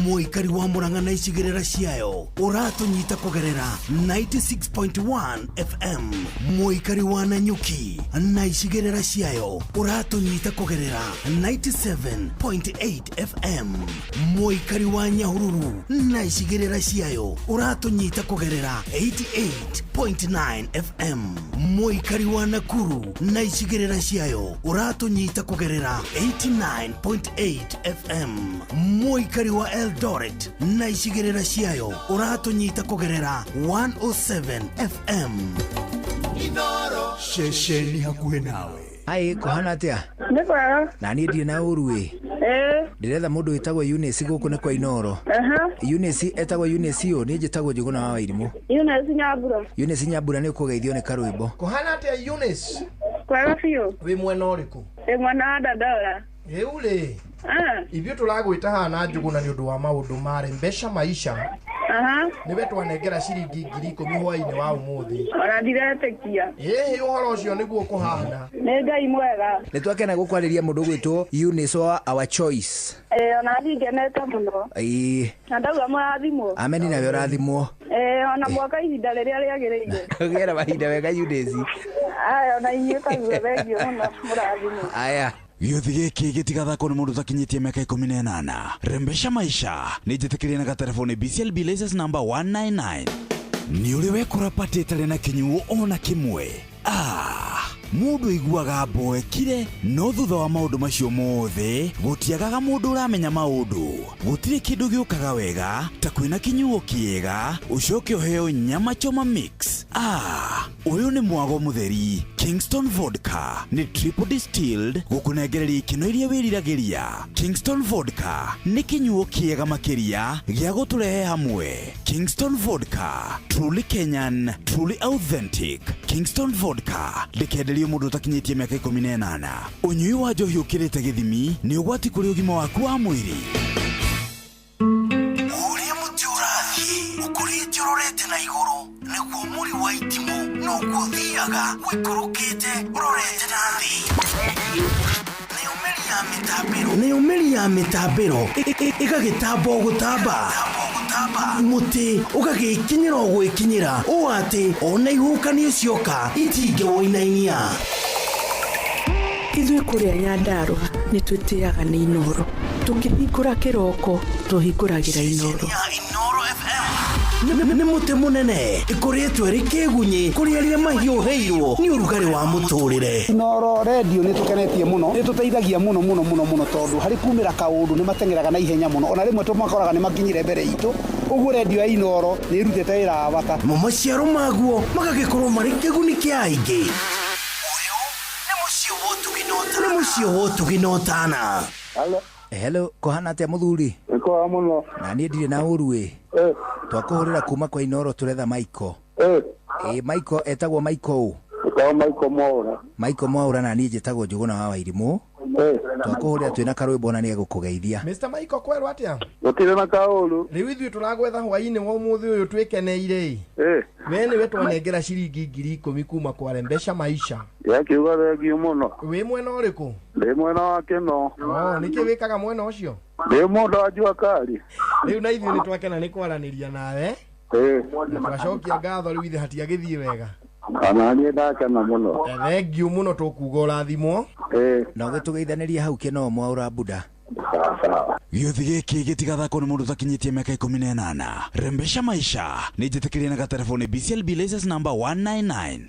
Speaker 21: Mũikari wa Murang'a na icigĩrĩra ciayo ũratũnyita kũgerera 96.1 FM. Mũikari wa Nanyuki na icigĩrĩra ciayo ũratũnyita kũgerera 97.8 FM. Mũikari wa Nyahururu na icigĩrĩra ciayo ũratũnyita kũgerera 88.9 FM. Mũikari wa Nakuru na icigĩrĩra ciayo ũratũnyita kũgerera 89.8 FM. Mũikari wa Eldoret na icigĩrĩra ciayo ũratũnyita kũgerera 107 FM. Inooro, ceceni hakuhĩ nawe.
Speaker 1: Ai kuhana atia?
Speaker 5: Nĩ kwega.
Speaker 1: Na niĩ ndirĩ na ũru ĩ. Ndiretha mũndũ wĩtagwo Eunice gũkũ nĩ kwa Inoro. Eunice etagwo Eunice ũ, niĩ njĩtagwo Njuguna wa Wairimũ.
Speaker 5: Eunice Nyambura.
Speaker 1: Eunice Nyambura nĩ ũkũgeithio nĩ karwĩmbo.
Speaker 2: Kuhana atia Eunice?
Speaker 5: Kwega biũ.
Speaker 2: Wĩ mwena ũrĩkũ?
Speaker 5: Wĩ mwena wa Dandora.
Speaker 2: Rĩu rĩ. Ithuĩ tũragwĩta haha na Njuguna nĩ ũndũ wa maũndũ marĩ mbeca maisha. Nĩwe twanengera ciringi 10,000 hwaĩ-inĩ wa ũmũthĩ.
Speaker 5: Ona ndiretĩkia.
Speaker 2: Ũhoro ũcio nĩguo kũhana.
Speaker 5: Nĩ Ngai mwega.
Speaker 1: Nĩ twakena gũkwarĩria mũndũ gwĩtwo Eunice wa Our Choice.
Speaker 5: Ona niĩ ngenete mũno. Na ndauga mũrathimwo.
Speaker 1: Ameni nawe ũrathimwo.
Speaker 5: Ona mwaka ihinda rĩrĩa rĩagĩrĩire.
Speaker 1: Kũgera mahinda wega Eunice.
Speaker 5: Ona inyuĩ kaguo thengio mũno mũrathimwo.
Speaker 1: Aya.
Speaker 19: Gĩothi gĩkĩ gĩtigathakwo nĩ mũndũ ũtakinyĩtie mĩaka 18. Rembesha maisha nĩ njĩtĩkĩrie na gatelefoni BCLB license number 199. Nĩ ũrĩ wekora pati ĩtarĩ na kĩnyuo ona kĩmwe. Mũndũ aiguaga mboekire, no thutha wa maũndũ macio mothe gũtiagaga mũndũ ũramenya maũndũ. Gũtirĩ kĩndũ gĩũkaga wega ta kwĩna kĩnyuo kĩega ũcoke ũheo nyama choma mix. Ũyũ nĩ mwago mũtheri. Kingston Vodka nĩ triple distilled gũkũnengereria ikeno iria wĩriragĩria. Kingston Vodka nĩ kĩnyuo kĩega makĩria gĩa gũtũrehe hamwe. Kingston Vodka, truly Kenyan, truly authentic. Kingston Vodka ndĩkenderio mũndũ ũtakinyĩtie mĩaka 18. Ũnyui wa njohi ũkĩrĩte gĩthimi nĩ ũgwati kũrĩ ũgima waku wa mwĩrĩ.
Speaker 21: Ũrĩa mũtĩ ũrathiĩ ũkũrĩte ũrorete na igũrũ, nĩguo mũri wa itimũ no gũthiaga wĩkũrũkĩte ũrorete na thĩ. Nĩ ũmeri ya mĩtambĩro ĩgagĩtamba gũtamba. Mũtĩ ũgagĩkinyĩra gwĩkinyĩra ũũ atĩ ona ihukanio cioka itingĩwoinainia.
Speaker 15: Ithuĩ kũrĩa Nyandarua nĩ twĩtĩaga nĩ Inoro. Tũkĩhingũra kĩroko tũhingũragĩra Inoro.
Speaker 21: Nĩ mũtĩ mũnene ĩkoretwo ĩrĩ kĩgunyi kũrĩ arĩa mahiũhĩirwo nĩ ũrugarĩ wa mũtũrĩre.
Speaker 22: Inoro radio nĩ tũkenetie mũno, nĩ tũteithagia mũno tondũ harĩ kumĩra kaũndũ nĩ matengeraga na ihenya mũno, ona rĩmwe tũmakoraga nĩ makinyire mbere itũ. Ũguo radio ya Inoro nĩ ĩrutĩte wĩra wa bata.
Speaker 21: Maciaro maguo magagĩkorwo marĩ kĩguni kĩa aingĩ. Nĩ mũciĩ wa ũtuginotana.
Speaker 1: Hello, kuhana atia mũthuri?
Speaker 22: Nĩkwega mũno.
Speaker 1: Na niĩ ndirĩ na ũru ĩ. Twakũhũrĩra kuma kwa Inoro tũretha Michael. Michael etagwo Michael ũ?
Speaker 22: Michael Mwaura.
Speaker 1: Michael Mwaura na niĩ njĩtagwo Njuguna wa Wairimũ. Twakũhũrĩra twĩna karwĩmbo na nĩ egũkũgeithia.
Speaker 2: Mr. Michael kwerwo atia?
Speaker 22: Gũtirĩ na kaũru.
Speaker 2: Rĩu ithuĩ tũragwetha hwaĩ-inĩ wa ũmũthĩ ũyũ twĩkeneire. We nĩwe twanengera ciringi 10,000 kuma kwa Rembesha maisha.
Speaker 22: Yakiuga thengio mũno.
Speaker 2: Wĩ mwena ũrĩkũ?
Speaker 22: Ndĩ mwena wa Kĩno.
Speaker 2: Nĩkĩ wĩkaga mwena ũcio?
Speaker 22: Ndĩ mũndũ wa Njuakari.
Speaker 2: Rĩu na ithuĩ nĩ twakena nĩ kwaranĩria nawe. Na twacokia ngatho rĩu ithe hatiagĩthiĩ wega.
Speaker 22: Kana niĩ ndakena mũno.
Speaker 2: Thengio mũno tũkuga ũrathimwo.
Speaker 1: Na ũgĩtũgeithanĩria hau Kĩno Mwaura Buda.
Speaker 19: Gĩothi gĩkĩ gĩtigathakwo nĩ mũndũ ũtakinyĩtie mĩaka 18. Rembesha maisha nĩ njĩtĩkĩrie na gatelefoni BCLB license number 199.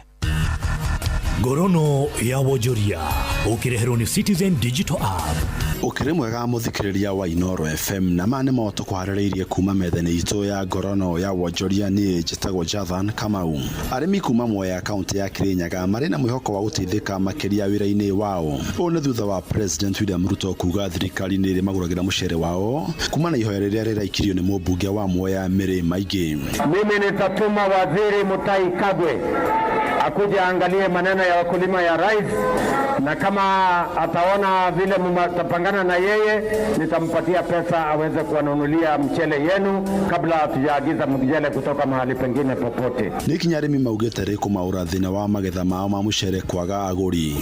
Speaker 3: Ngorono ya wonjoria ũkĩreherwo nĩ Citizen Digital App.
Speaker 23: Ũkĩrĩ mwega mũthikĩrĩria wa Inoro FM na mane mo tũkwarĩrĩirie kuma metha-inĩ itũ ya ngorono ya wonjoria niĩ njĩtagwo Jathan Kamau. Arĩmi kuma Mwea kaunti ya Kirinyaga marĩ na mwĩhoko wa gũteithĩka makĩria wĩra-inĩ wao. Ũũ nĩ thutha wa President William Ruto kuga thirikari nĩ ĩrĩmagũragĩra mũcere wao kuma na ihoya rĩrĩa rĩraikirio nĩ mũmbunge wa Mwea Mary Maingĩ.
Speaker 12: Mimi nitatuma waziri Mutahi Kagwe akuje angalie maneno ya wakulima ya rice, na kama ataona vile mtapangana na yeye nitampatia pesa aweze kuwanunulia mchele yenu kabla hatujaagiza mchele kutoka mahali pengine popote.
Speaker 23: Nĩkinya arĩmi maugĩte rĩ kũmaũra thĩna wa magetha mao ma mũcere kwaga agũri.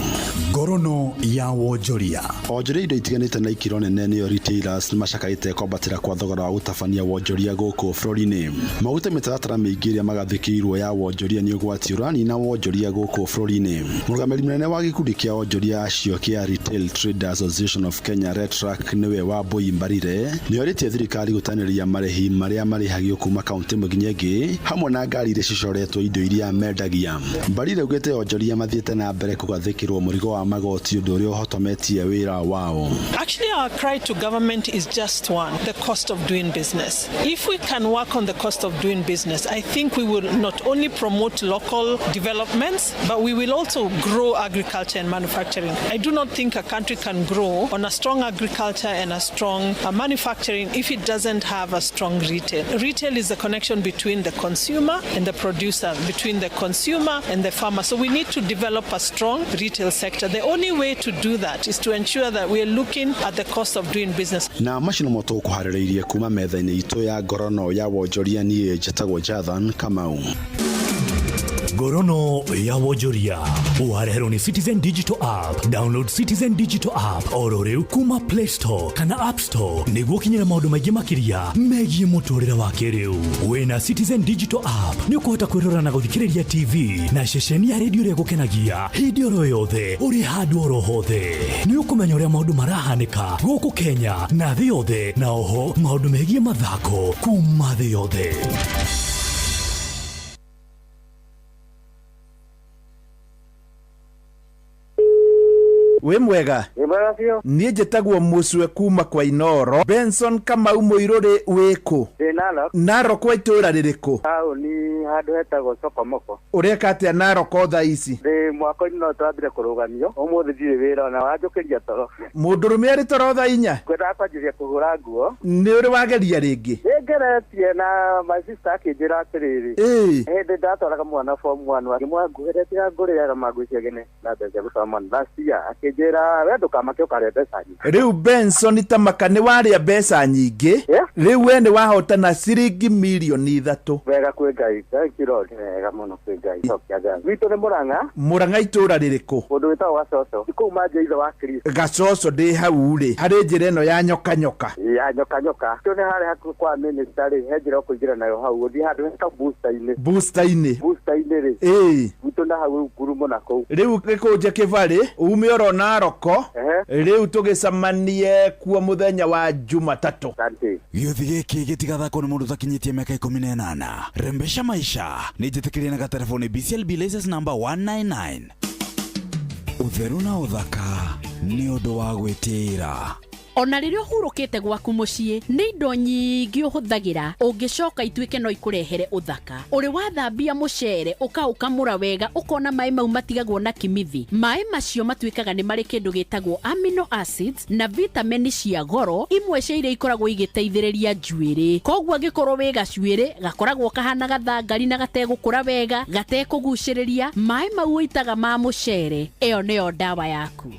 Speaker 3: Ngorono ya wonjoria.
Speaker 23: Onjoria indo itiganĩte na ikiro nene nĩyo retailers macakaĩte kwambatĩra kwa thogora wa gũtabania wonjoria gũkũ bũrũri-inĩ. Maguta mĩtaratara mĩingĩ ĩrĩa magathĩkĩirwo ya wonjoria nĩ ũgwati ũranina wonjoria gũkũ bũrũri-inĩ. Mũrũgamĩrĩri mũnene wa gĩkundi kĩa wonjoria acio kĩa Retail Trade Association of Kenya RETRAC nĩwe Wambui Mbarire nĩorĩtie thirikari gũtanĩria marĩhi marĩa marĩhagio kuma kaunti ĩmwe nginya ĩngĩ hamwe na ngari iria cicoretwo indo iria mendagia. Mbarire augĩte onjoria mathiĩte na mbere kũgathĩkĩrwo mũrigo wa magoti ũndũ ũrĩa ũhotometie wĩra wao.
Speaker 24: Actually, our cry to government is just one: the cost of doing business. If we can work on the cost of doing business, I think we will not only promote local developments, but we will also grow agriculture and manufacturing manufacturing. I do not think a country can grow on a strong agriculture and a strong manufacturing if it doesn't have a strong retail. Retail is the connection between the consumer and the producer, between the consumer and the farmer. So we need to develop a strong retail sector. The only way to do that is to ensure that we are looking at the cost of doing business.
Speaker 23: Na mashino moto kuharĩrĩirie kuma metha-inĩ itũ ya ngorono ya wonjoria niĩ njĩtagwo Jathan Kamau.
Speaker 3: Ngorono ya wonjoria uhareherwo ni Citizen Digital App. Download Citizen Digital App oro riu kuma Play Store kana App Store niguo kinyira maundu maingi makiria megie muturire wa kiriu. Wena Citizen Digital App ni ukuhota kwirora na guthikiriria TV na ceceni ya radio ria gukenagia hindi oro yothe uri handu oro hothe. Ni ukumenya uria maundu marahanika guku Kenya na thi yothe, na oho maundu megie mathako kuma thi yothe.
Speaker 13: We mwega niĩ njĩtagwo Mũcwe kuma kwa Inoro. Benson Kamau Mũirũrĩ wĩkũ? Narok wa itũra rĩrĩkũ?
Speaker 14: Taũni handũ hetagwo Sokomoko.
Speaker 13: Ũreka atĩa Narok thaa ici?
Speaker 14: Mwaka-inĩ no twambire kũrũgamio, ũmũthĩ ndirĩ wĩra na wanjũkĩria toro.
Speaker 13: Mũndũrũme arĩ toro thaa 4?
Speaker 14: Ngwendaga kwanjĩrĩria kũhũra nguo.
Speaker 13: Nĩ ũrĩ wageria rĩngĩ?
Speaker 14: Nĩngeretie na my sister akĩnjĩra atĩrĩrĩ. Hĩndĩ ndatwaraga mwana form 1 akĩmwanguhĩrĩria ngũrĩaga mangũcia gene na mbeca gũtwara mwana last year akĩnjĩra we ndũkamake ũkarĩa mbeca nyingĩ. Rĩu
Speaker 13: Benson Tamaka nĩ warĩa mbeca nyingĩ? Rĩu we nĩ wahotana ciringi milioni 3.
Speaker 14: Wega kwĩ Ngai, thank you Lord. Wega mũno kwĩ Ngai. Witũ nĩ Mũrang'a.
Speaker 13: Mũrang'a itũra rĩrĩkũ?
Speaker 14: Mũndũ wĩtagwo Gacoco. Kũu manja ithe wa Kristo.
Speaker 13: Gacoco ndĩ hau rĩ. Harĩ njĩra ĩno ya nyoka nyoka.
Speaker 14: Ya nyoka nyoka. Tũ nĩ harĩ hakuhĩ kwa minister rĩ, he njĩra ũkũingĩra nayo hau. Ũthiĩ handũ heta booster-inĩ.
Speaker 13: Booster-inĩ?
Speaker 14: Booster-inĩ rĩ. Witũ na hau ngurumo na kũu.
Speaker 13: Rĩu gĩkũnje kĩbarĩ, ume oro Narok. Rĩu tũgĩcemanie kuo mũthenya wa Jumatatũ.
Speaker 19: Gĩuthi gĩkĩ gĩtigathakwo nĩ mũndũ ũtakinyĩtie mĩaka 18. Rembesha maisha nĩ njĩtĩkĩrie na gatelefoni BCLB license number 199. Ũtheru na ũthaka nĩ ũndũ wa gwĩtĩĩra.
Speaker 8: Ona rĩrĩa ũhurũkĩte gwaku mũciĩ nĩ indo nyingĩ ũhũthagĩra ũngĩcoka ituĩke no ikũrehere ũthaka. Ũrĩ wathambia mũcere ũkamũra wega ũkona maĩ mau matigagwo na kimithi. Maĩ macio matuĩkaga nĩ marĩ kĩndũ gĩtagwo amino acids na vitamini cia goro, imwe cia iria ikoragwo igĩteithĩrĩria njuĩrĩ. Koguo angĩkorwo wĩ gacuĩrĩ gakoragwo kahana gathangari na gategũkũra wega, gatekũgucĩrĩria, maĩ mau ũitaga ma mũcere, ĩyo nĩyo ndawa yaku.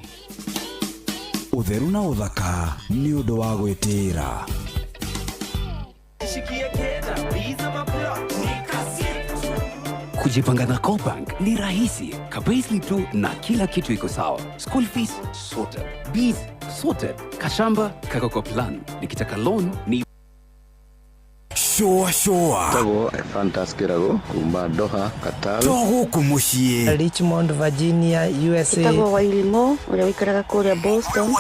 Speaker 19: Ũtheru na ũthaka nĩ ũndũ wa gwĩtĩĩra.
Speaker 17: Kujipanga na Cobank ni rahisi, payslip tu na kila kitu iko sawa. School fees sorted, bills sorted, kashamba kako kwa plan. Nikitaka loan ni
Speaker 19: Shoa
Speaker 18: Tago Fantas Kirago kuma Doha Qatar.
Speaker 19: Togo kumushie
Speaker 25: Richmond Virginia USA.
Speaker 26: Tago Wailimo ule wikaraga kule Boston.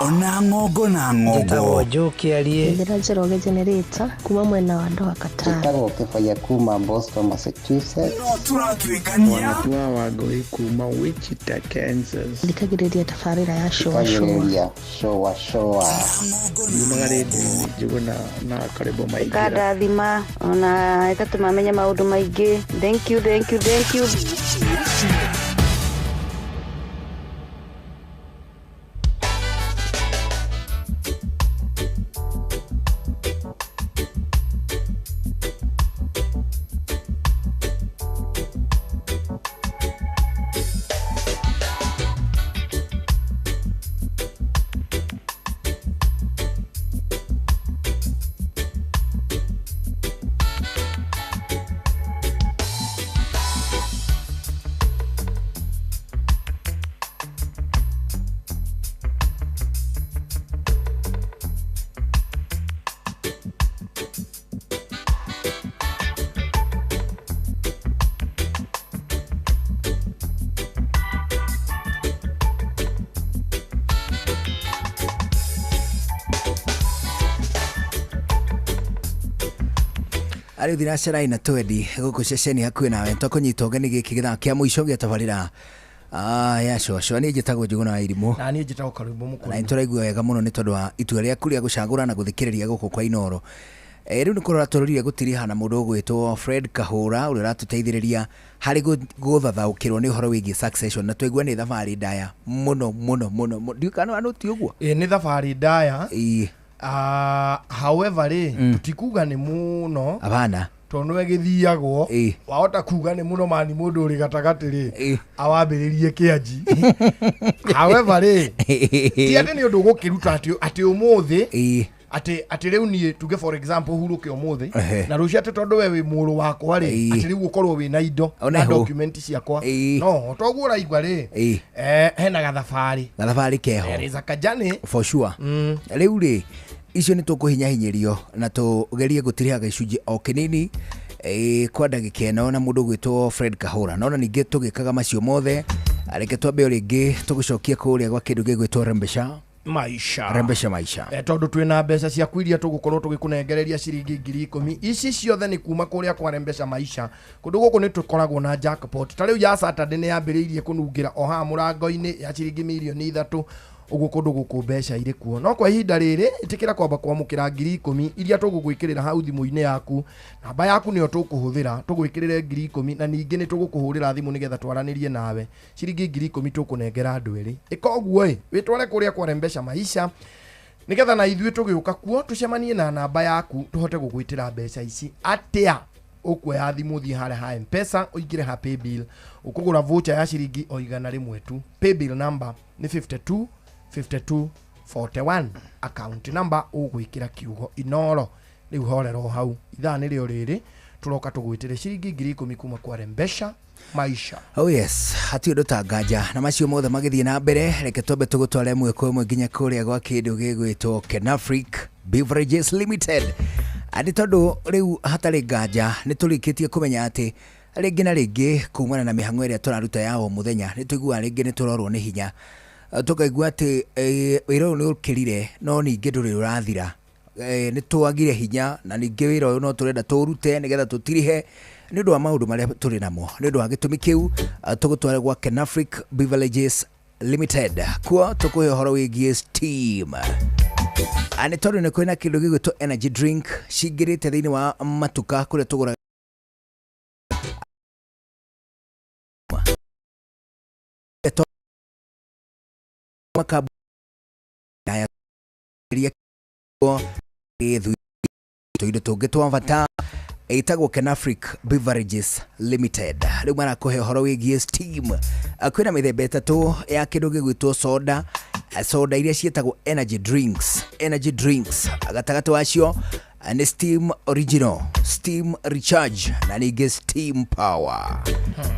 Speaker 19: Ona ngogo na ngogo.
Speaker 25: Tago Joki aliye
Speaker 26: Ndiraje roge generator kuma mwena wa Doha Qatar.
Speaker 27: Tago Kefaya kuma Boston Massachusetts.
Speaker 19: Turatwikania
Speaker 27: wagoi kuma Wichita Kansas.
Speaker 26: Ndikagireria tafarira ya showa
Speaker 27: showa. Yumagaredi juguna na karibu maigi.
Speaker 26: Kada thima ona itatumamenya maundu maingi. Thank you.
Speaker 1: Ari thiracera ina twendi guku ceceni hakuĩ nawe tũkũnyita ũgeni gĩkĩ gĩthaka kĩa mũico gĩa tabarĩra ya coco nĩ njĩtagwo Njuguna wa Irimũ
Speaker 2: na niĩ njĩtagwo Karũimbo Mũkũri
Speaker 1: na nĩtũraigua wega mũno nĩ tondũ wa itua rĩaku rĩa gũcagũra na gũthikĩrĩria gũkũ kwa Inoro. Riu ni kurora turorire gutiriha na mundu gwitwo Fred Kahura uri ratuteithiriria hari guthathaukirwo ni uhoro wigi Succession na twigua ni thabari ndaya muno ndiukano anuti uguo
Speaker 2: ni thabari ndaya however tutikuga ni muno
Speaker 1: abana
Speaker 2: tondu egithiagwo wahota kuga ni muno mani mundu uri gatagati awambiririe kianji however ti ati ni undu gukiruta ati umuthi ati riu ni tuge for example huruke umuthi na rucia ati tondu we wi muru wakwa ri ati riu ukorwo wi na indo na document ciakwa no toguo raigwa ri hena gathabari keho there is a kajani
Speaker 1: for sure riu ri icio ni tukuhinyahinyirio na tugerie gutiriha gicunji o kinini kwa ndagika ino na mundu gwitwo Fred Kahura nona ninge tugikaga macio mothe areke twambe ringi tugucokia kuria gwa kindu gigwitwo Rembesha maisha
Speaker 2: tondu twina mbeca cia kwiria tugukorwo tugikunengereria ciringi 10,000 ici ciothe ni kuma kuria kwa Rembesha maisha kundu guku ni tukoragwo na jackpot ta riu ya Saturday ni yambiriirie kunungira oha murango-ini ya ciringi 3,000,000 ugu kundu guku mbeca iri kuo no kwa ihinda riri itikira kwamba kwamukira 10,000 iria tugugwikirira hau thimu-ini yaku namba yaku niyo tukuhuthira tugwikirire 10,000 na ningi ni tugukuhurira thimu nigetha twaranirie nawe ciringi 10,000 tukunengera andu eri ikoguo witware kuria kwa Rembesha maisha nigetha na ithuĩ tugiuka kuo tucemanie na namba yaku tuhote gugwitira mbeca ici atia ukuoya thimu thie hare ha M-Pesa uingire ha paybill ukugura voucher ya ciringi o 100 tu paybill number ni 5241 account number ugwikira kiugo inoro riu horero hau ithaa ni rio riri turoka tugwitire ciringi 10,000 kuma kwa Rembesha maisha.
Speaker 1: Oh yes, hati undu tangaja na macio mothe magithie na mbere reke twambe tugutware mwe kwa mwe nginya kuria gwa kindu gigwitwo Kenafric Beverages Limited. Andi tondu riu hatari nganja ni turikitie kumenya ati ringi na ringi kumana na mihango iria turaruta ya o muthenya ni tuigua ringi ni turorwo ni hinya tukaigua ati wira uyu ni ukirire no ningi nduri urathira ni twagire hinya na ningi wira uyu no turenda turute nigetha tutirihe ni ndu wa maundu maria turi namo ni ndu wa gitumi kiu tugutware gwa Kenafric Beverages Limited kwa tukuhe horo wigie steam ani tondu ni kwina kindu gigwitwo energy drink cingirite thiini wa matuka kuria tugura makabu ya tuindo tungi twavata itagwo Kenafric Beverages Limited riu marakuhe horo wigie steam kwina mithemba itatu ya kindu gigwitwo soda iria cietagwo energy drinks agatagati wacio ni steam original, steam recharge na ningi steam power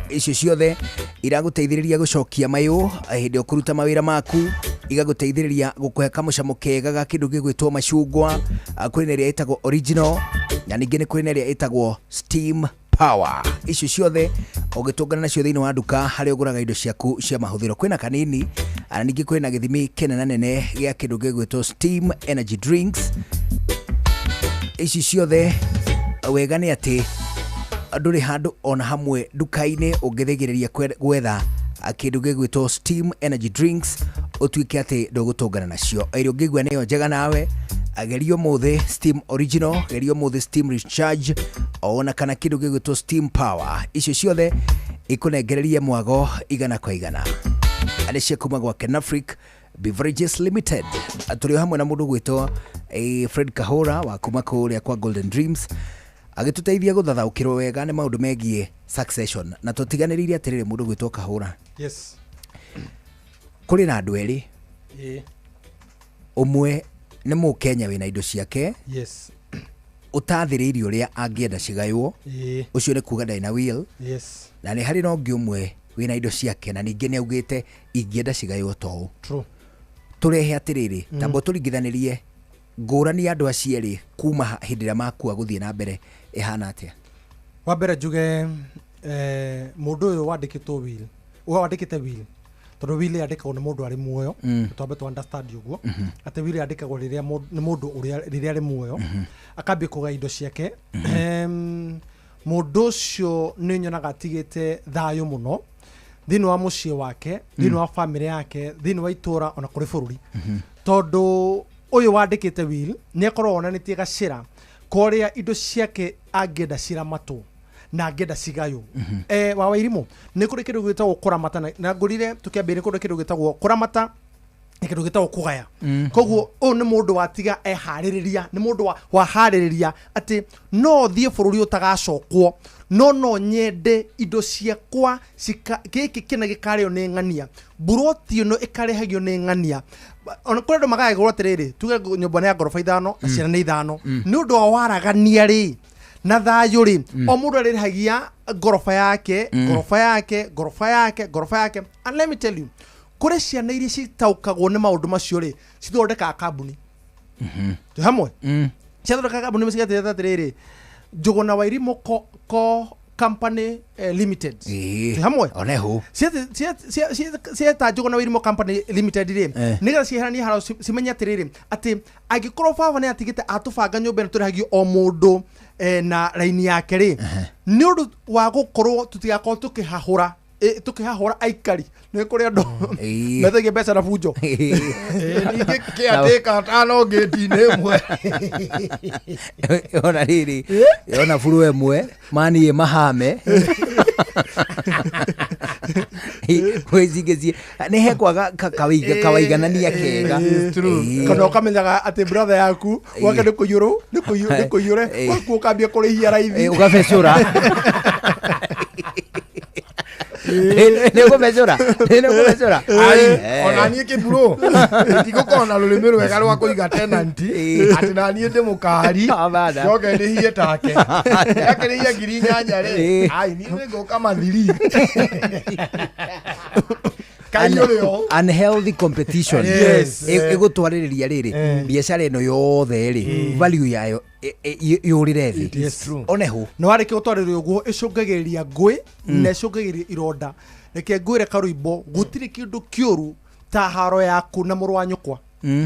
Speaker 1: icio ciothe iraguteithiriria gucokia mayu hindi okuruta mawira maku igaguteithiriria gukuhe kamucamo kega ga kindu gigwitwo macungwa kwina iria itagwo original na ningi ni kwina iria itagwo steam power icio ciothe ugitungana nacio thiini wa nduka hari uguraga indo ciaku cia mahuthiro kwina kanini na ningi kwina githimi kinene gia kindu gigwitwo steam energy drinks ici ciothe wega ni ati nduri handu ona hamwe nduka-ini ungithigiriria gwetha kindu gigwitwo steam energy drinks utuike ati ndugutungana nacio iri ungigua niyo njega nawe agerio muthe steam original gerio muthe steam recharge ona kana kindu gigwitwo steam power icio ciothe ikunengereria mwago igana kwa igana ari cia kuma gwa Kenafric Beverages Limited aturi hamwe na mundu gwitwo Fred Kahura wa kuma kuria kwa Golden Dreams agituteithia guthathaukirwo wega ni maundu megie Succession na tutiganiririe atiriri mundu gwitwo Kahura.
Speaker 2: Yes.
Speaker 1: Kuri na andu eri umwe ni Mukenya wina indo ciake.
Speaker 2: Yes.
Speaker 1: Utathiriirio ria angienda cigaywo ucio ni kuga ndai na will.
Speaker 2: Yes.
Speaker 1: Na ni hari no ngi umwe wina indo ciake na ningi ni augite ingienda cigaywo to.
Speaker 2: True.
Speaker 1: Turehe atiriri tambo turingithanirie ngurani andu acieri kuma hindira makua guthie na mbere ihana atia.
Speaker 4: Wa mbere njuge mundu uyu wandikitwo will wandikite will tondu will yandikagwo ni mundu ari muoyo twambe tu understand uguo ati will yandikagwo riria ni mundu uria riria ari muoyo akambia kuga indo ciake mundu ucio ni nyonaga atigite thayo muno thiini wa mucii wake thiini wa family yake thiini wa itura ona kuri bururi tondu uyu wandikite will ni akorwo onanitie gacira korea indo ciake angenda ciramatwo na angenda cigayo wa Wairimu nĩ kũrĩ kĩndũ gĩtagwo kũramata na ngũrire tũkĩambia nĩ kũrĩ kĩndũ gĩtagwo kũramata kĩndũ gĩtagwo kũgaya koguo ũyũ nĩ mũndũ watiga eharĩrĩria nĩ mũndũ waharĩrĩria atĩ no thiĩ bũrũri ũtagacokwo no nyende indo ciakwa gĩkĩ kĩna gĩkarĩo nĩ ng'ania buroti ĩno ĩkarĩhagio nĩ ng'ania ona kũrĩ andũ magagĩgũrwo atĩrĩrĩ tuge nyũmba nĩ ya ngoroba 5 na ciana nĩ 5 nĩ ũndũ wa waragania rĩ na thayũ rĩ o mũndũ arĩhagia ngoroba yake and let me tell you kũrĩ ciana iria citaũkagwo nĩ maũndũ macio rĩ cithondekaga kambuni hamwe ciathondekaga kambuni cigatĩra atĩrĩrĩ Njũgũna Wairimu Company Limited hamwe
Speaker 1: oneho
Speaker 4: cieta Njũgũna Wairimu Company Limited rĩ nĩgetha cieherania haro cimenye atĩrĩrĩ atĩ angĩkorwo baba nĩ atigĩte atũbanga nyũmba ĩno tũrĩhagio o mũndũ na raini yake rĩ nĩ ũndũ wa gũkorwo tũtigakorwo tukihahura aikari nĩ kũrĩ andũ metagia mbeca na bunjo
Speaker 2: ningĩ kĩatĩka tano ngĩti-inĩ ĩmwe
Speaker 1: ona rĩrĩ ona buru ĩmwe mani mahame wĩcingĩcie nĩ hekwaga kawaiganania kega
Speaker 4: kana ũkamenyaga atĩ brother yaku wake nĩ kũiyũre waku ũkambia kũrĩhia raithi
Speaker 1: ũgabecũra nĩgũbecũra
Speaker 2: ona niĩ kĩburo ndigũkorwo na rũrĩmĩ rwega rwa kũiga tenanti atĩ na niĩ ndĩ mũkari njoke ndĩhie take akĩrĩhia 8,000 rĩ niĩ nĩngũka mathiri
Speaker 1: unhealthy competition ĩgũtwarĩrĩria rĩrĩ biacara ĩno yothe rĩ value yayo yũrĩre thĩ oneho
Speaker 4: nĩ warĩkia gũtwarĩrĩria ũguo ĩcũngagĩrĩria ngũĩ na ĩcũngagĩrĩria ironda reke ngwĩre karũimbo gũtirĩ kĩndũ kĩũru ta haro yaku na mũrũ wa nyũkwa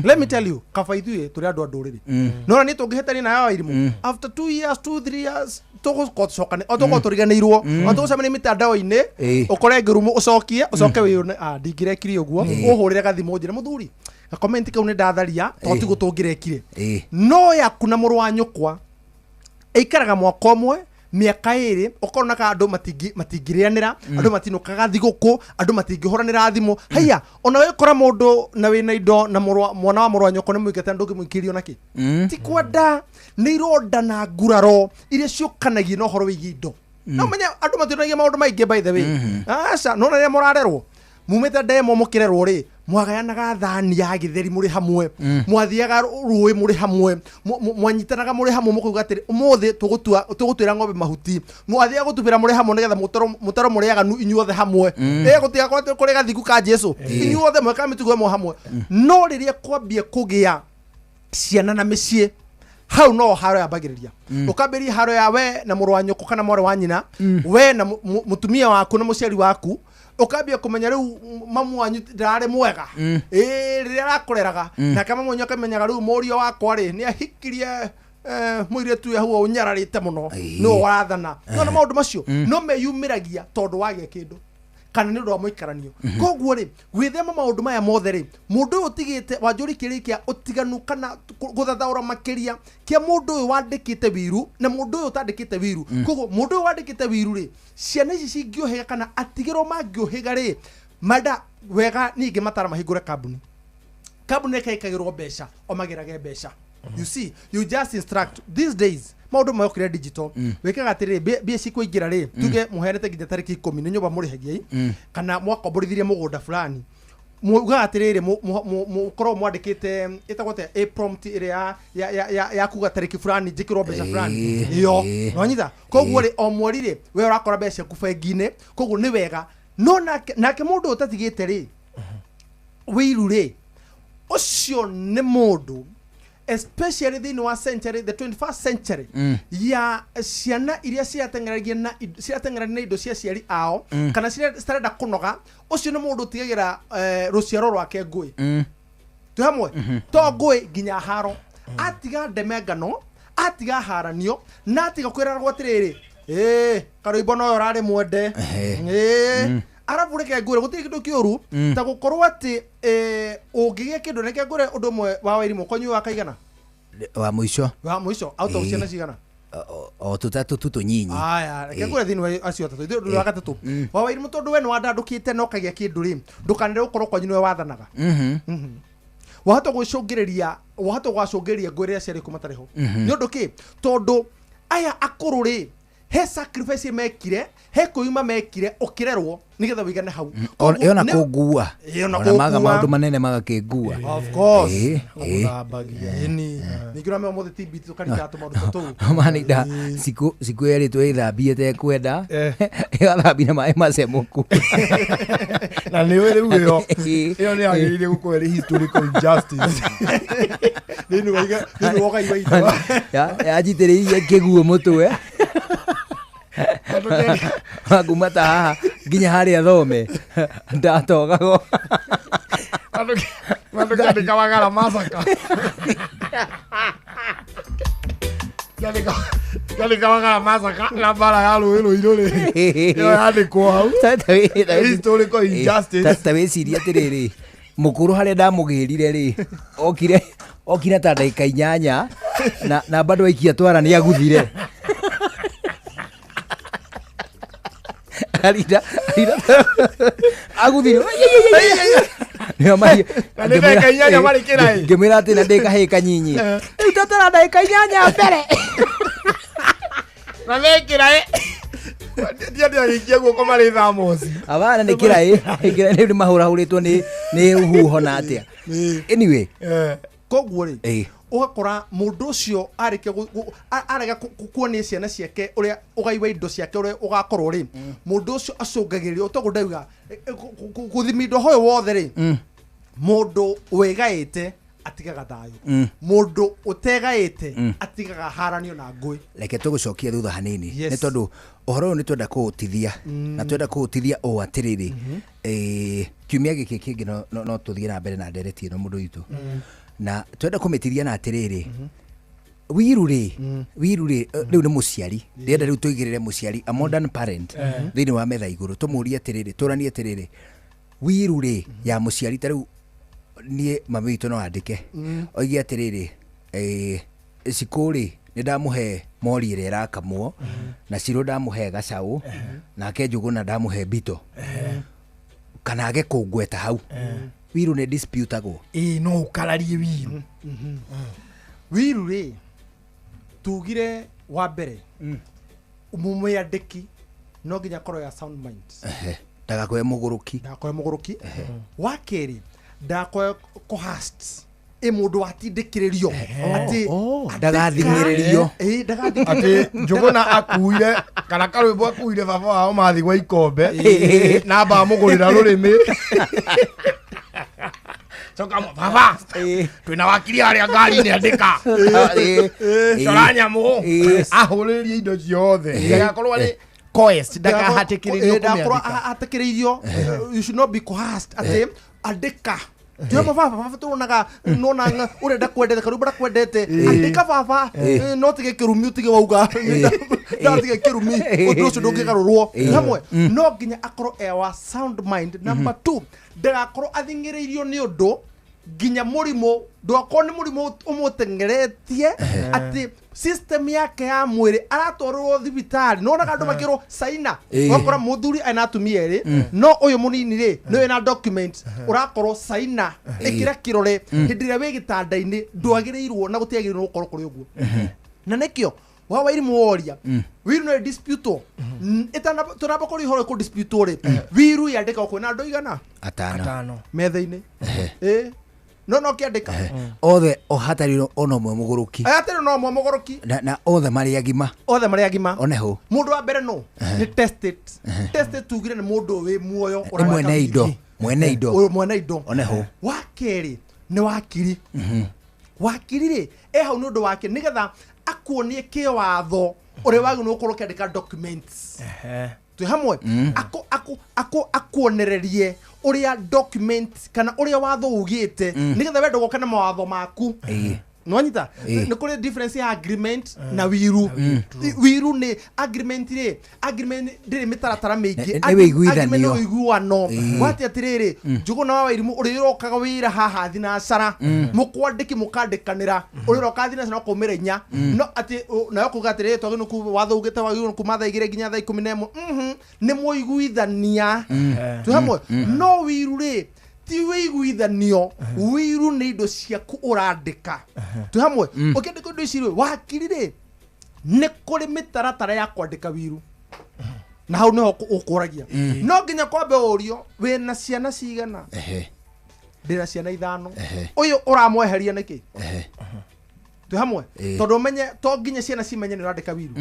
Speaker 4: let me tell you kaba ithuĩ tũrĩ andũ a ndũrĩrĩ nona nĩ tũngĩhĩtania na Wairimu after 2 years 3 years tũgũcokane tũgũkorwo tũriganĩirwo tũgũcemania mĩtandao-inĩ ũkore ngĩrumu ũcoke wĩyone ndingĩrekire ũguo ũhũrĩre gathimũ njĩre mũthuri gakomenti kau nĩ ndatharia tondũ tigũ tũngĩrekire no yaku na mũrũ wa nyũkwa ĩikaraga mwaka ũmwe mĩaka 2 ũkorwo na andũ matingĩrĩanĩra andũ matinũkaga thigũkũ andũ matingĩhũranĩra thimũ haiya ona wĩkora mũndũ na wĩna indo na mwana wa mũrũ wa nyũkwa nĩ mũikete ndũngĩmũikĩrio nakĩ ti kwenda nĩ ironda na nguraro iria ciũkanagia na ũhoro wĩgiĩ indo no menya andũ mationagia maũndũ maingĩ by the way aca nona rĩrĩa mũrarerwo mumĩte ndemo mũkĩrerwo rĩ mwagayanaga thani ya gĩtheri mũrĩ hamwe mwathiaga rũĩ mũrĩ hamwe mwanyitanaga mũrĩ hamwe mũkauga atĩrĩ ũmũthĩ tũgũtuĩra ng'ombe mahuti mwathiaga gũtubĩra mũrĩ hamwe nĩgetha mũtaro mũrĩaga inyuothe hamwe gũtigakorwo atĩ kũrĩ gathiku ka Jesu inyuothe mwekaga mĩtugo ĩmwe hamwe no rĩrĩa kwambia kũgĩa ciana na mĩciĩ hau no haro yambagĩrĩria ũkambĩria haro ya we na mũrũ wa nyũkwa kana mwarĩ wa nyina we na mũtumia waku na mũciari waku ukambia kumenya riu mamu wanyu ndararĩ mwega rĩrĩa arakũreraga na kama mwenye akamenyaga riu mũriũ wakwa rĩ nĩ ahikirie mũirĩtu ya huo ũnyararĩte mũno no wathana no maũndũ macio no meyumĩragia tondũ wagĩa kĩndũ kana nĩ ũndũ wa mũikaranio koguo rĩ gwĩthema maũndũ maya mothe rĩ mũndũ ũyũ ũtigĩte Wanjũri kĩrĩkia ũtiganu kana gũthathaũra makĩria kĩa mũndũ ũyũ wandĩkĩte wiru na mũndũ ũyũ ũtandĩkĩte wiru koguo mũndũ ũyũ wandĩkĩte wiru rĩ ciana ici cingĩũhĩga kana atigĩrwo mangĩũhĩga rĩ mada wega ningĩ matara mahingũre kambuni ĩkaikagĩrwo mbeca o magĩrage mbeca you see you just instruct these days maũndũ mayokire digital wekaga atĩrĩ mbia cikũingĩra rĩ tuge mũheanĩte nginya tarĩki 10 nĩ nyũmba mũrĩhagia kana mwakomborithirie mũgũnda fulani mugaga atĩrĩrĩ mũkorwo mwandĩkĩte ĩtagwo a prompt ĩrĩa ya kuga tarĩki fulani njĩkĩrwo mbeca fulani iyo nwanyitha koguo rĩ o mweri rĩ we ũrakora mbeca ciaku bengi-inĩ koguo nĩ wega no nake mũndũ ũtatigĩte rĩ wĩiru rĩ ũcio nĩ mũndũ especially thĩinĩ wa century the 21st century ya ciana iria ciateng'eragia na indo cia ciari ao kana citarenda kũnoga ũcio nĩ mũndũ ũtigagĩra rũciaro rwake ngũĩ tũ hamwe to ngũĩ nginya haro atiga ndemengano atiga haranio na atiga kwĩrarwo atĩrĩrĩ karũimbo no ũrarĩ mwende arabu reke ngwĩre gũtirĩ kĩndũ kĩũru ta gũkorwo atĩ ũngĩgĩa kĩndũ reke ngwĩre ũndũ ũmwe wa Wairimu kwanyu wakaigana
Speaker 1: wa muico
Speaker 2: out of ciana cigana
Speaker 1: o tutatu tu tunyinyi
Speaker 2: aya reke kure thini wa acio tatu ndu wa gatatu wa Wairimu tondu we no andandukite no kagia kindu ri ndukanire gukorwo kwanyu niwe wathanaga wahota gwicungiriria wahota gwacungiriria ngwire ciari kumatariho ni undu ki tondu aya akuru ri he sacrifice mekire he kuima mekire ukirerwo nigetha wigane hau
Speaker 1: yona kugua ona maga maundu manene magakingua
Speaker 2: of course amuthambagia ni ngira me mothe tibi tukarika tu maundu tu
Speaker 1: manida siku yari tu ithambie te kwenda yathambia mai macemuku
Speaker 2: na ni wewe uyo iyo ni agirire gukwere historical injustice nini woga iwa
Speaker 1: ya jitiririe kiguo mutwe agumata haha nginya haria thome ndatogago
Speaker 2: mandu kawagara masaka Gali kawagara masaka na bara ya ruiru irore yo yandikwo hau historical injustice
Speaker 1: taweciria atiriri mukuru haria ndamugirire ri okire ta ndagika 8 na bado aikia twara ni aguthire Alida aguthire nio mai
Speaker 2: ndeka 8 mari kirai
Speaker 1: ngimira ati na ndeka he kanyinyi utatara ndeka 8 mbere
Speaker 2: na mekirai dia agikia guko mari thamosi
Speaker 1: abana ni kirai ni mahura huritwo ni uhuho na atia anyway
Speaker 2: koguo ri ugakora mundu ucio arike arega kuonia ciana ciake uria ugaiwa indo ciake uria ugakorwo ri mundu ucio acungagiria utogo ndauga guthimi indo hoyo wothe ri mundu wegaite atigaga thayo mundu utegaite atigaga haranio na ngui
Speaker 1: reke tugucokia thutha hanini ni tondu uhoro ni twenda kuutithia na twenda kuutithia o atiriri kiumia giki kingi no tuthie na mbere na ndereti ino mundu itu na twenda kumitithia na atiriri wiruri riu ni muciari ndenda riu tuigirire muciari a modern parent thini wa metha iguru tumurie atiriri turanie atiriri wiruri ya muciari tariu nie mami witu no andike oigi atiriri sikuri ni ndamuhe mori ire rakamwo na ciro ndamuhe gacau nake njuguna ndamuhe bito kana age kungweta hau wiru ne dispute ago
Speaker 2: no ukararie wiru wiru ri tugire wa mbere umumwe andiki no ginya koro ya sound mind
Speaker 1: ndagakoe muguruki
Speaker 2: wa keri ndakoe kohast mundu atindikiririo ati
Speaker 1: ndagathingiririo
Speaker 2: ati njuguna akuire kana karwimbo akuire baba wao mathi gwa ikombe na ba mugurira rurimi Soka baba twina wakiri aria ngari ni andika nyamu ahuririe indo ciothe ndagakorwo ari coerced ndagahatikiririo you should not be coerced ati andika Joma baba turonaga nona urenda kwendete karu bara kwendete andika baba no tige kirumi utige wauga ndatige kirumi undu ucio ndungigarurwo hamwe no nginya akoro ewa sound mind number 2 ndagakorwo athingiririo ni undu nginya murimo ndwako ni murimo umutengeretie ati system yake ya mwiri aratwarwo thibitari no naga andu makiro saina wakora muthuri anatumia ri no uyu munini ri no ina document urakorwo saina ikira kirore hindire we gitandaini ndwagirirwo na gutiagirirwo gukorwo kuri uguo na nekio wa Wairimu woria wiru no dispute itana tunabakori horo ku dispute ri wiru yandika ko na ndoigana atano methaini no kiandika
Speaker 1: othe ohatari ono mwe muguruki
Speaker 2: ayatari no mwe muguruki
Speaker 1: na othe mari agima oneho
Speaker 2: mundu wa mbere no ni tested tugire ni mundu we muoyo
Speaker 1: mwene indo oneho
Speaker 2: wakeri ni wakiri wakiri ri hau nundu wake nigetha akuonie kiwatho uri wagi no ukorwo kiandika documents tu hamwe akuonererie uria document kana uria watho ugite nigetha wendo gukana mawatho maku nwanyita nä kå rä difference ya agreement na wiru wiru nä agreement ndä rä mä taratara mä ingä nä wä iguano gwate atä rä rä njå na Wairimå å rä rokaga wä ra haha thinacara må kwandä ki må kandä kanä ra å rä roka thinacara no kå mä renya no atä nayo kå gatä rä twagä no watho å gä te wagä kuma thaa 2 nginya thaa 11 nä må iguithania tå hamwe no wiru rä ti wĩiguithanio wiru nĩ indo ciaku ũrandĩka tũ hamwe ũkĩandĩka indo ici rĩ wakiri rĩ nĩ kũrĩ mĩtaratara ya kwandĩka wiru na hau nĩho ũkũragia no nginya kwambe ũrio wĩna ciana cigana ndĩna ciana 5 ũyũ ũramweheria nĩkĩ tũ hamwe tondũ menye to nginya ciana cimenye nĩ ũrandĩka wiru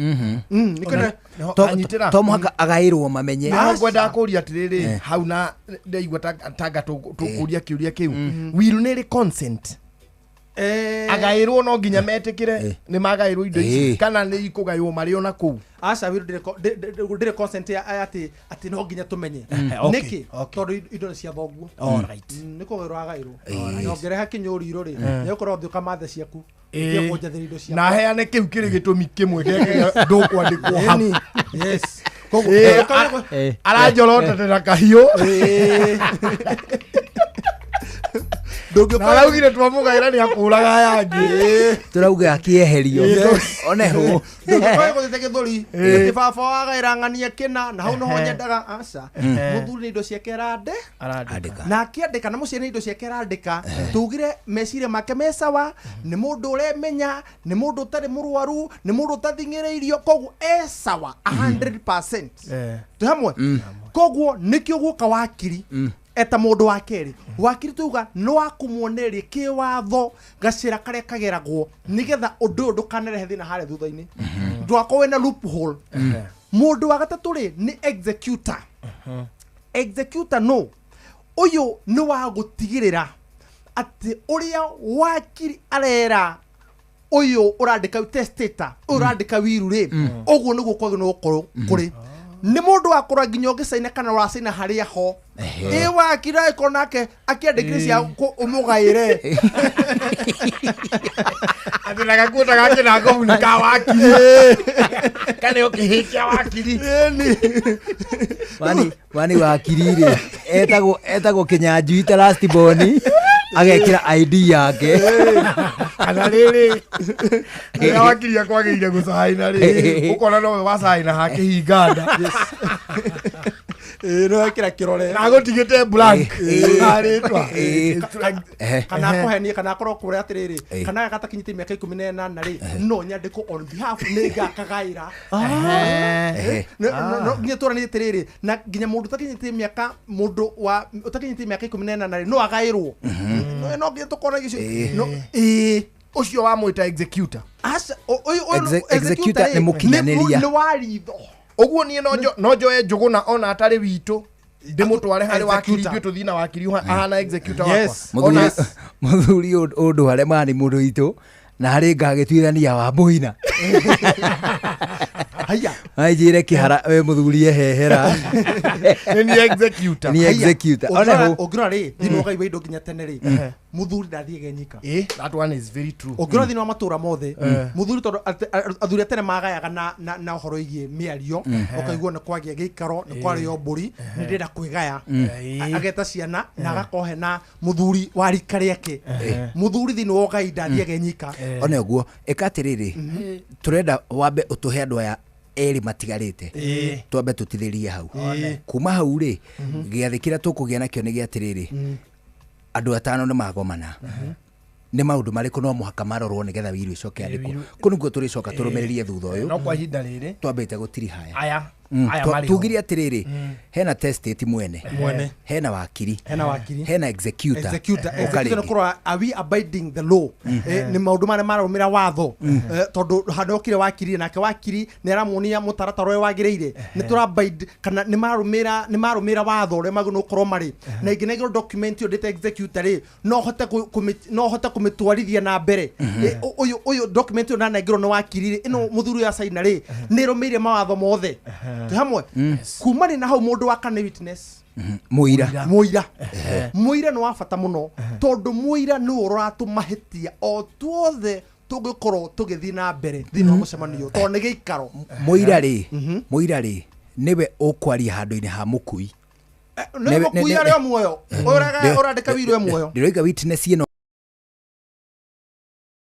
Speaker 1: to mũhaka agaĩrwo mamenye
Speaker 2: ngwenda kũria atĩrĩrĩ hau na ndaigua tanga tũkũria kĩũria kĩu wiru nĩ rĩ consent agaĩrwo no nginya metĩkĩre nĩ magaĩrwo indo ici kana nĩ ikũgaĩrwo marĩ ona kũu aca wiru ndĩrĩ consent atĩ no nginya tũmenye nĩkĩ tondũ indo nĩ cia thoguo nĩ kũgaĩrwo agaĩrwo nyongereha kĩnyũrirũ rĩ nĩ ũkorwo thĩ ũkamathe ciaku na heane kä u kä rä gä tå mi kä mwe ndå kwandäkwo hamu aranjorotetera kahiå araugire twamå gaä nä akå raga yangä
Speaker 1: tå rauga akieherio oneho
Speaker 2: gå te gä thå ri ä baba wagaä ra ng'ania kä na hau noho nyendaga aca må thuri nä indo ciake na akä ka na må ciä nä indo ciake arandä ka tugire meciria make mecawa nä må ndå å remenya nä må ndå å tarä må rwaru nä må ndå å tathingä rä irio koguo ecawa 100% tå hamwe koguo nä kä o guoka wakiri eta mũndũ wa kerĩ wakiri tuga no akumuoneria kä watho gacĩra karĩa kageragwo nĩgetha ũndũ ũyũ ndũkanerehe thĩna harĩa thutha-inĩ ndũgakorwo wĩna loophole mũndũ wa gatatũ rĩ nĩ executor no ũyũ nĩ wa gũtigĩrĩra atĩ ũrĩa wakiri arera ũyũ ũrandĩka testator ũyũ ũrandĩka wiru rĩ ũguo nĩguo kwagĩrĩirwo gũkorwo kũrĩ nĩ mũndũ wakora nginya ũgĩcaina kana ũracaina harĩa ho ĩ wakiri agĩkorwo nake akĩandĩkire cia ũmũgaĩre atĩ na gakuota gake na ngomu nĩ ka wakiri kana ũkĩhĩkia wakiri
Speaker 1: wani wakiri rĩ etagwo Kĩnyanjui ta last born agekĩra ID yake
Speaker 2: kana rĩrĩ rĩrĩa wakiri akwagĩrĩire gũcaina rĩ ũkona no wacaina hakĩhinganda no ekĩra kĩrore na gũtigĩte blank arĩtwa kana akũhenie kana akorwo kũrĩa atĩrĩrĩ kana gatakinyĩte mĩaka 18 rĩ no nyandĩkwo on behalf nĩ ngakagaĩra no nginya tũranĩte atĩrĩrĩ na nginya mũndũ ũtakinyĩte mĩaka mũndũ wa ũtakinyĩte mĩaka 18 rĩ no agaĩrwo no nginya tũkona gĩcio ũcio wa mwĩta executor
Speaker 1: executor nĩ mũkinyanĩria
Speaker 2: nĩ waritho ũguo niĩ no njoe Njũgũna ona atarĩ witũ ndĩmũtware harĩ wakiri ithuĩ tũthiĩ na wakiri ahana executor wakwa
Speaker 1: mũthuri ũndũ harĩa mani mũndũ witũ na harĩ ngagĩtuithania wa Mbũina
Speaker 2: haya
Speaker 1: anjĩre kĩhara we mũthuri ehehera
Speaker 2: ni
Speaker 1: executor oneho
Speaker 2: ũngĩrora rĩ thĩinĩ wa Ngai wa indo nginya tene rĩ mũthuri ndathiĩ nyika that one is very true ũngĩrora thĩinĩ wa matũra mothe mũthuri tondũ athuri tene magayaga na ũhoro wĩgiĩ mĩario ũkaigua nĩ kwagĩa gĩikaro nĩ kwarĩo mbũri nĩ ndĩrenda kwĩgaya ageta ciana na agakohe na mũthuri wa rika rĩake mũthuri thĩinĩ wa Ngai ndathiĩ nyika
Speaker 1: one ũguo ĩka atĩrĩrĩ tũrenda wambe ũtũhe andũ aya erĩ matigarĩte twambe tũtithĩrie hau kuma hau rĩ gĩathĩ kĩrĩa tũkũgĩa nakĩo nĩ gĩa atĩrĩrĩ andũ 5 nĩ magomana nĩ maũndũ marĩkũ no mũhaka marorwo nĩgetha wiru icoke andĩkwo kũ nĩguo tũrĩcoka tũrũmĩrĩrie thutha ũyũ
Speaker 2: no kwa ihinda rĩrĩ
Speaker 1: twambĩte gũtiri haya
Speaker 2: aya
Speaker 1: tugire atĩrĩrĩ hena testate mwene hena wakiri hena executor
Speaker 2: nĩ kũrora are we abiding the law nĩ maũndũ marĩa mararũmĩra watho tondũ handũ okire wakiri nake wakiri nĩ aramuonia mũtaratara ũrĩa wagĩrĩire nĩ tũrabide kana nĩ marũmĩra watho ũrĩa magĩrĩirwo gũkorwo marĩ na ingĩ negĩrwo document yo ndĩta executor rĩ no hote kũmĩtwarithia na mbere ũyũ document yo nanengĩrwo nĩ wakiri rĩ ĩno mũthuri ya saina rĩ nĩ ĩrũmĩrĩire mawatho mothe tuhamwe kumani na hau mundu waka ni witness
Speaker 1: muira
Speaker 2: muira no afata muno tondu muira ni uratumahitia o tuothe tugikorwo tugithi na mbere thini wa mucemanio to ni giikaro
Speaker 1: muira ri niwe ukwaria handu-ini ha mukui
Speaker 2: ne mukui ari o muoyo urandika wiru e muoyo
Speaker 1: ndiroiga witness ino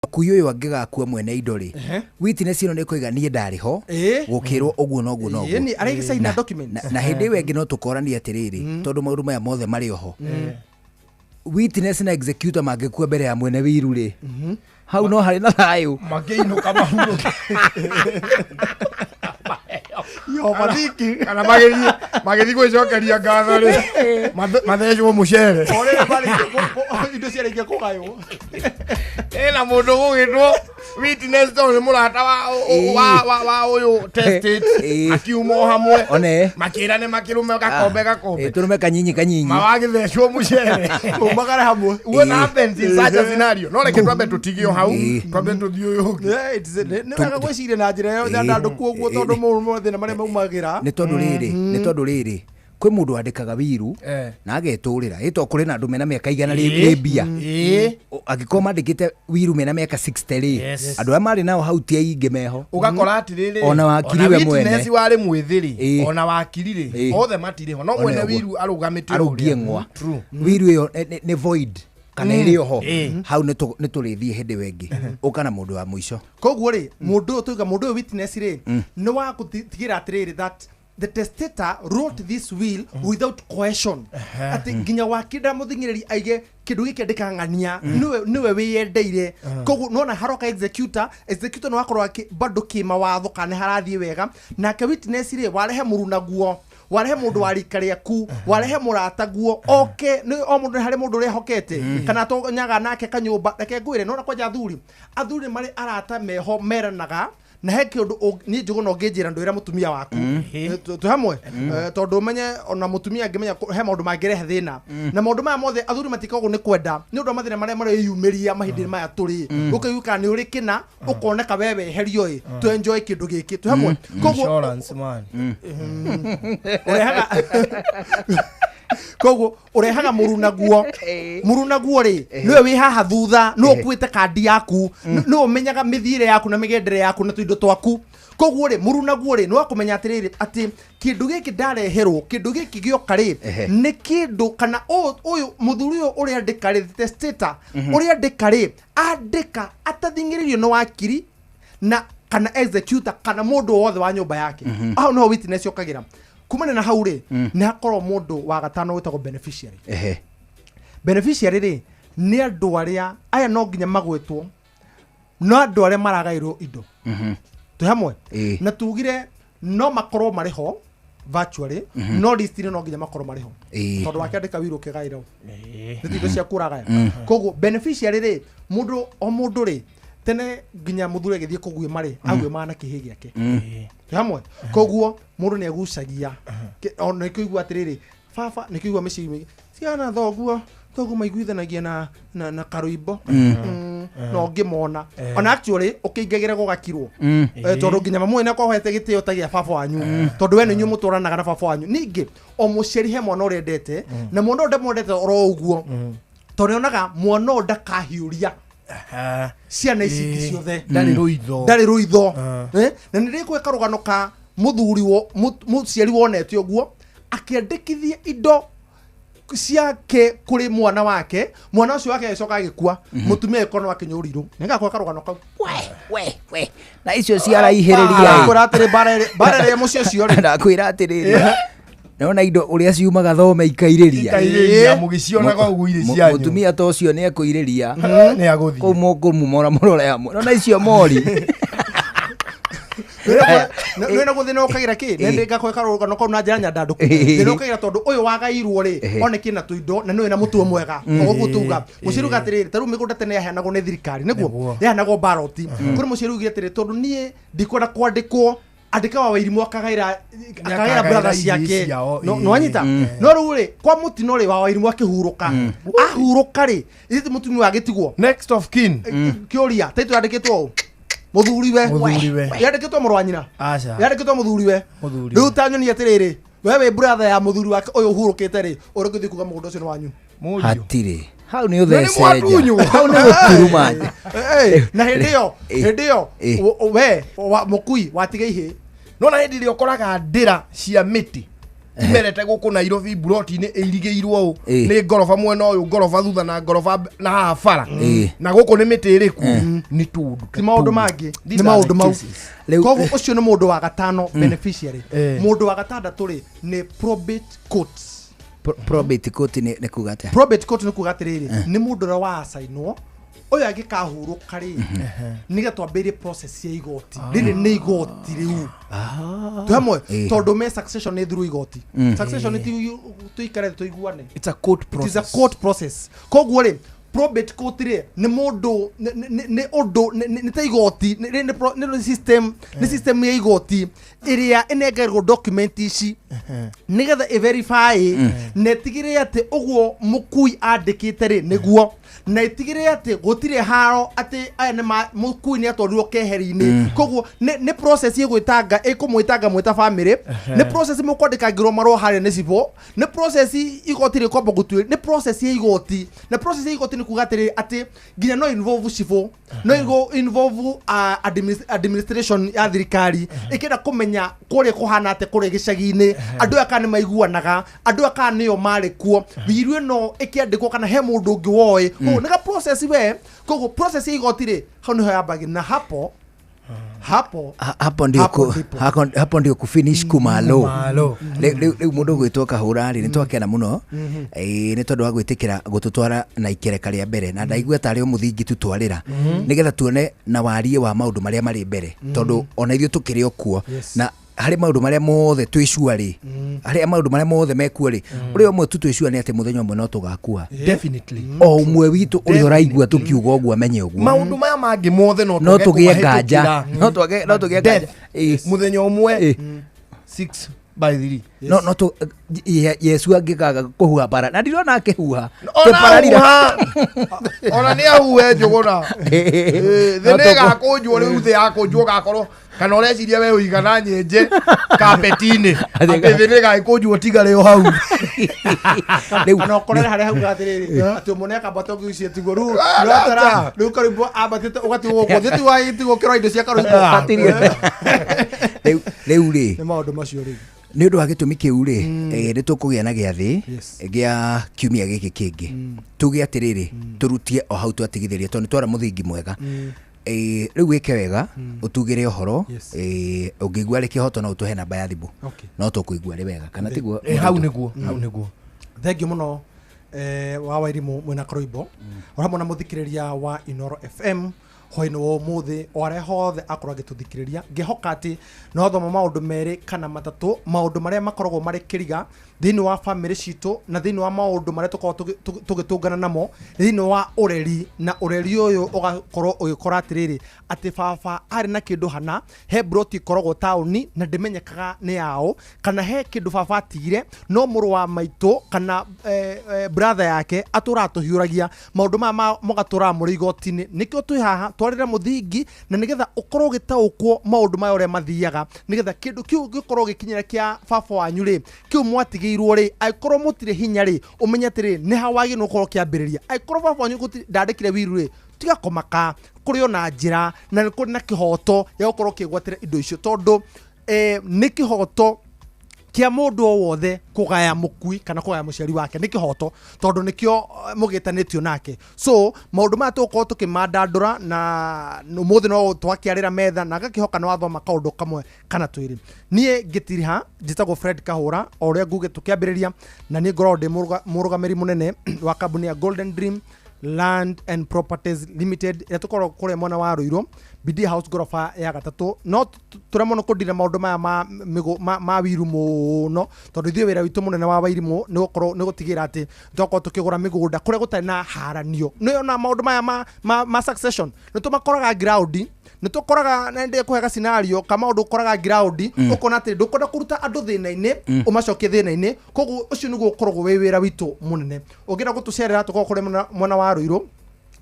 Speaker 1: mukui uyu angigakua mwene indo ri witness ino ni kuiga nie ndari ho gukirwo uguo no guo no guo
Speaker 2: ni ari gisaina documents
Speaker 1: na hindi we ngi no tukorania atiriri tondu maundu maya mothe mari oho witness na executor mangikua mbere ya mwene wiru ri hau no hari na thayu
Speaker 2: magiinuka mahuruke yo mathiki
Speaker 6: kana magithi gwicokeria ngatho ri mathecwo mucere
Speaker 2: orere bali indo cia rĩngĩ kũgaywo
Speaker 6: ena mundu gugitwo witness to ni murata wa uyu tested akiumo hamwe makira ne makirume gakombe
Speaker 1: turume kanyinyi
Speaker 6: mawagithecwo mucere
Speaker 2: umagara hamwe
Speaker 6: what happens in such a scenario no like twambe tutigio hau twambe tuthio yuki
Speaker 2: nĩ wega gwĩciria na njĩra ĩyo nyandandũku ũguo tondũ mũndũ thĩna marĩa maumagira
Speaker 1: nĩ tondũ rĩrĩ kwĩ mũndũ wandĩkaga wiru na agetũrĩra ĩto kũrĩ na andũ mena mĩaka igana rĩ mbia angĩkorwo mandĩkĩte wiru mena mĩaka 60 rĩ andũ arĩa marĩ nao hau ti aingĩ meho
Speaker 6: ũgakora atĩrĩrĩ
Speaker 1: ona wakiri we mwene
Speaker 6: witness warĩ mwĩthĩ ona wakiri rĩ othe matirĩ ho no mwene wiru arũgamĩte
Speaker 1: arũngie ng'wa wiru ĩyo nĩ void kana ĩrĩ oho hau nĩ tũrĩthiĩ hĩndĩ wengĩ ũka na mũndũ wa mũico
Speaker 2: koguo rĩ mũndũ ũyũ tuiga mũndũ ũyũ witness rĩ nĩ wa gũtigĩra atĩrĩrĩ that the testator wrote this will without coercion ati nginya wakida muthingiriri aige kindu giki ndikang'ania niwe wiyendeire koguo nona haroka executor no akorwo bado kimawatho kana harathie wega nake witness ri warehe murunaguo warehe mundu warikariaku warehe murataguo okay ni o mundu hari mundu ri hokete kana to nyaga nake kanyumba reke ngwire nona kwa athuri mari arata meho meranaga na he kindu ni njugo no nginjira ndu ira mutumia waku tu hamwe tondu menye ona mutumia ngimenya he maundu mangirehe thina na maundu maya mothe athuri matikago ni kwenda ni undu mathina maria mareyumiria mahindi maya turi ukayuka ni uri kina ukoneka wewe herio tu enjoy kindu giki tu hamwe
Speaker 6: insurance man
Speaker 2: koguo urehaga murunaguo ri niwe wi haha thutha no ukuite kandi yaku no umenyaga mithire yaku na migendere yaku na tuindo twaku koguo ri murunaguo ri no akumenya atiriri ati kindu giki ndareherwo kindu giki gioka ri ni kindu kana uyu muthuri uyu uri andika ri testator uri andika ri andika atathingiririo no wakiri na kana executor kana mundu wothe wa nyumba yake aho no witness yokagira kumane na haure ni hakorwo mundu wa gatano witagwo beneficiary beneficiary ri ni andu aria aya no nginya magwetwo no andu aria maragairwo indo tu hamwe na tugire no makorwo mariho virtually no list no nginya makorwo mariho tondu wakiandika wiru kigairo indo cia kuragaya koguo beneficiary ri mundu ri tene nginya muthuri githie kuguye mari agwe mana kihi giake hamwe koguo mundu ni agucagia ona ikigwa atiriri baba ni kigwa micimi ciana thoguo maiguithanagia na karuimbo no ngimona ona actually ukingegera gugakirwo tondu nginya mamu ina kohete gitio tagia baba wanyu tondu we ni nyu muturanaga na baba wanyu ningi o muceri he mwana urendete na mwana ndamwendete oro uguo tondu onaga mwana ndakahiuria ciana ici ciothe ndari ruitho na nä rä kwä rugano ka muthuri muciari wonete ũguo akiandĩkithia indo ciake kuri mwana wake mwana ũcio wake acoka agĩkua mutumia ĩkono akinyũrirwo nĩgakwa karugano kau
Speaker 1: we na icio ciaraihĩrĩria
Speaker 2: akwĩra atĩrĩ bara rĩa mũciĩ ũcio rĩ
Speaker 1: ndakwĩra atĩrĩrĩ nona indo uria ciumaga thome ikairiria
Speaker 6: mugicionaga ugu iri cianyu
Speaker 1: mutumia to cio ni akuiriria
Speaker 6: ni aguthi
Speaker 1: ko mokumu mora murore hamwe nona icio mori
Speaker 2: nä gå thä na å kagira kä nä ngakå karå kau na njä ra nyandandå thä na å kagira tondå å yå wagairwo rä onekä na tå indo na nä na må tuo mwega åguo tuga må ciä ruga atä rä tarä u mä gå nda tene yaheanagwo nä thirikari nä guo yaheanagwo baroti kå rä må ciä rugi atä rä tondå niä ndikwenda kwandä kwo andika wa Wairimu akagaira brother ciake no anyita no rĩu rĩ kwa mũtino rĩ wa Wairimu akĩhurũka ahurũka rĩ ithe mũtino agitigwo
Speaker 6: next of kin
Speaker 2: kĩũria taitu andĩkĩtwo muthuriwe yandikitwo mũrũ wa nyina
Speaker 6: aca
Speaker 2: yandikitwo muthuriwe rĩu tanyonia atĩrĩrĩ wewe brother ya muthuri wake ũyũ hurũkĩte rĩ ũrĩgũthiĩ kuga mũgũnda ũcio nĩ wanyu
Speaker 1: hatirĩ hau nĩ ũthecenja hau nĩ gũturuma
Speaker 2: na hĩndĩ ĩyo we mũkui watige ihĩ
Speaker 6: nona hĩndĩ ĩrĩa ũkoraga ndĩra cia mĩtĩ imerete gũkũ Nairobi buroti-inĩ ĩirigĩirwo ũũ nĩ ngoroba mwena ũyũ ngoroba thutha na ngoroba na haha bara na gũkũ nĩ mĩtĩ ĩrĩku nĩ tũndũ
Speaker 2: ti maũndũ mangĩ nĩ maũndũ mau koguo ũcio nĩ mũndũ wa gatano beneficiary mũndũ wa gatandatũ rĩ nĩ probate courts
Speaker 1: probate court nĩ kuga atĩa
Speaker 2: probate court nĩ kuga atĩrĩrĩ nĩ mũndũ ũrĩa wasainwo ũyũ angĩkahurũka rĩ nĩgetha twambĩrĩrie process ya igoti rĩrĩ nĩ igoti rĩu hamwe tondũ me succession nĩ through igoti succession tuikare tuiguane
Speaker 6: it's a court process
Speaker 2: it is a court process koguo rĩ probate court rĩ nĩ mũndũ nĩ ũndũ nĩ ta igoti nĩ system ya igoti ĩrĩa ĩnengerwo document ici nĩgetha verify na ĩtigĩrĩre atĩ ũguo mũkui andĩkĩte rĩ nĩguo na itigire ati gutire haro ati aya ne mũkui nĩ atwarirwo keheri-inĩ koguo nĩ process ĩgwĩtanga ĩkũmwĩtanga mwĩta family nĩ process mũkwandĩkagĩrwo marũa harĩa nĩ civil nĩ process igoti rĩkwamba gũtuĩra nĩ process ya igoti na process ya igoti nĩ kuga atĩrĩ atĩ nginya no involve civil no involve administration ya thirikari ĩkĩenda kũmenya kũrĩa kũhana atĩ kũrĩa gĩcagi-inĩ andũ aka nĩ maiguanaga andũ aka nĩo marĩ kuo biru ĩno ĩkĩandĩkwo kana he mũndũ ũngĩ woĩ nĩga process we koguo process ya igoti rĩ hau nĩho yambagĩrĩria na hapo ndio kufinish kumalo
Speaker 1: rĩu mũndũ gwĩtwo Kahũra rĩ nĩtwakena mũno nĩ tondũ wa gwĩtĩkĩra gũtũtwara na ikereka rĩa mbere na ndaigua tarĩ o mũthingi tutwarĩra nĩgetha tuone na warie wa maũndũ marĩa marĩ mbere tondũ ona ithuĩ tũkĩrĩ o kuo na harĩ maũndũ marĩa mothe twĩcua rĩ harĩ maũndũ marĩa mothe mekuo rĩ ũrĩa ũmwe tu twĩcua nĩ atĩ mũthenya ũmwe no tũgakua
Speaker 6: definitely
Speaker 1: o ũmwe witũ ũrĩa ũraigua tũkiuga ũguo amenye ũguo
Speaker 6: maũndũ maya mangĩ mothe
Speaker 1: no tũgĩe nganja no tũgĩe nganja
Speaker 6: mũthenya ũmwe 6/3
Speaker 1: no Yesu angĩkaga kũhuha bara na ndirona akĩhuha
Speaker 6: ona nĩ ahuhe njũgũna thĩ nĩ gakũnjwo rĩu thĩ yakũnjwo gakorwo kana ũreciria we ũigana nyenje kapeti-inĩ atĩ thĩ nĩ gakũnjwo tigare o hau
Speaker 2: rĩu ũkorere harĩa hau gatĩrĩrĩ atĩ ũmone akambata ũgĩcia tigwo rĩu karĩmbo ambatĩte ũgatigwo gũkũ thĩtigwo kĩro indo cia karũimbo
Speaker 1: rĩu rĩ
Speaker 2: nĩ maũndũ macio rĩ
Speaker 1: nĩ ũndũ wa gĩtũmi kĩu rĩ nĩ tũkũgĩa na gĩathĩ gĩa kiumia gĩkĩ kĩngĩ tuge atĩrĩrĩ tũrutie o hau twatigithĩria tondũ nĩ twara mũthingi mwega rĩu wĩke wega ũtugĩre ũhoro ũngĩigua rĩ kĩhoto no ũtũhe namba ya thimũ no tũkũigua rĩ wega kana tiguo
Speaker 6: hau nĩguo
Speaker 2: thengiũ mũno wa Wairimũ mwena Karoimbo o hamwe na mũthikĩrĩria wa Inooro FM hwainĩ wa ũmũthĩ o arĩa hothe akorwo agĩtũthikĩrĩria ngĩhoka atĩ no thoma maũndũ merĩ kana matatũ maũndũ marĩa makoragwo marĩ kĩriga thĩinĩ wa family citũ na thĩinĩ wa maũndũ marĩa tũkoragwo tũgĩtũngana namo thĩinĩ wa ũreri na ũreri ũyũ ũgakorwo ũgĩkora atĩrĩrĩ atĩ baba arĩ na kĩndũ hana he broti ikoragwo taũni na ndĩmenyekaga nĩ yao kana he kĩndũ baba atigire no mũrũ wa maitũ kana brother yake atũra tũhiũragia maũndũ maya mũgatũra mũrĩ igoti-inĩ nĩkĩo twĩ haha twarĩra mũthingi na nĩgetha ũkorwo gĩtaũkwo maũndũ maya ũrĩa mathiaga nĩgetha kĩndũ kĩu gĩkorwo gĩkinyĩra kĩa baba wanyu rĩ kĩu mwatigĩirwo rĩ angĩkorwo mũtirĩ hinya rĩ ũmenye atĩrĩ nĩ hawagĩ no korwo kĩambĩrĩria angĩkorwo baba wanyu ndandĩkire wiru rĩ tiga kũmaka kũrĩ ona njĩra na nĩ kũrĩ na kĩhoto ya gũkorwo kĩgwatĩra indo icio tondũ nĩ kĩhoto kia mũndũ o wothe kũgaya mũkui kana kũgaya mũciari wake nĩ kĩhoto tondũ nĩkĩo mũgĩtanĩtio nake so maũndũ maya tũgũkorwo tũkĩmandandũra na ũmũthĩ no twakĩarĩra metha na gakĩhoka nĩ wathoma kaũndũ kamwe kana twĩrĩ niĩ ngĩtiriha njĩtagwo Fred Kahũra o ũrĩa ngugĩ tũkĩambĩrĩria na niĩ ngoragwo ndĩ mũrũgamĩri mũnene wa kambuni ya Golden Dream Land and Properties Limited ya tukorwo kũrĩa mwena wa Rũirũ BD House gorofa ya gatatũ no tũremwo nĩ kũndira maũndũ maya ma wiru mũno tondũ ithuĩ wĩra witũ mũnene wa Wairimũ nĩ gũtigĩra atĩ tũkorwo tũkĩgũra mĩgũnda kũrĩa gũtarĩ na haranio nĩ ona maũndũ maya ma succession nĩ tũmakoraga ground nĩ tũkoraga na ndĩ kũhega scenario kama ũndũ ũkoraga ground ũkona atĩ ndũkwenda kũruta andũ thĩna-inĩ ũmacokie thĩna-inĩ koguo ũcio nĩguo ũkoragwo wĩ wĩra witũ mũnene ũngĩenda gũtũcerera tũkorwo kũrĩa mwena wa Rũirũ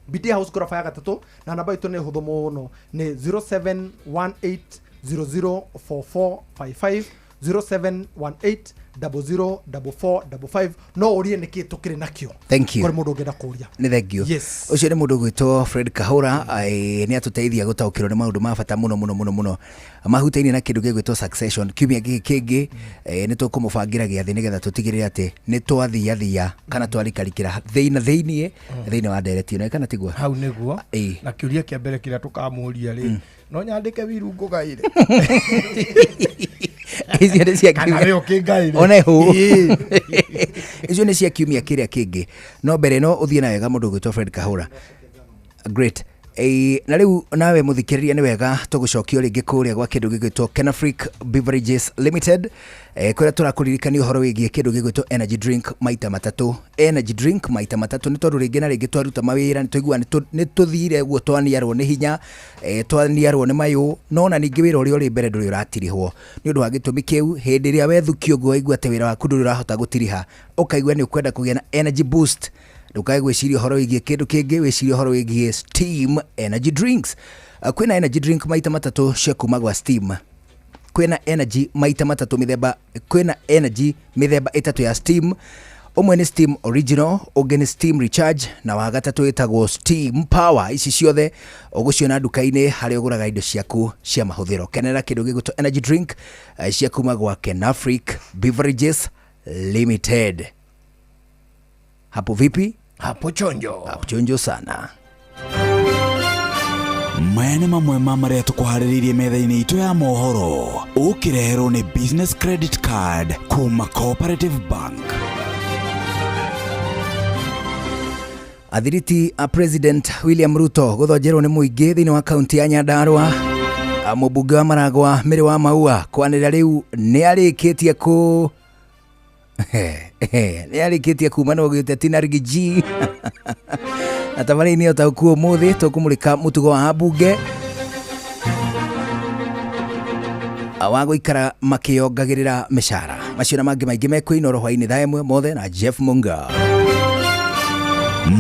Speaker 4: BT House gorofa ya gatatu na namba itu ni huthu muno ni 0718004455 0718004455 no urie niki tukire nakio.
Speaker 1: Thank you.
Speaker 4: Kwa mundu ngenda kuria
Speaker 1: ni thank you.
Speaker 4: Yes.
Speaker 1: Ucio ni mundu gwitwo Fred Kahura ni atuteithia gutaukirwo ni maundu ma bata muno mahutaini na kindu gigwitwo Succession kiumia giki kingi ni tukumubangira giathi nigetha tutigirire ati ni twathiathia kana twarikarikira thiini wa ndereti no kana tigwa
Speaker 6: hau niguo na kiuria kia mbere kira tukamuria ri no nyandike Wirungu gaire
Speaker 1: icio nĩ cia kiumia ona hu icio nĩ cia kiumia kĩrĩa kĩngĩ no mbere no ũthiĩ na wega mũndũ gwĩtwo Fred Kahura. Great. Na rĩu nawe mũthikĩrĩria nĩ wega tũgũcokia rĩngĩ kũrĩa gwa kĩndũ gĩgwĩtwo Kenafric Beverages Limited kũrĩa tũrakũririkania ũhoro wĩgiĩ kĩndũ gĩgwĩtwo energy drink maita matatũ. Energy drink maita matatũ nĩ tondũ rĩngĩ na rĩngĩ twaruta mawĩra nĩ tũigua nĩ tũthire guo twaniarwo nĩ hinya twaniarwo nĩ mayũ no na ningĩ wĩra ũrĩa ũrĩ mbere ndũrĩ ũratirihwo nĩ ũndũ wa gĩtũmi kĩu. Hĩndĩ ĩrĩa wethukio ũguo waigua atĩ wĩra waku ndũrĩ ũrahota gũtiriha ũkaigua nĩ ũkwenda kũgĩa na energy boost ndukae gwĩciria ũhoro wĩgiĩ kĩndũ kĩngĩ wĩciria ũhoro wĩgiĩ Steam energy drinks. Kwĩna energy drink maita matatũ cia kuma gwa Steam. Kwĩna energy maita matatũ mĩthemba, kwĩna energy mĩthemba ĩtatũ ya Steam. Ũmwe nĩ Steam Original, ũngĩ nĩ Steam Recharge na wa gatatũ ĩtagwo Steam Power. Ici ciothe ũgũciona nduka-inĩ harĩa ũgũraga indo ciaku cia mahũthĩro. Kenera kĩndũ gĩgwĩtwo energy drink cia kuma gwa Kenafric Beverages Limited. Hapo vipi?
Speaker 6: Hapo chonjo.
Speaker 1: Hapo chonjo sana.
Speaker 19: Maya nĩ mamwe ma marĩa tũkũharĩrĩirie metha-inĩ itũ ya mohoro. Ũkĩreherwo nĩ business credit card kuma Cooperative Bank.
Speaker 1: Athiriti a President William Ruto gũthonjerwo nĩ mũingĩ thĩinĩ wa kaunti ya Nyandarua. Mũmbunge wa Maragwa Mary wa Maua kwanĩrĩra rĩu nĩ arĩkĩtie nĩarĩkĩtie kuma no gĩteti na Rigiji na tabarĩinĩ ũtaũkuo ũmũthĩ tũkũmũrĩka mũtugo wa ambunge wa gũikara makĩongagĩrĩra mĩcara. Macio na mangĩ maingĩ mekwĩina hwainĩ thaa ĩmwe mothe na Jeff Munga.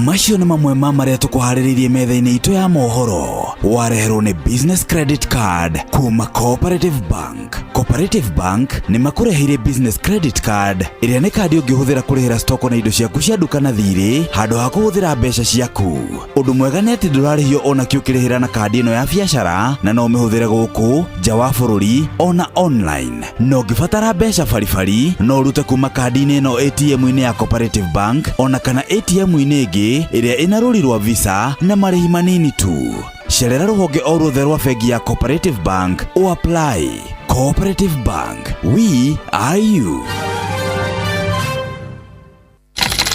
Speaker 19: Macio nĩ mamwe ma marĩa tũkũharĩrĩirie metha-inĩ itũ ya mohoro. Wareherwo nĩ business credit card kuma Cooperative Bank. Cooperative Bank nĩ makũreheire business credit card ĩrĩa nĩ kandi ũngĩhũthĩra kũrĩhĩra stoko na indo ciaku cia nduka na thirĩ handũ ha kũhũthĩra mbeca ciaku. Ũndũ mwega nĩ atĩ ndũrarĩhio ona kĩ ũkĩrĩhĩra na kandi ĩno ya biacara na no ũmĩhũthĩre gũkũ nja wa bũrũri ona online. No ũngĩbatara mbeca baribari no ũrute kuma kandi-inĩ ĩno ATM-inĩ ya Cooperative Bank ona kana ATM-inĩ ĩngĩ ĩrĩa ĩna rũri rwa Visa na marĩhi manini tu. Cerera rũhonge o ruothe rwa bengi ya Cooperative Bank o apply. Cooperative Bank, we are you.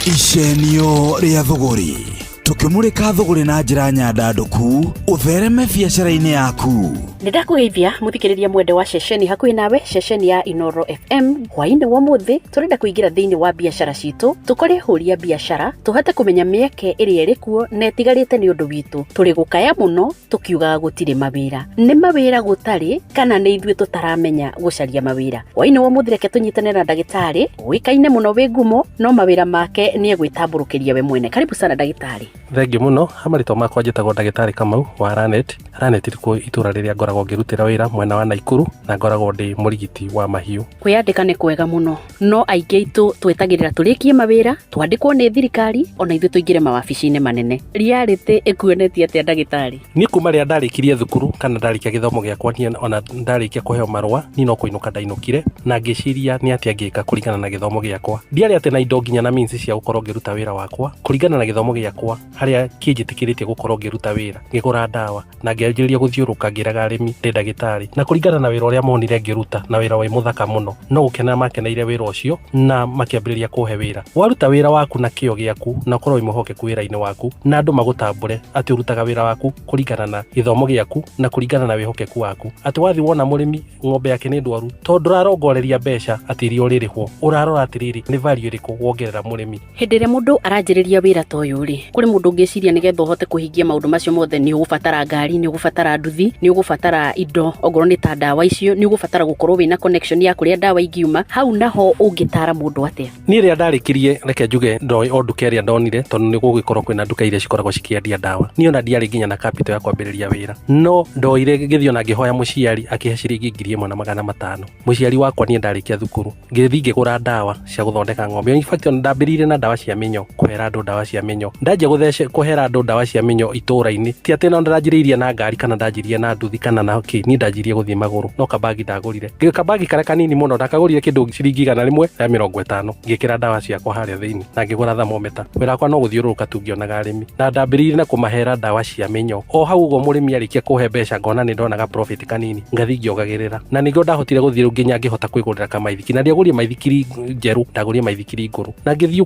Speaker 19: Icenio rĩa thogori. Tukimurika thogori na njĩra nyandandũku uthereme biacara-inĩ yaku.
Speaker 5: Nĩndakũgeithia mũthikĩrĩria mwende wa ceceni hakuhĩ nawe, ceceni ya Inoro FM. Hwainĩ wa mũthĩ tũrenda kũingĩra thĩinĩ wa biacara citũ, tũkore hũria biacara, tũhote kũmenya mĩeke ĩrĩa ĩrĩ kuo na ĩtigarĩte nĩ ũndũ witũ. Tũrĩ gũkaya mũno tũkiugaga gũtirĩ mawĩra. Nĩ mawĩra gũtarĩ kana nĩ ithuĩ tũtaramenya gũcaria mawĩra? Hwainĩ wa mũthĩ reke tũnyitane na ndagĩtarĩ ũĩkaine mũno wĩ ngumo no mawĩra make nĩ egwĩtambũrũkĩria we mwene. Karibu sana ndagĩtarĩ.
Speaker 7: Thengiũ mũno. Hamarĩtwa makwa njĩtagwo ndagĩtarĩ Kamau wa Ranet. Ranet rĩkuo itũra rĩrĩa ngoragwo ngĩrutĩra wĩra mwena wa Naikuru na ngoragwo ndĩ mũrigiti wa mahiũ.
Speaker 5: Kwĩyandĩka nĩ kwega mũno no aingĩ aitũ twetagĩrĩra tũrĩkie mawĩra twandĩkwo nĩ thirikari ona ithuĩ tũingĩre mawabici-inĩ manene. Reality ĩkuonetie atĩa ndagĩtarĩ?
Speaker 7: Niĩ kuma rĩrĩa ndarĩkirie thukuru kana ndarĩkia gĩthomo gĩakwa niĩ ona ndarĩkia kũheo marũa niĩ no kũinũka ndainũkire na ngĩciria nĩ atĩa ngĩka kũringana na gĩthomo gĩakwa. Ndiarĩ atĩ na indo nginya na means cia gũkorwo ngĩruta wĩra wakwa kũringana na gĩthomo gĩakwa harĩa kĩnjĩtĩkĩrĩtie gũkorwo ngĩruta wĩra, ngĩgũra ndawa na ngĩanjĩrĩria gũthiũrũka ngĩraga arĩmi ndĩ ndagĩtarĩ, na kũringana na wĩra ũrĩa monire ngĩruta na wĩra wĩ mũthaka mũno no gũkena makeneire wĩra ũcio na makĩambĩrĩria kũhe wĩra. Waruta wĩra waku na kĩo gĩaku na ũkorwo wĩmũhokeku wĩra-inĩ waku na andũ magũtambũre atĩ ũrutaga wĩra waku kũringana na gĩthomo gĩaku na kũringana na wĩhokeku waku. Atĩ wathi wona mũrĩmi ng'ombe yake nĩ ndwaru tondũ ndũrarongoreria mbeca atĩ irio rĩrĩhwo, ũrarora atĩrĩrĩ nĩ value ĩrĩkũ wongerera mũrĩmi.
Speaker 5: Hĩndĩ ĩrĩa mũndũ aranjĩrĩria wĩra ta ũyũ rĩ, kũrĩ mũndũ maundu ngeciria nigetha uhote kuhingia maundu macio mothe ni ugubatara ngari, ni ugubatara nduthi, ni ugubatara indo ongoro ni ta ndawa icio, ni ugubatara gukorwo wina connection ya kuria ndawa ingiuma. Hau naho ungitara mundu atia?
Speaker 7: Ni ria ndarikirie reke njuge ndoi o nduka iria ndonire tondu ni gugikorwo kwina nduka iria cikoragwo cikiendia ndawa. Ni ona ndiari nginya na capital ya kwambiriria wira. No ndoire ngithio na ngihoya muciari akihe ciringi 1,500. Muciari wakwa ni ndarikia thukuru. Ngithi ngigura ndawa cia guthondeka ng'ombe. In fact ndambirire na ndawa cia minyo, kuhera andu ndawa cia minyo. Ndaje guthece kuhera andu ndawa cia minyo itura-ini. Ti ati no ndanjiriria na ngari kana ndanjirie na nduthi kana na ni ndanjirie guthie maguru. No kabagi ndagurire. Kabagi kare kanini muno ndakagurire kindu ciringi 150 ngikira ndawa ciakwa haria thiini na ngigura thermometer. Wira kwa no guthiururuka tu ngionaga arimi. Na ndambirire na kumahera ndawa cia minyo. O hau ugo murimi arikia kuhe mbeca ngona ni ndonaga profit kanini. Ngathi ngiogagirira. Na ningo ndahotire guthie nginya ngihota kwigurira kamaithiki. Na ndiagurie maithikiri njeru, ndagurie maithikiri nguru. Na ngithio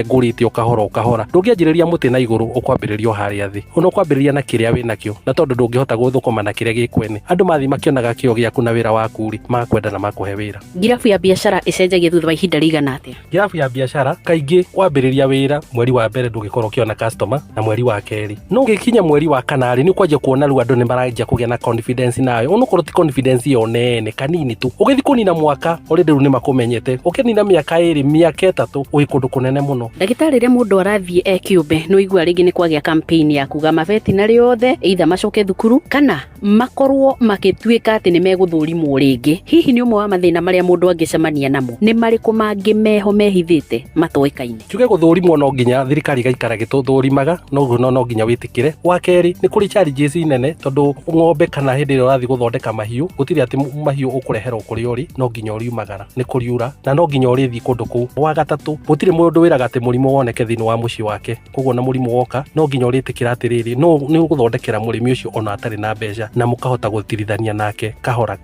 Speaker 7: ngurite ukahora. Ndungianjiriria muti na iguru ukwambiririo haria thi. Ono kwambiriria na kiria wina kio. Na tondu ndungihota guthukuma na kiria gikwene. Andu mathi makionaga kio giaku na wira waku ri, makwenda na makuhe wira.
Speaker 5: Ngirabu ya biashara icenjagia thutha wa ihinda rigana atia?
Speaker 7: Ngirabu ya biashara kaingi kwambiriria wira mweri wa mbere ndugikorwo kiona customer na mweri wa keri. No ngikinya mweri wa kanari ni kwaje kuona ru andu ni maranjia kugia na confidence nayo. Ono korwo ti confidence yo nene kanini tu. Ugithi kunina mwaka already ni makumenyete. Ukinina miaka 2 miaka 3 uikundu kunene muno.
Speaker 5: Ndagitari ria mundu arathie kiumbe no igua ringi ni kwagia campaign ya kuga mabeti na riothe either macoke thukuru kana makorwo makituika ati ni meguthurimwo ringi. Hihi ni umwe wa mathina maria mundu angicemania namo ni mariku mangi meho mehithite matoikaine?
Speaker 7: Tuge guthurimwo no nginya thirikari gaikara gituthurimaga no nginya witikire. Wa keri ni kuri challenges nene tondu ng'ombe kana hindi ria urathi guthondeka mahiu gutiri ati mahiu ukurehera kuri uri no nginya uriumagara ni kuriura na no nginya urithi kundu kuu. Wa gatatu gutiri mundu wiraga ati murimu woneke thini wa muci wake, koguo na murimu woka no nginya uritikira atiriri no ni guthondekera murimi ucio ona atari na mbeca na mukahota gutirithania nake kahora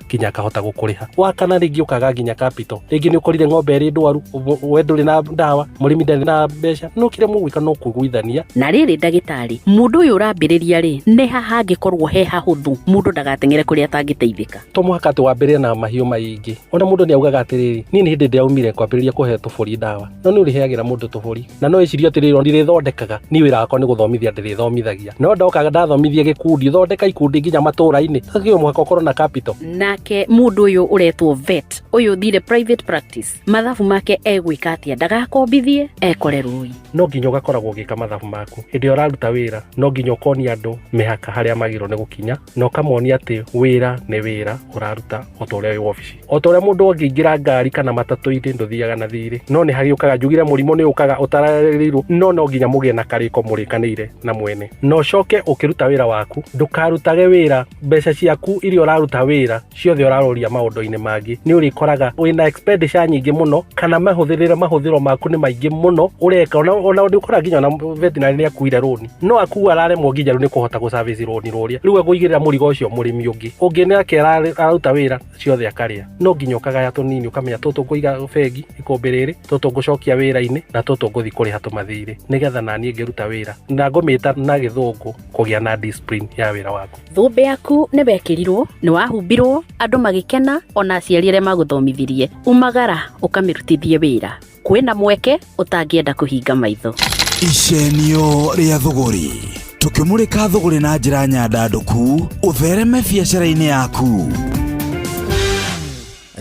Speaker 7: kinya kahota gukuriha. Wa kana ringi ukaga nginya capital, ringi ni ukorire ng'ombe ri ndwaru wenduri na ndawa murimi ndari na mbeca no kire mugwika no kuguithania.
Speaker 5: Na riri ndagitari mundu uyu urambiriria ri ni haha ngikorwo he hahuthu mundu ndagatengere kuria atangiteithika?
Speaker 7: To muhaka tuwambirie na mahiu maingi. Ona mundu ni augaga atiriri ni hindi ndiaumire kwambiriria kuhe tuburi ndawa no ni uriheagira mundu tuburi na no icirio atiriri ndirithondekaga ni wira wakwa ni guthomithia ndirithomithagia no ndokaga ndathomithia gikundi thondeka ikundi nginya matura-ini takio muhaka ukorwo na capital.
Speaker 5: Nake mundu uyu uretwo vet uyu thire private practice mathabu make egwika atia ndagakombithie ekore rui?
Speaker 7: No nginya ugakoragwo ugika mathabu maku hindi uraruta wira no nginya ukonia andu mihaka haria magiro ni gukinya no kamonia ati wira ni wira uraruta otoria wi office otoria mundu ongiingira ngari kana matatu-ini nduthiaga na thiri no ni hagiukaga njugire murimo ni ukaga utararirwo no nginya mugie na kariko murikanire na mwene no coke ukiruta wira waku ndukarutage wira mbeca ciaku iria uraruta wira ciothe uraroria maundu-ini mangi ni urikoraga wina expenditure nyingi muno kana mahuthiro maku ni maingi muno ureka ona ndikora nginya na veterinary ni akuire roni no akuwa araremwo nginya ni kuhota gu service roni roria riu aguigirira murigo ucio murimi ungi ni ake araruta wira ciothe akaria no nginya ukagaya tunini ukamenya tutu kuiga bengi ikombe riri tutu ngucokia wira-ini na tutu nguthi kuriha tumathiri nigetha nani ngiruta wira na ngumita na githungu kugia na discipline ya wira waku.
Speaker 5: Thumbe yaku ni bekirirwo ni wahumbirwo andu magikena ona aciari aria maguthomithirie umagara ukamirutithie wira kwina mweke utangienda kuhinga maitho.
Speaker 19: Icenio ria thuguri tukimurika thuguri na njira nyandanduku uthereme biacara-ini yaku.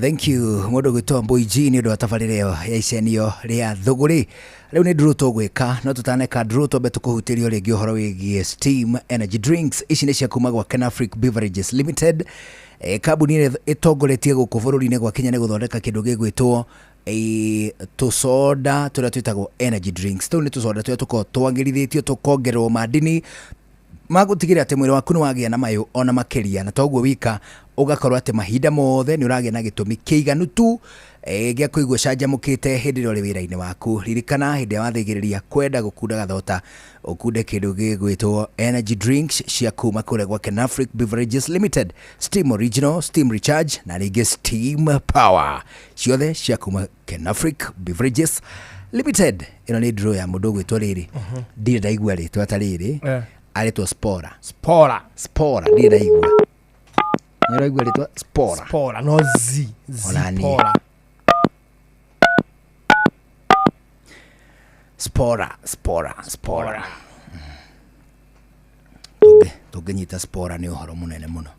Speaker 1: Thank you mundu gwitwa Mboiji ni undu wa tabarire ya icenio ria thuguri. Riu ni nduru tugwika no tutaneka nduru tobe tukuhutirio ringi uhoro wigie Steam Energy Drinks. Ici ni cia kuma gwa Kenafric Beverages Limited. Kambuni itongoretie guku bururi-ini gwa Kenya ni guthondeka kindu gigwitwo tusoda turia twitagwo energy drinks. Tu ni tusoda turia tuko twagirithitio tukongerwo madini magutigira ati mwiri waku ni wagia na mayu ona makiria na toguo wika ugakorwo ati mahinda mothe ni uragia na gitumi kiiganu tu gia kuigua canjamukite hindi ria uri wira-ini waku. Ririkana hindi ya wathigiriria kwenda gukunda gathota ukunde kindu gigwitwo energy drinks cia kuma kure gwa Kenafric Beverages Limited, Steam Original, Steam Recharge na ringi Steam Power, ciothe cia kuma Kenafric Beverages Limited. Ino ni draw ya mundu gwitwo riri ndire ndaigua ritwa ta riri aritwo Spora ndire ndaigua niraigua ritwa Spora
Speaker 6: no Spora.
Speaker 1: spora tũngĩnyita spora nĩ ũhoro mũnene mũno.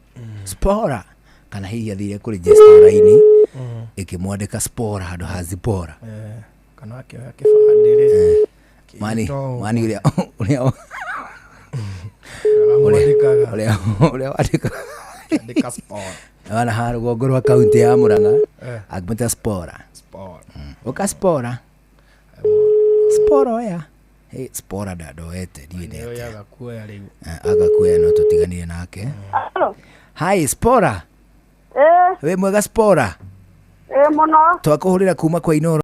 Speaker 1: Spora kana hihi athire kũrĩ gestora-inĩ ĩkĩmwandĩka spora handũ ha zipora
Speaker 6: kana akĩoya kĩbandĩrĩ
Speaker 1: mani ũrĩa
Speaker 6: andĩka spora
Speaker 1: wana ha rũgongo rwa kaunti ya Murang'a akĩmwĩta spora ũka spora oya spora ndadoete ndiye agakuoya no tũtiganire nake. Hi spora we mwega spora
Speaker 9: muno
Speaker 1: twakũhũrĩra kuma kwa Inoro.